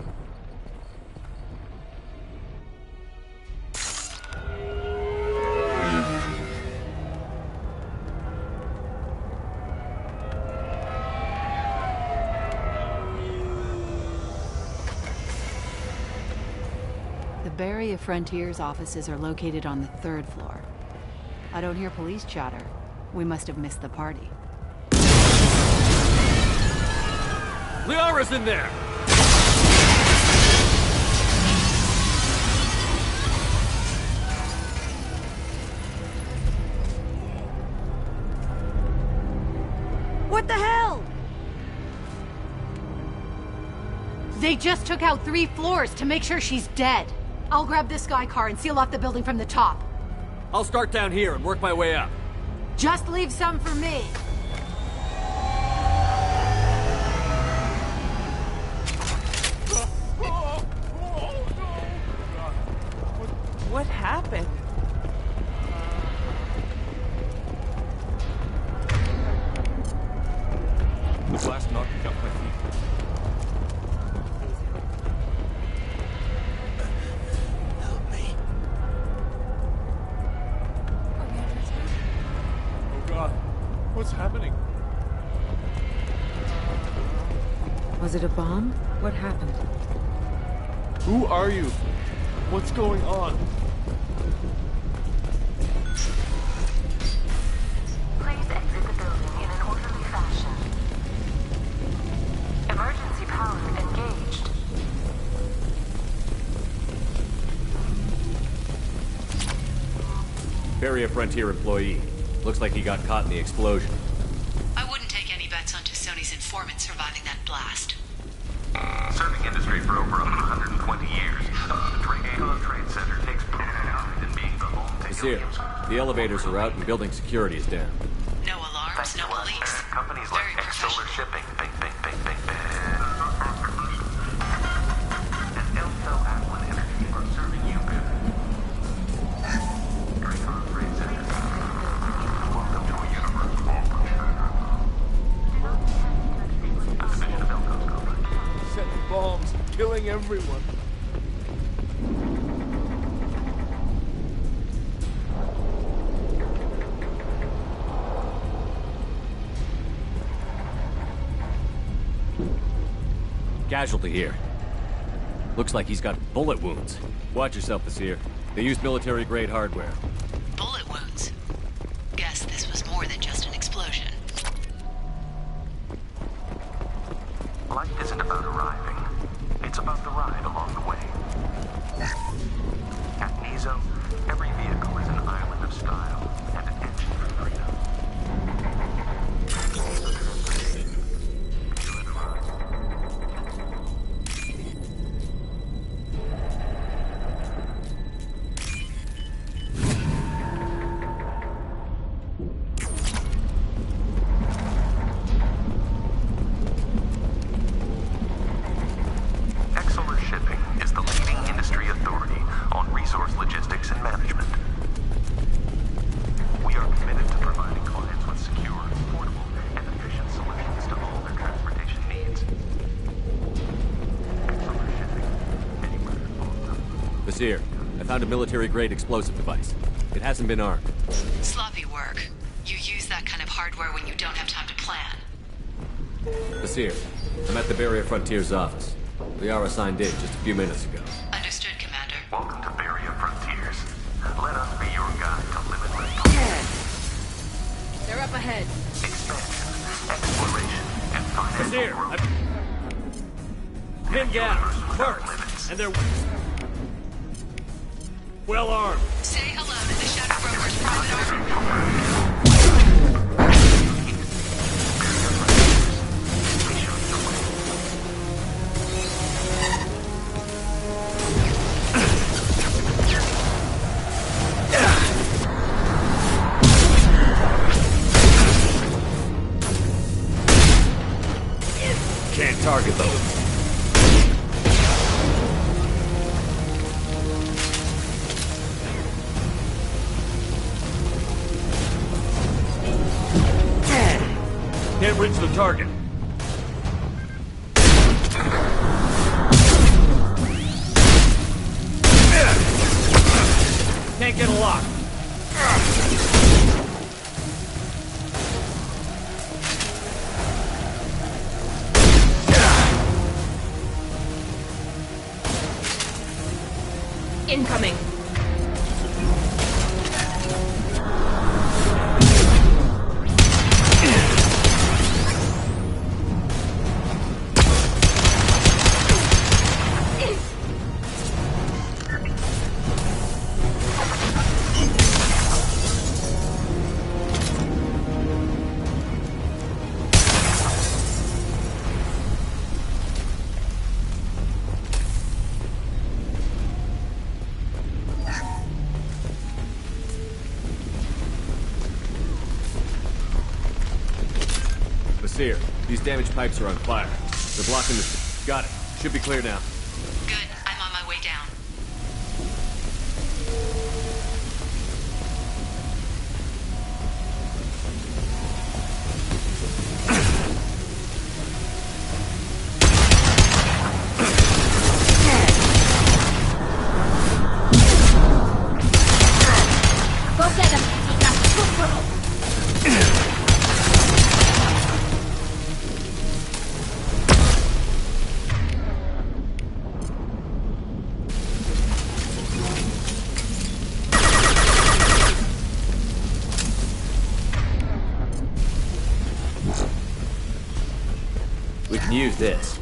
The Barrier Frontiers offices are located on the 3rd floor. I don't hear police chatter. We must have missed the party. Liara's in there! What the hell? They just took out 3 floors to make sure she's dead. I'll grab this Sky car and seal off the building from the top. I'll start down here and work my way up. Just leave some for me. What happened? The blast knocked me off my feet. Help me. Oh God, what's happening? Was it a bomb? What happened? Who are you? What's going on? Please exit the building in an orderly fashion. Emergency power engaged. Barrier Frontier employee. Looks like he got caught in the explosion. I wouldn't take any bets on Sony's informant surviving that blast. Serving industry for over 120 years, the Dracon Trade Center takes pride in being the home to Here. The elevators are out and building security is down. No alarms, no police. Companies like Solar Shipping, and Elso Aquan Energy are serving you good. Dracon Trade Center. Welcome to a universe of a division of Elco's company. Setting bombs, killing everyone. Casualty here. Looks like he's got bullet wounds. Watch yourself, Basir. They use military-grade hardware. Bullet wounds. Guess this was more than just an explosion. Life isn't about arriving. It's about the ride along the way. At Nizo, every vehicle is an island of style and an engine for freedom. Exeler Shipping is the leading industry authority on resource logistics and management. We are committed to providing clients with secure, affordable, and efficient solutions to all their transportation needs. Exeler Shipping, anywhere on them. Basir, I found a military-grade explosive device. It hasn't been armed. Sloppy work. You use that kind of hardware when you don't have time to plan. Basir, I'm at the Barrier Frontier's office. Liara signed in just a few minutes ago. Understood, Commander. Welcome to Barrier Frontiers. Let us be your guide to limitless They're up ahead. expansion, exploration, and financial Basir, growth. Pin gas, mercs, and they're well armed. Say hello to the Shadow Broker's private army. Can't target those. Can't reach the target. Seer. These damaged pipes are on fire. They're blocking the... Got it. Should be clear now. Good. I'm on my way down. We can use this.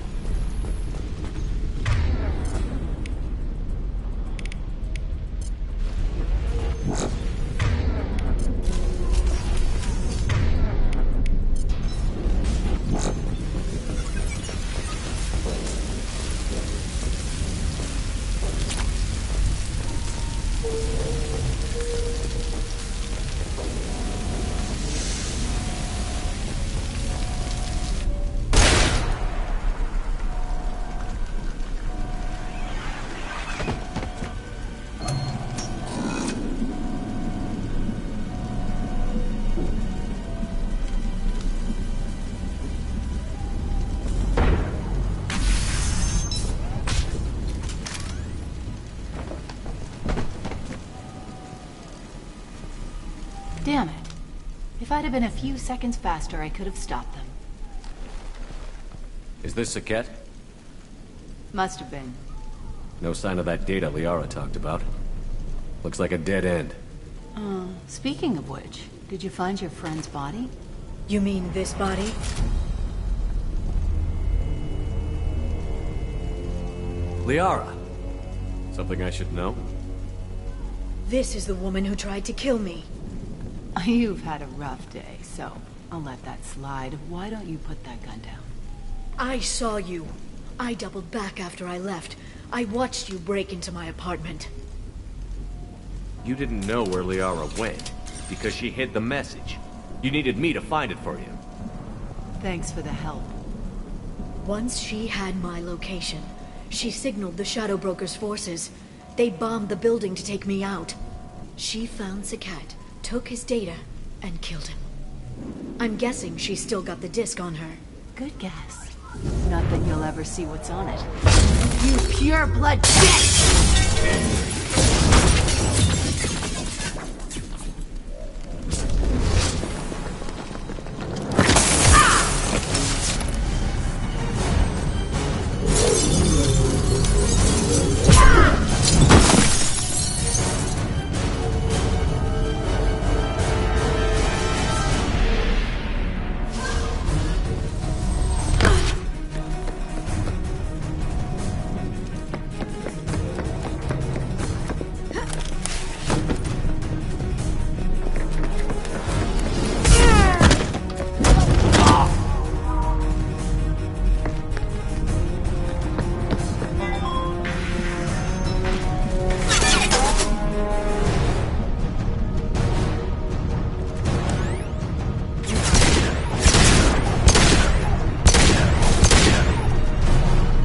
Damn it. If I'd have been a few seconds faster, I could have stopped them. Is this Saket? Must have been. No sign of that data Liara talked about. Looks like a dead end. Speaking of which, did you find your friend's body? You mean this body? Liara! Something I should know? This is the woman who tried to kill me. You've had a rough day, so I'll let that slide. Why don't you put that gun down? I saw you. I doubled back after I left. I watched you break into my apartment. You didn't know where Liara went, because she hid the message. You needed me to find it for you. Thanks for the help. Once she had my location, she signaled the Shadow Broker's forces. They bombed the building to take me out. She found Saket, took his data, and killed him. I'm guessing she's still got the disc on her. Good guess. Not that you'll ever see what's on it. You pure blood bitch!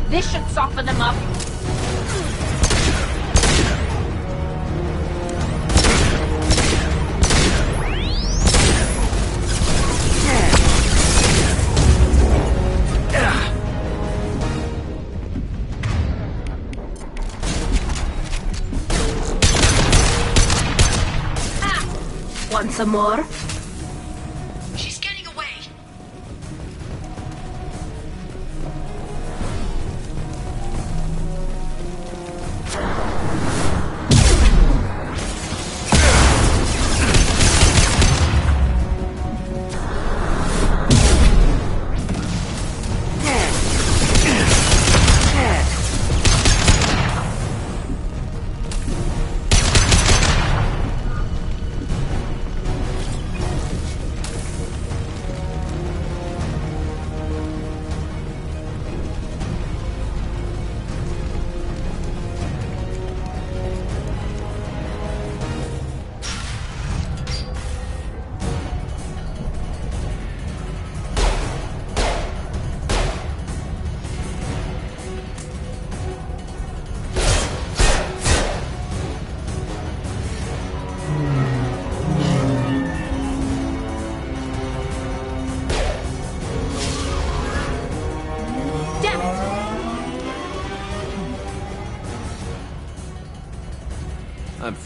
This should soften them up. Want some more? She's getting away.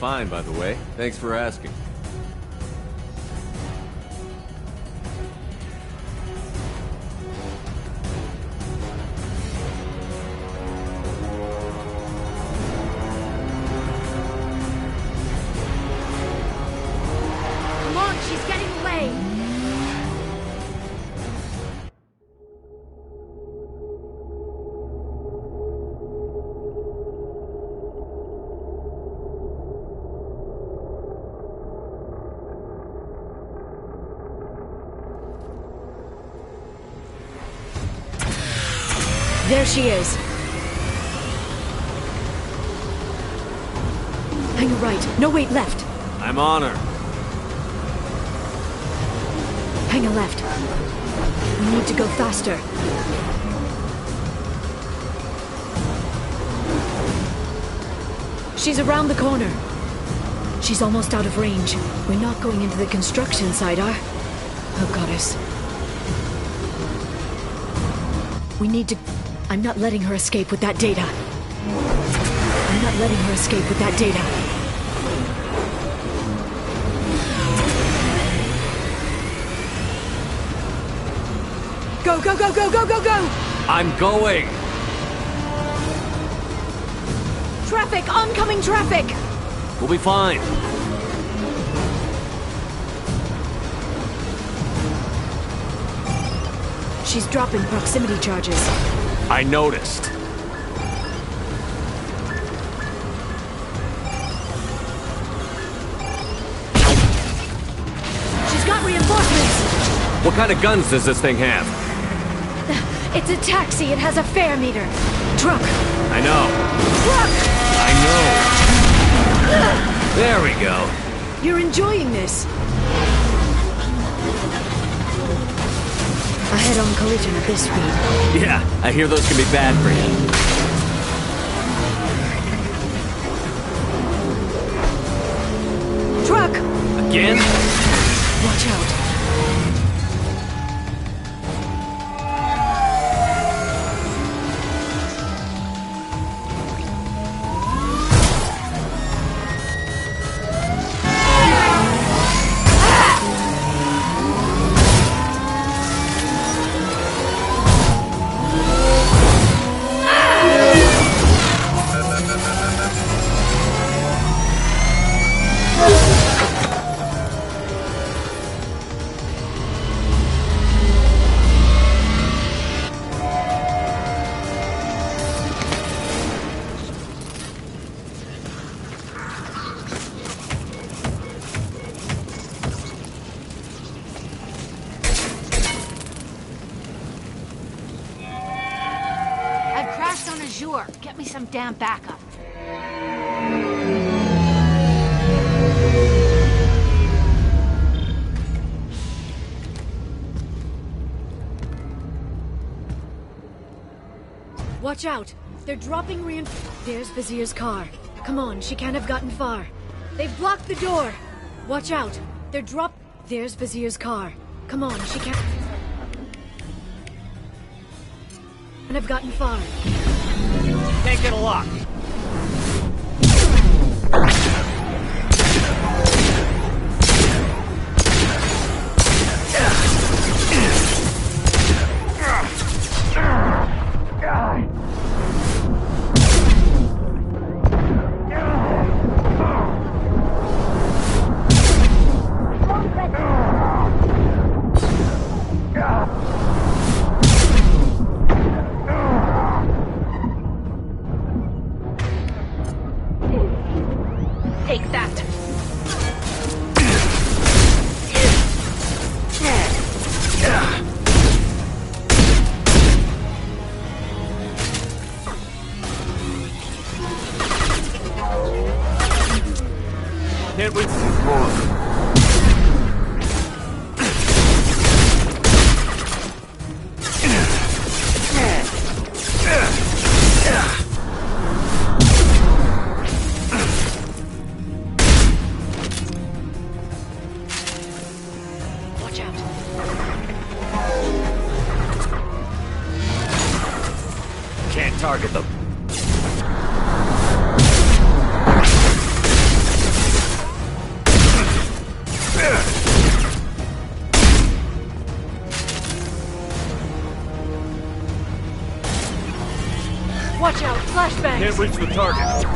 fine, by the way. Thanks for asking. Come on, she's getting away! There she is. Hang right. No, wait, left. I'm on her. Hang a left. We need to go faster. She's around the corner. She's almost out of range. We're not going into the construction site, are? Oh, goddess. We need to... I'm not letting her escape with that data. I'm not letting her escape with that data. Go, go, go, go, go, go, go! I'm going! Traffic! Oncoming traffic! We'll be fine. She's dropping proximity charges. I noticed. She's got reinforcements! What kind of guns does this thing have? It's a taxi. It has a fare meter. Truck. I know. Truck! I know. There we go. You're enjoying this. A head-on collision at this speed. Yeah, I hear those can be bad for you. Truck! Again? Watch out. Get me some damn backup. Watch out! They're dropping There's Vizier's car. Come on, she can't have gotten far. They've blocked the door! Watch out! They're There's Vizier's car. Come on, she can't have gotten far. Can't get a lock. Take that. Can't wait to see more. Can't target them. Watch out, flashbangs! Can't reach the target.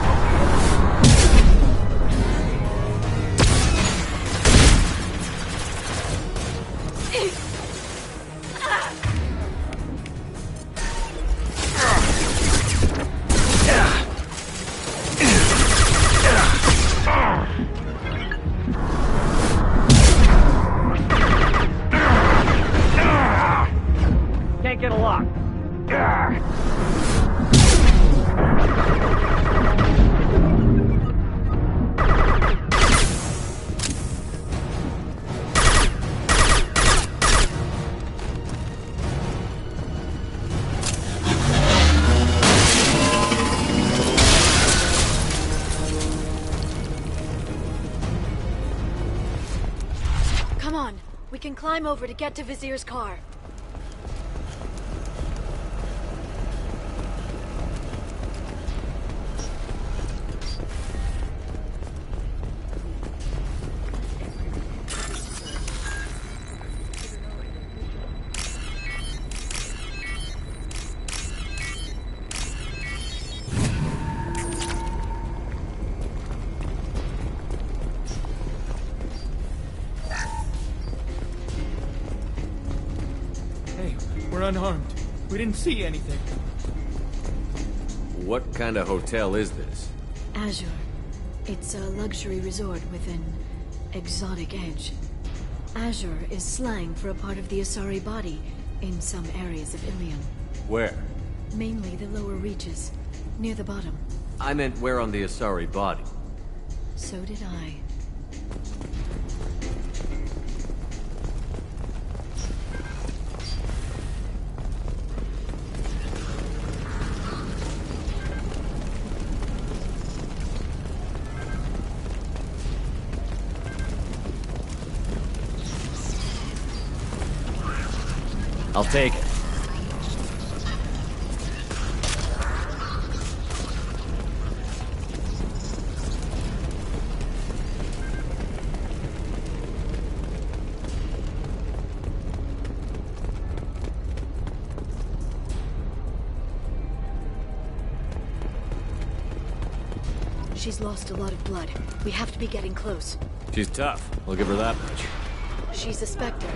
Can't get a lock. Come on, we can climb over to get to Vizier's car. We're unharmed. We didn't see anything. What kind of hotel is this? Azure. It's a luxury resort with an exotic edge. Azure is slang for a part of the Asari body in some areas of Ilium. Where? Mainly the lower reaches, near the bottom. I meant where on the Asari body. So did I. I'll take it. She's lost a lot of blood. We have to be getting close. She's tough. I'll give her that much. She's a Spectre.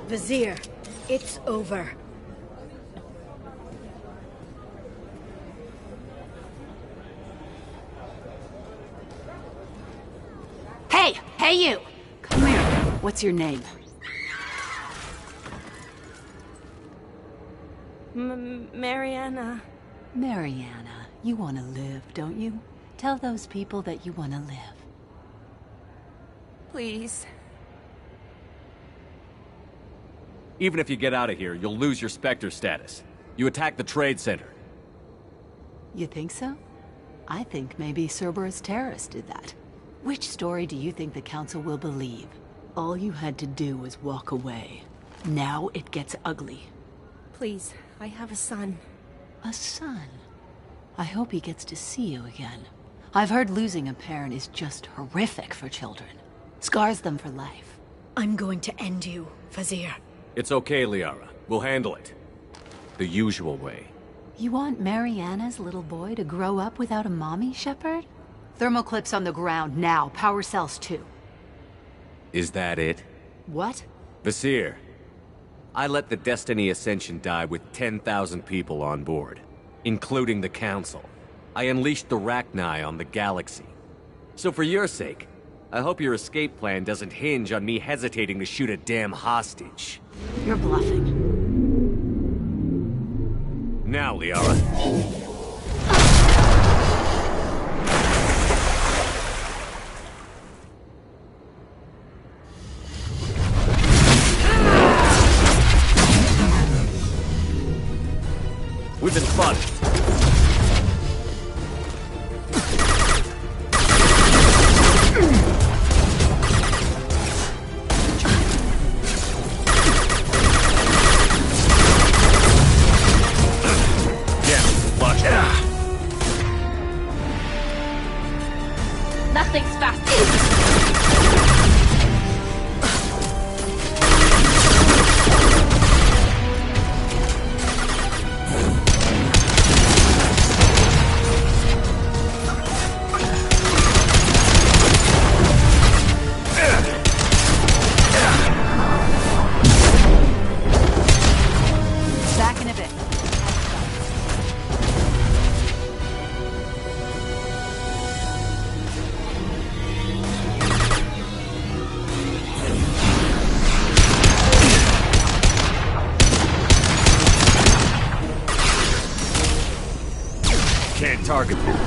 Vizier, it's over. Hey! Hey, you! Come here. What's your name? Mariana. Mariana. You want to live, don't you? Tell those people that you want to live. Please. Even if you get out of here, you'll lose your Spectre status. You attacked the trade center. You think so? I think maybe Cerberus terrorists did that. Which story do you think the Council will believe? All you had to do was walk away. Now it gets ugly. Please, I have a son. A son? I hope he gets to see you again. I've heard losing a parent is just horrific for children. Scars them for life. I'm going to end you, Fazir. It's okay, Liara. We'll handle it. The usual way. You want Mariana's little boy to grow up without a mommy, Shepard? Thermoclips on the ground, now. Power cells, too. Is that it? What? Vasir, I let the Destiny Ascension die with 10,000 people on board, including the Council. I unleashed the Rachni on the galaxy. So for your sake, I hope your escape plan doesn't hinge on me hesitating to shoot a damn hostage. You're bluffing. Now, Liara. We've been spotted. Nothing's fast. Back in a bit. Can't target them.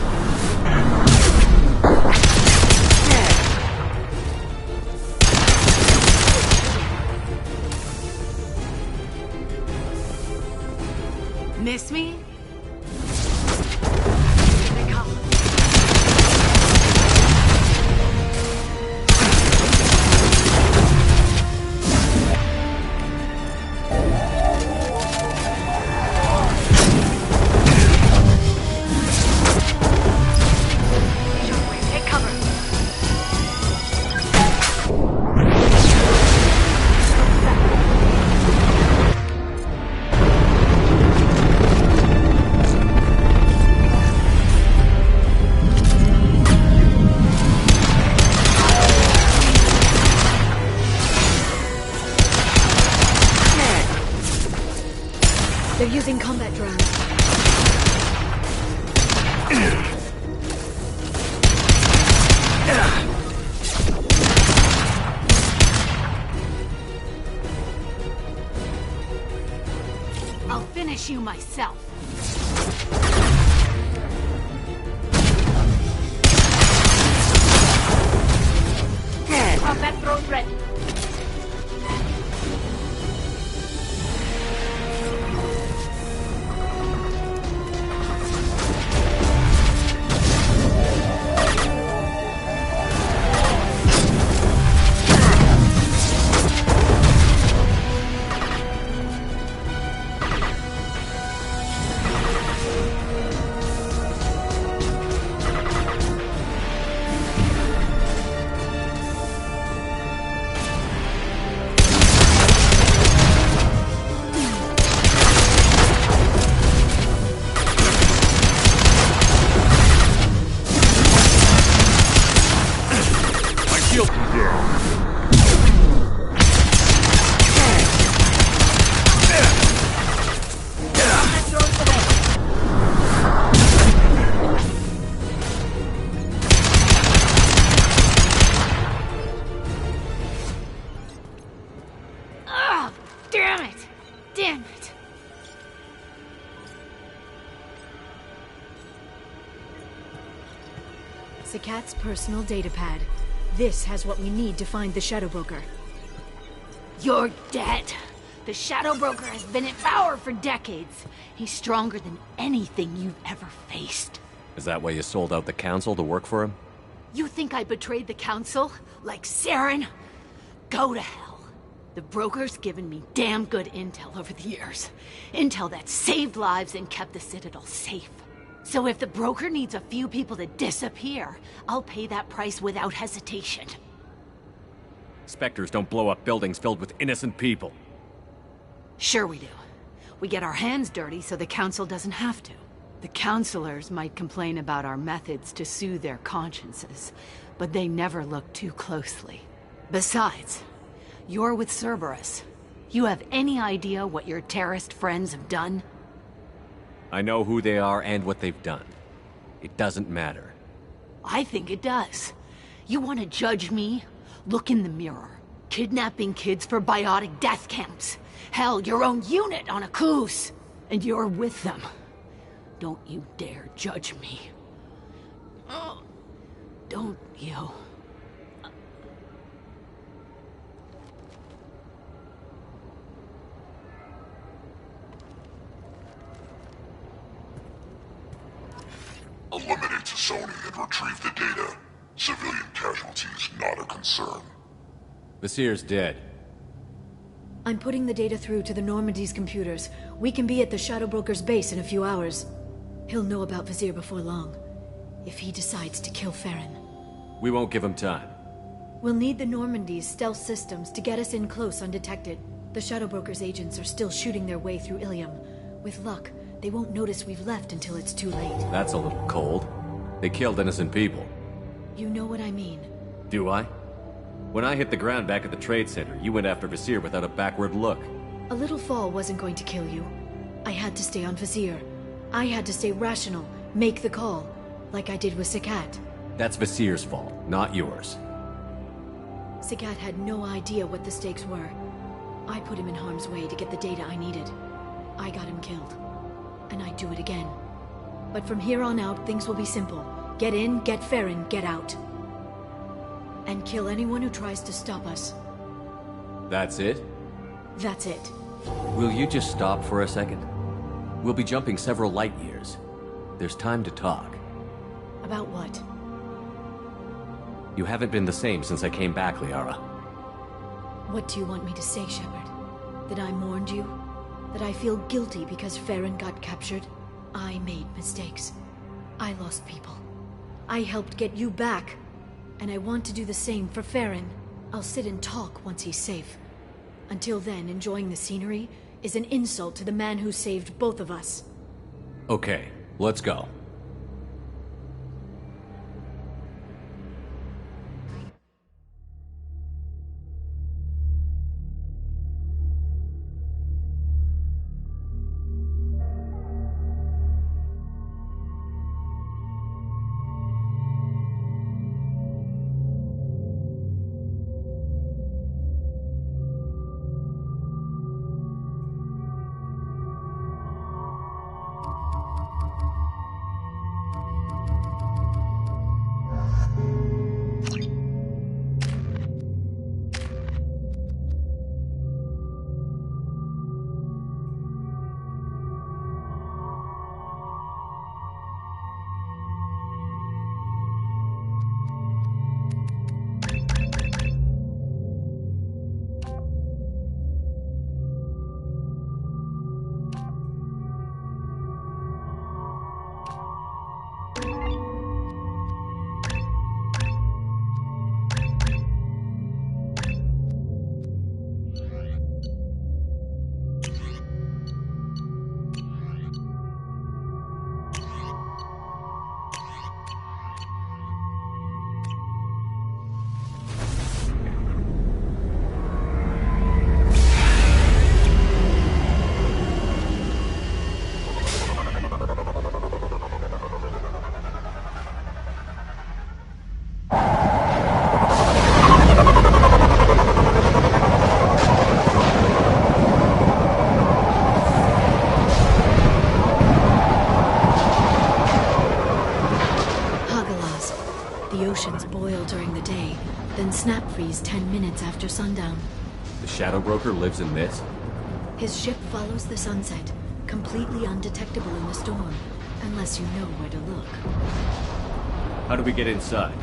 Miss me? They're using combat drones. I'll finish you myself. Combat drone ready. Damn it! Sakat's personal datapad. This has what we need to find the Shadow Broker. You're dead. The Shadow Broker has been in power for decades. He's stronger than anything you've ever faced. Is that why you sold out the Council to work for him? You think I betrayed the Council? Like Saren? Go to hell. The Broker's given me damn good intel over the years. Intel that saved lives and kept the Citadel safe. So if the Broker needs a few people to disappear, I'll pay that price without hesitation. Spectres don't blow up buildings filled with innocent people. Sure we do. We get our hands dirty so the Council doesn't have to. The Councilors might complain about our methods to soothe their consciences, but they never look too closely. Besides, you're with Cerberus. You have any idea what your terrorist friends have done? I know who they are and what they've done. It doesn't matter. I think it does. You want to judge me? Look in the mirror. Kidnapping kids for biotic death camps. Hell, your own unit on a cruise. And you're with them. Don't you dare judge me. Don't you? Eliminate Sony and retrieve the data. Civilian casualties not a concern. Vasir's dead. I'm putting the data through to the Normandy's computers. We can be at the Shadow Broker's base in a few hours. He'll know about Vasir before long. If he decides to kill Farron. We won't give him time. We'll need the Normandy's stealth systems to get us in close undetected. The Shadow Broker's agents are still shooting their way through Ilium. With luck, they won't notice we've left until it's too late. That's a little cold. They killed innocent people. You know what I mean. Do I? When I hit the ground back at the trade center, you went after Vasir without a backward look. A little fall wasn't going to kill you. I had to stay on Vasir. I had to stay rational, make the call, like I did with Sakat. That's Vasir's fault, not yours. Sakat had no idea what the stakes were. I put him in harm's way to get the data I needed. I got him killed. And I'd do it again. But from here on out, things will be simple. Get in, get Farron, get out. And kill anyone who tries to stop us. That's it? That's it. Will you just stop for a second? We'll be jumping several light years. There's time to talk. About what? You haven't been the same since I came back, Liara. What do you want me to say, Shepard? That I mourned you? That I feel guilty because Farron got captured? I made mistakes. I lost people. I helped get you back. And I want to do the same for Farron. I'll sit and talk once he's safe. Until then, enjoying the scenery is an insult to the man who saved both of us. Okay, let's go. Snap freeze 10 minutes after sundown. The Shadow Broker lives in this? His ship follows the sunset, completely undetectable in the storm, unless you know where to look. How do we get inside?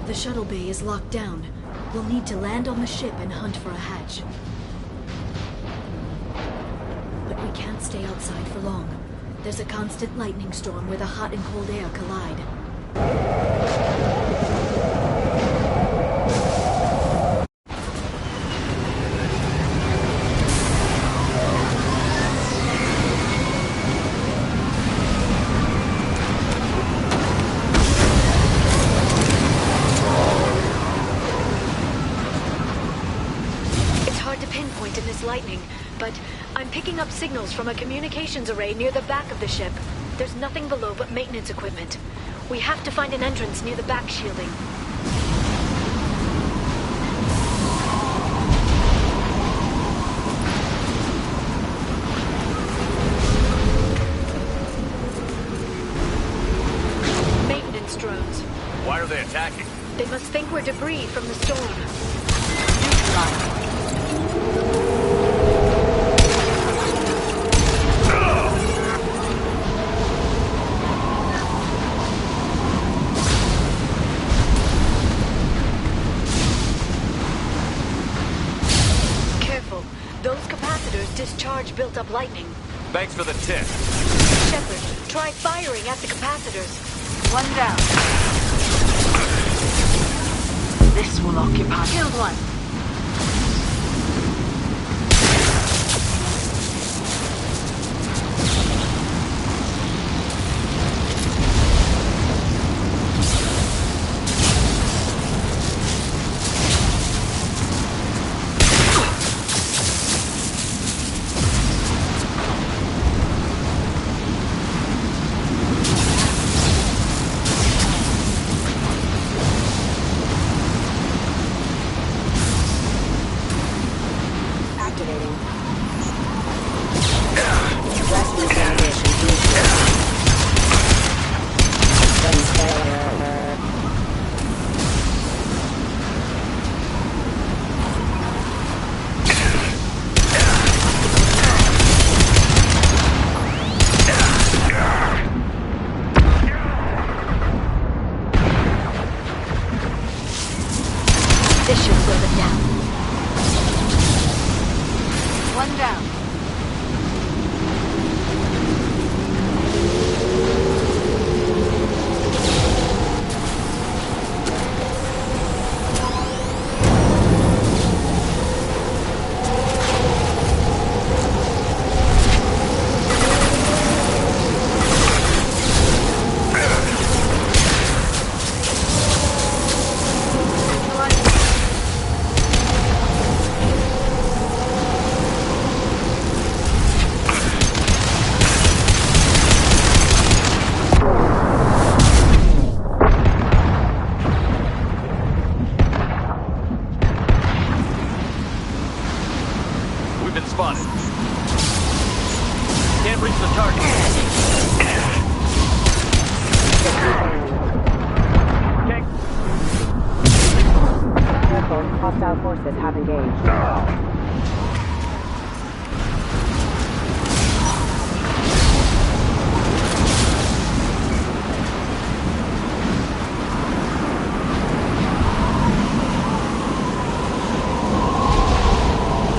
The shuttle bay is locked down. We'll need to land on the ship and hunt for a hatch. But we can't stay outside for long. There's a constant lightning storm where the hot and cold air collide. picking up signals from a communications array near the back of the ship. There's nothing below but maintenance equipment. We have to find an entrance near the back shielding. Maintenance drones. Why are they attacking? They must think we're debris from the storm. Careful. Those capacitors discharge built-up lightning. Thanks for the tip. Shepard, try firing at the capacitors. One down. This will occupy. Killed one. This should slow them down. One down. Spotted. Can't reach the target. Check. Careful, hostile forces have engaged.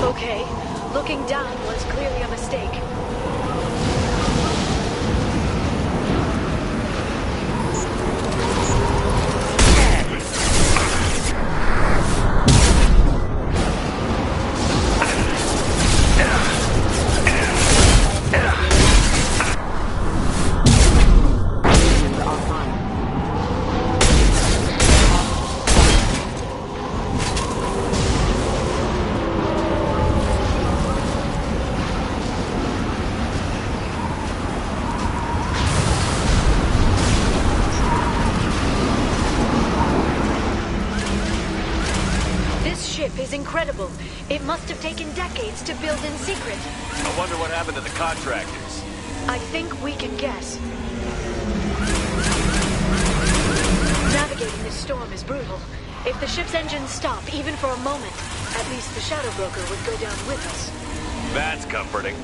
Okay. Looking down was clearly a mistake. Is incredible. It must have taken decades to build in secret. I wonder what happened to the contractors. I think we can guess. Navigating this storm is brutal. If the ship's engines stop, even for a moment, at least the Shadow Broker would go down with us. That's comforting.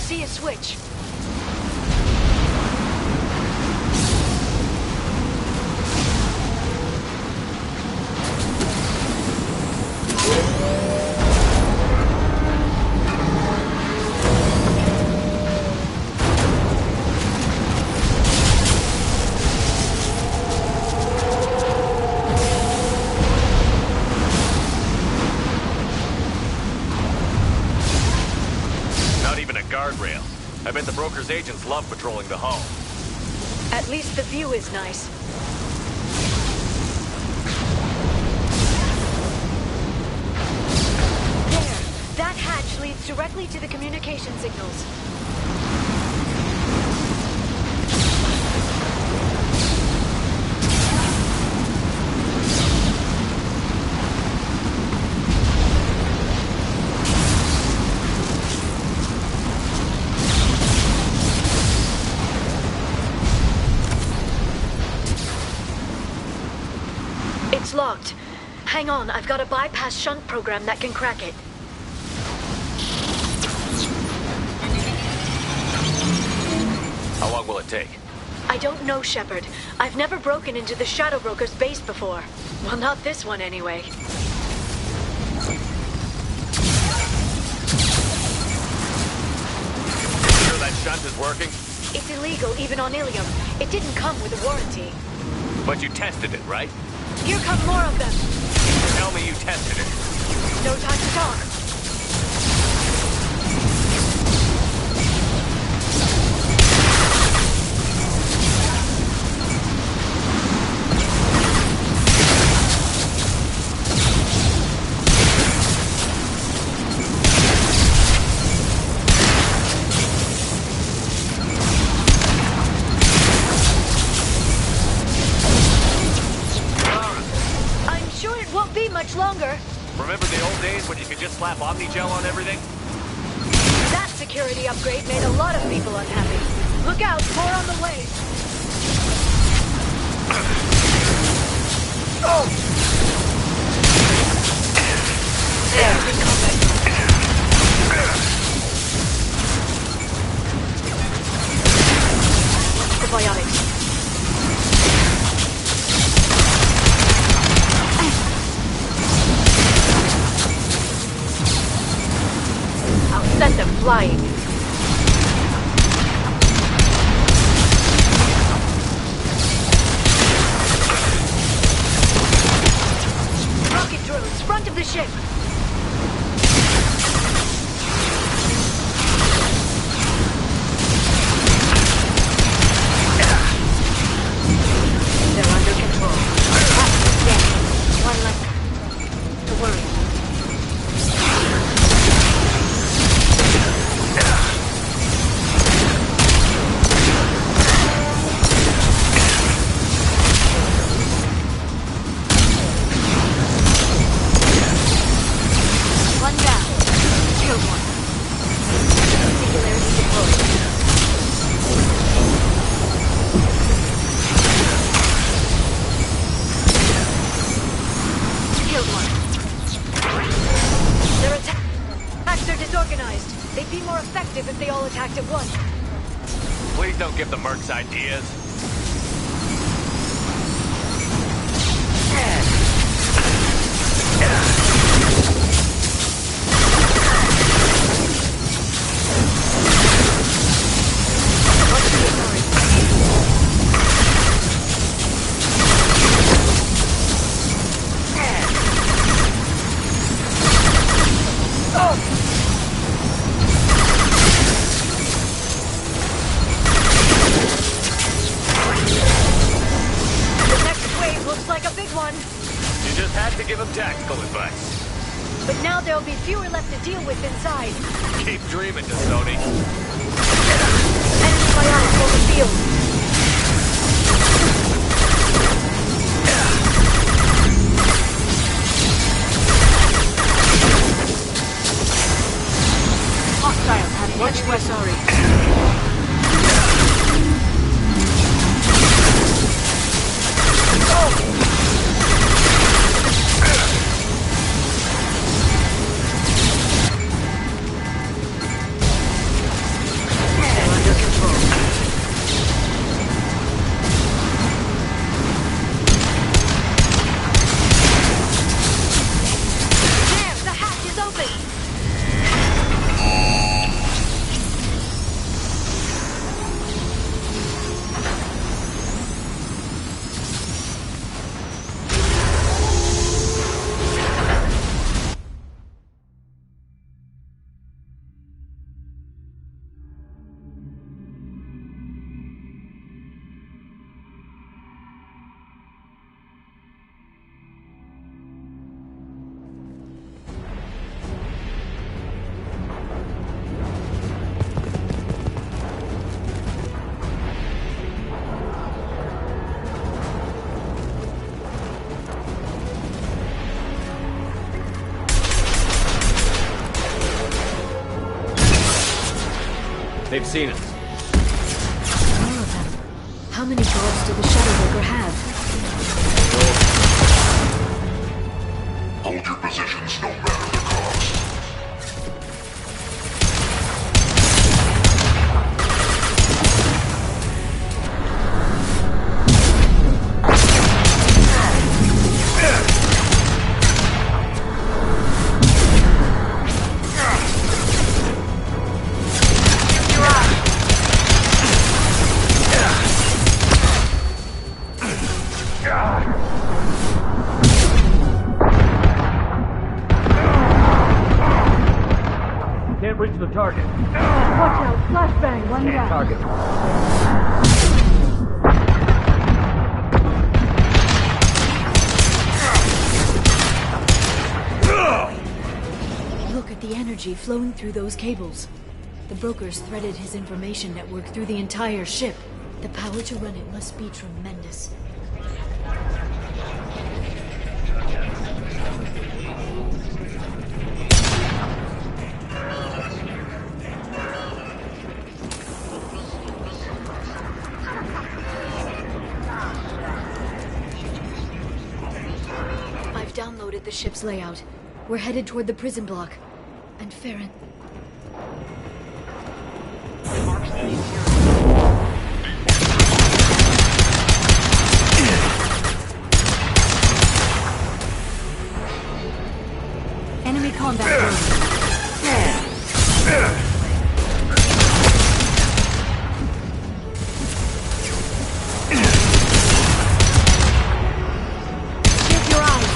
see a switch. Guardrail. I bet the broker's agents love patrolling the hull. At least the view is nice. There! That hatch leads directly to the communication signals. It's locked. Hang on, I've got a bypass shunt program that can crack it. How long will it take? I don't know, Shepard. I've never broken into the Shadow Broker's base before. Well, not this one anyway. Sure that shunt is working? It's illegal, even on Ilium. It didn't come with a warranty. But you tested it, right? Here come more of them. Tell me you tested it. No time to talk. Much longer. Remember the old days when you could just slap Omnigel on everything? That security upgrade made a lot of people unhappy. Look out, more on the way. The biotics. Set them flying. Rocket drones, front of the ship. They're under control. One less to worry. If they all attacked at once. Please don't give the mercs ideas. Give him tactical advice. But now there'll be fewer left to deal with inside. Keep dreaming, Sony. Enemy biotics over the field. Hostiles have much less sorry. They've seen us. More of them. How many guards do the Shadow Broker have? Hold your positions no matter the cost. Can't reach the target. Watch out! Flashbang! One down. Target. Look at the energy flowing through those cables. The brokers threaded his information network through the entire ship. The power to run it must be tremendous. I've downloaded the ship's layout. We're headed toward the prison block. And Farron. Enemy combat drone. Shield your eyes.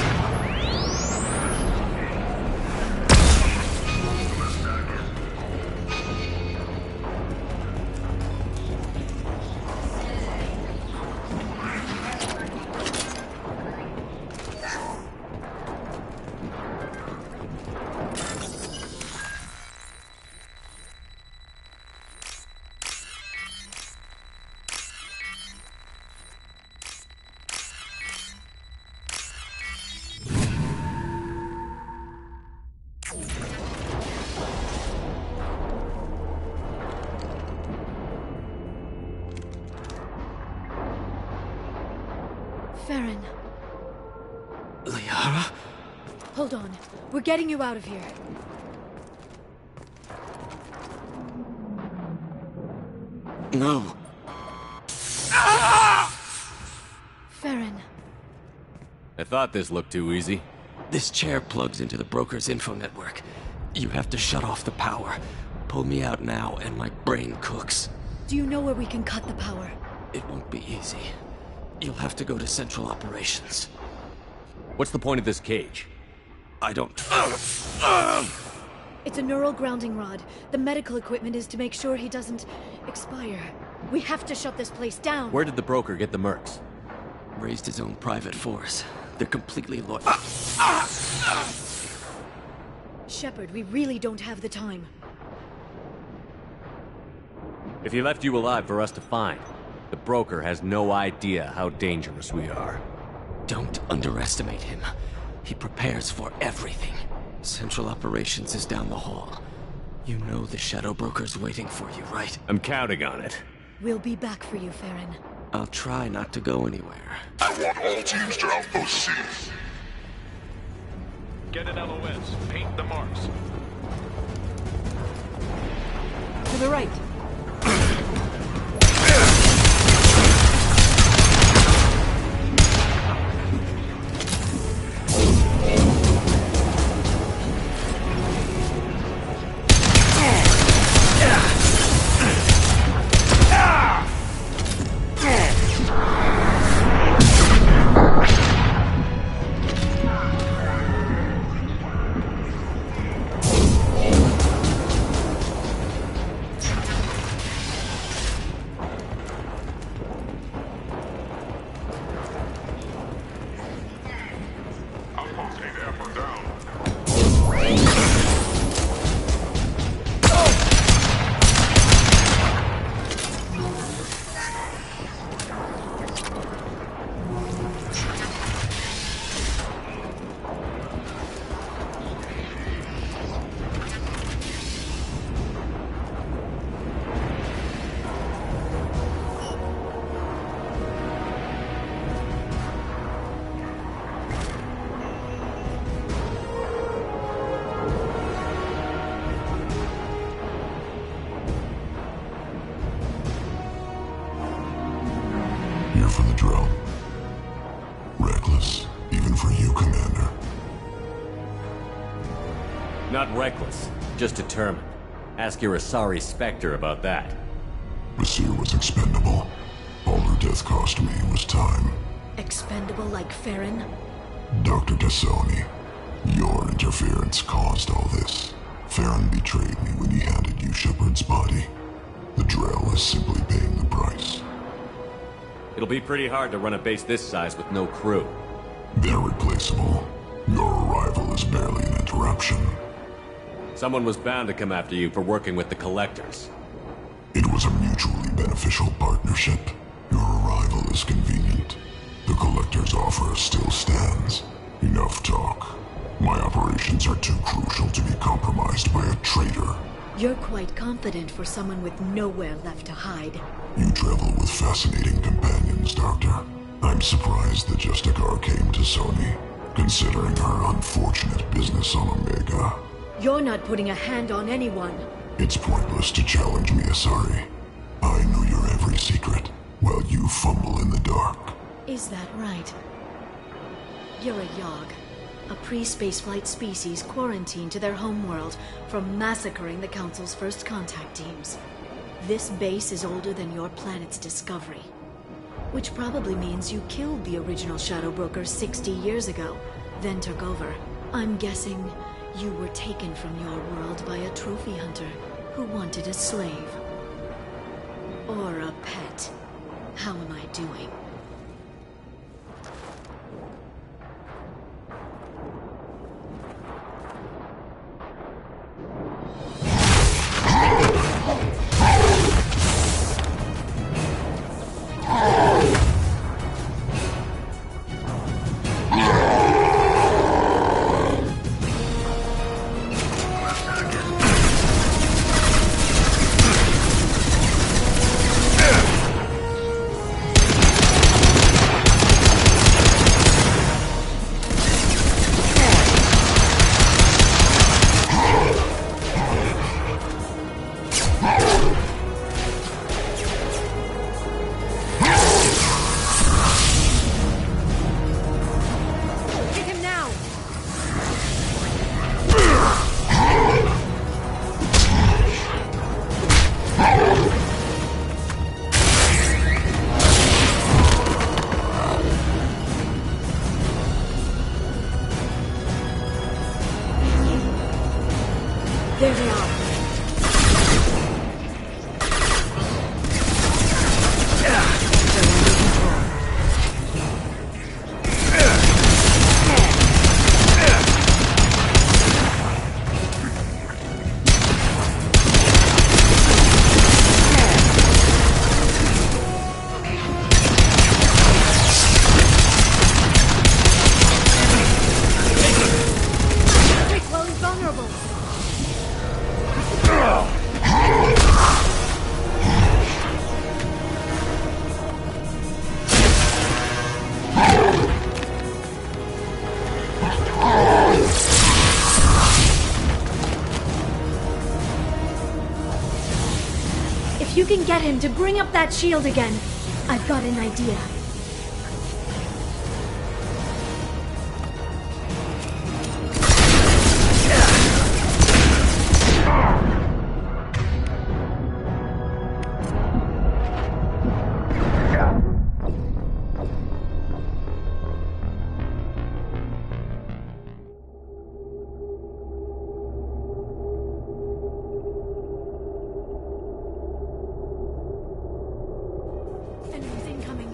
Farron. Liara? Hold on. We're getting you out of here. No. Farron. I thought this looked too easy. This chair plugs into the broker's info network. You have to shut off the power. Pull me out now, and my brain cooks. Do you know where we can cut the power? It won't be easy. You'll have to go to Central Operations. What's the point of this cage? I don't... It's a neural grounding rod. The medical equipment is to make sure he doesn't expire. We have to shut this place down. Where did the broker get the mercs? Raised his own private force. They're completely loyal. Shepard, we really don't have the time. If he left you alive for us to find, the broker has no idea how dangerous we are. Don't underestimate him. He prepares for everything. Central Operations is down the hall. You know the Shadow Broker's waiting for you, right? I'm counting on it. We'll be back for you, Farron. I'll try not to go anywhere. I want all teams to Outpost C. Get an LOS. Paint the marks. To the right. reckless, even for you, Commander. Not reckless, just determined. Ask your Asari Spectre about that. Basir was expendable. All her death cost me was time. Expendable like Farron? Dr. T'Soni, your interference caused all this. Farron betrayed me when he handed you Shepard's body. The Drell is simply paying the price. It'll be pretty hard to run a base this size with no crew. They're replaceable. Your arrival is barely an interruption. Someone was bound to come after you for working with the Collectors. It was a mutually beneficial partnership. Your arrival is convenient. The Collector's offer still stands. Enough talk. My operations are too crucial to be compromised by a traitor. You're quite confident for someone with nowhere left to hide. You travel with fascinating companions, Doctor. I'm surprised that Justicar came to Sony, considering her unfortunate business on Omega. You're not putting a hand on anyone. It's pointless to challenge me, Asari. I know your every secret, while you fumble in the dark. Is that right? You're a Yogg, a pre-spaceflight species quarantined to their homeworld from massacring the Council's first contact teams. This base is older than your planet's discovery, which probably means you killed the original Shadow Brokers 60 years ago, then took over. I'm guessing you were taken from your world by a trophy hunter who wanted a slave. Or a pet. How am I doing? There they are. If you can get him to bring up that shield again, I've got an idea. Enemies incoming.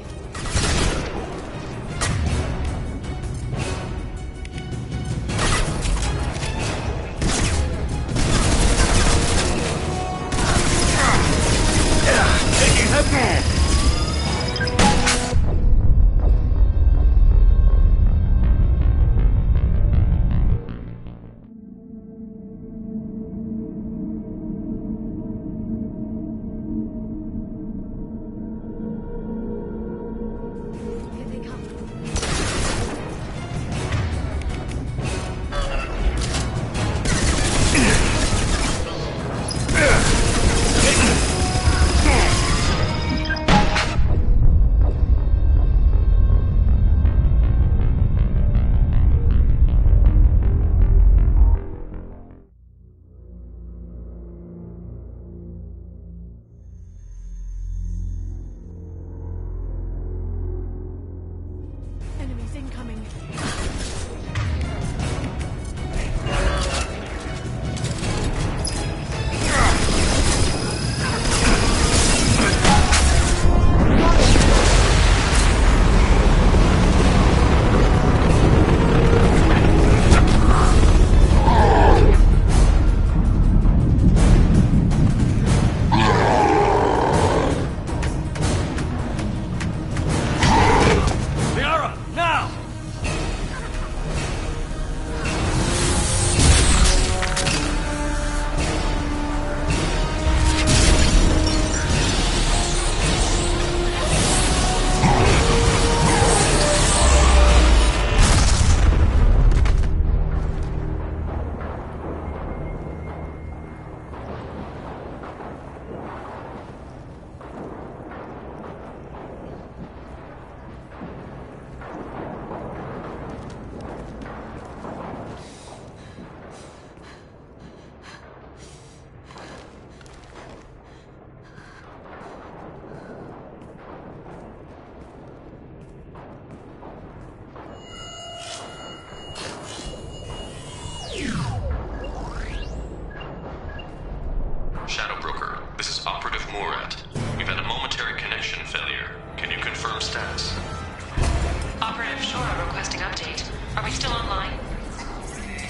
Are we still online?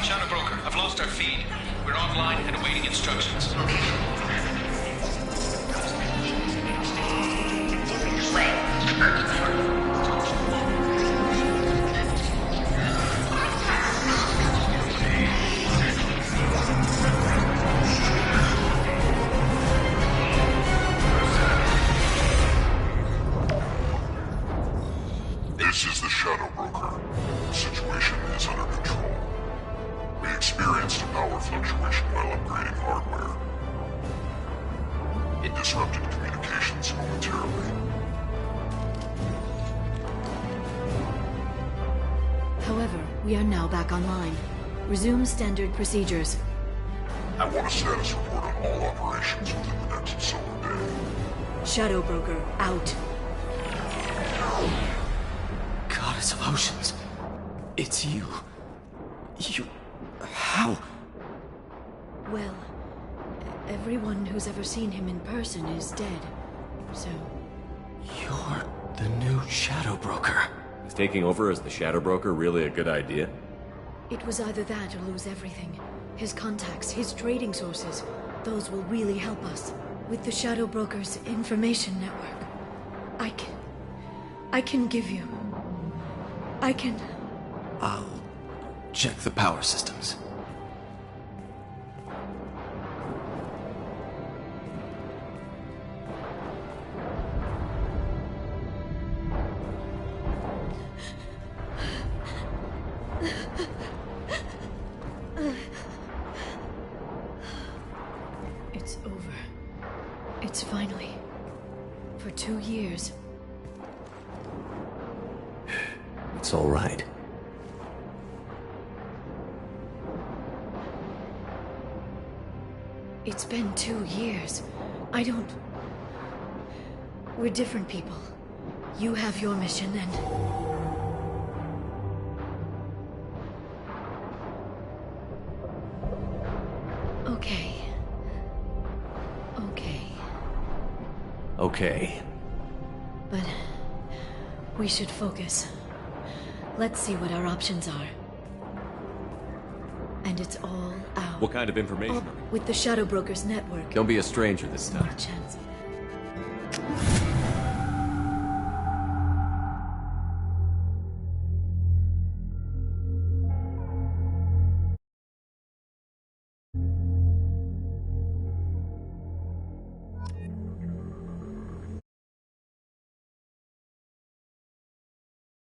Shadow Broker, I've lost our feed. We're online and awaiting instructions. This is the Shadow Broker. The situation is under control. We experienced a power fluctuation while upgrading hardware. It disrupted communications momentarily. However, we are now back online. Resume standard procedures. I want a status report on all operations within the next solar day. Shadow Broker, out. Goddess of Oceans. It's you. How? Well, everyone who's ever seen him in person is dead. So... You're the new Shadow Broker. Is taking over as the Shadow Broker really a good idea? it was either that or lose everything. His contacts, his trading sources, those will really help us. With the Shadow Broker's information network, I can give you... I'll check the power systems. It's over. It's finally... For 2 years. It's all right. It's been 2 years. I don't... We're different people. You have your mission and... Okay. Okay. But... we should focus. Let's see what our options are. And it's all out. What kind of information? With the Shadow Broker's network. Don't be a stranger this time. More chances.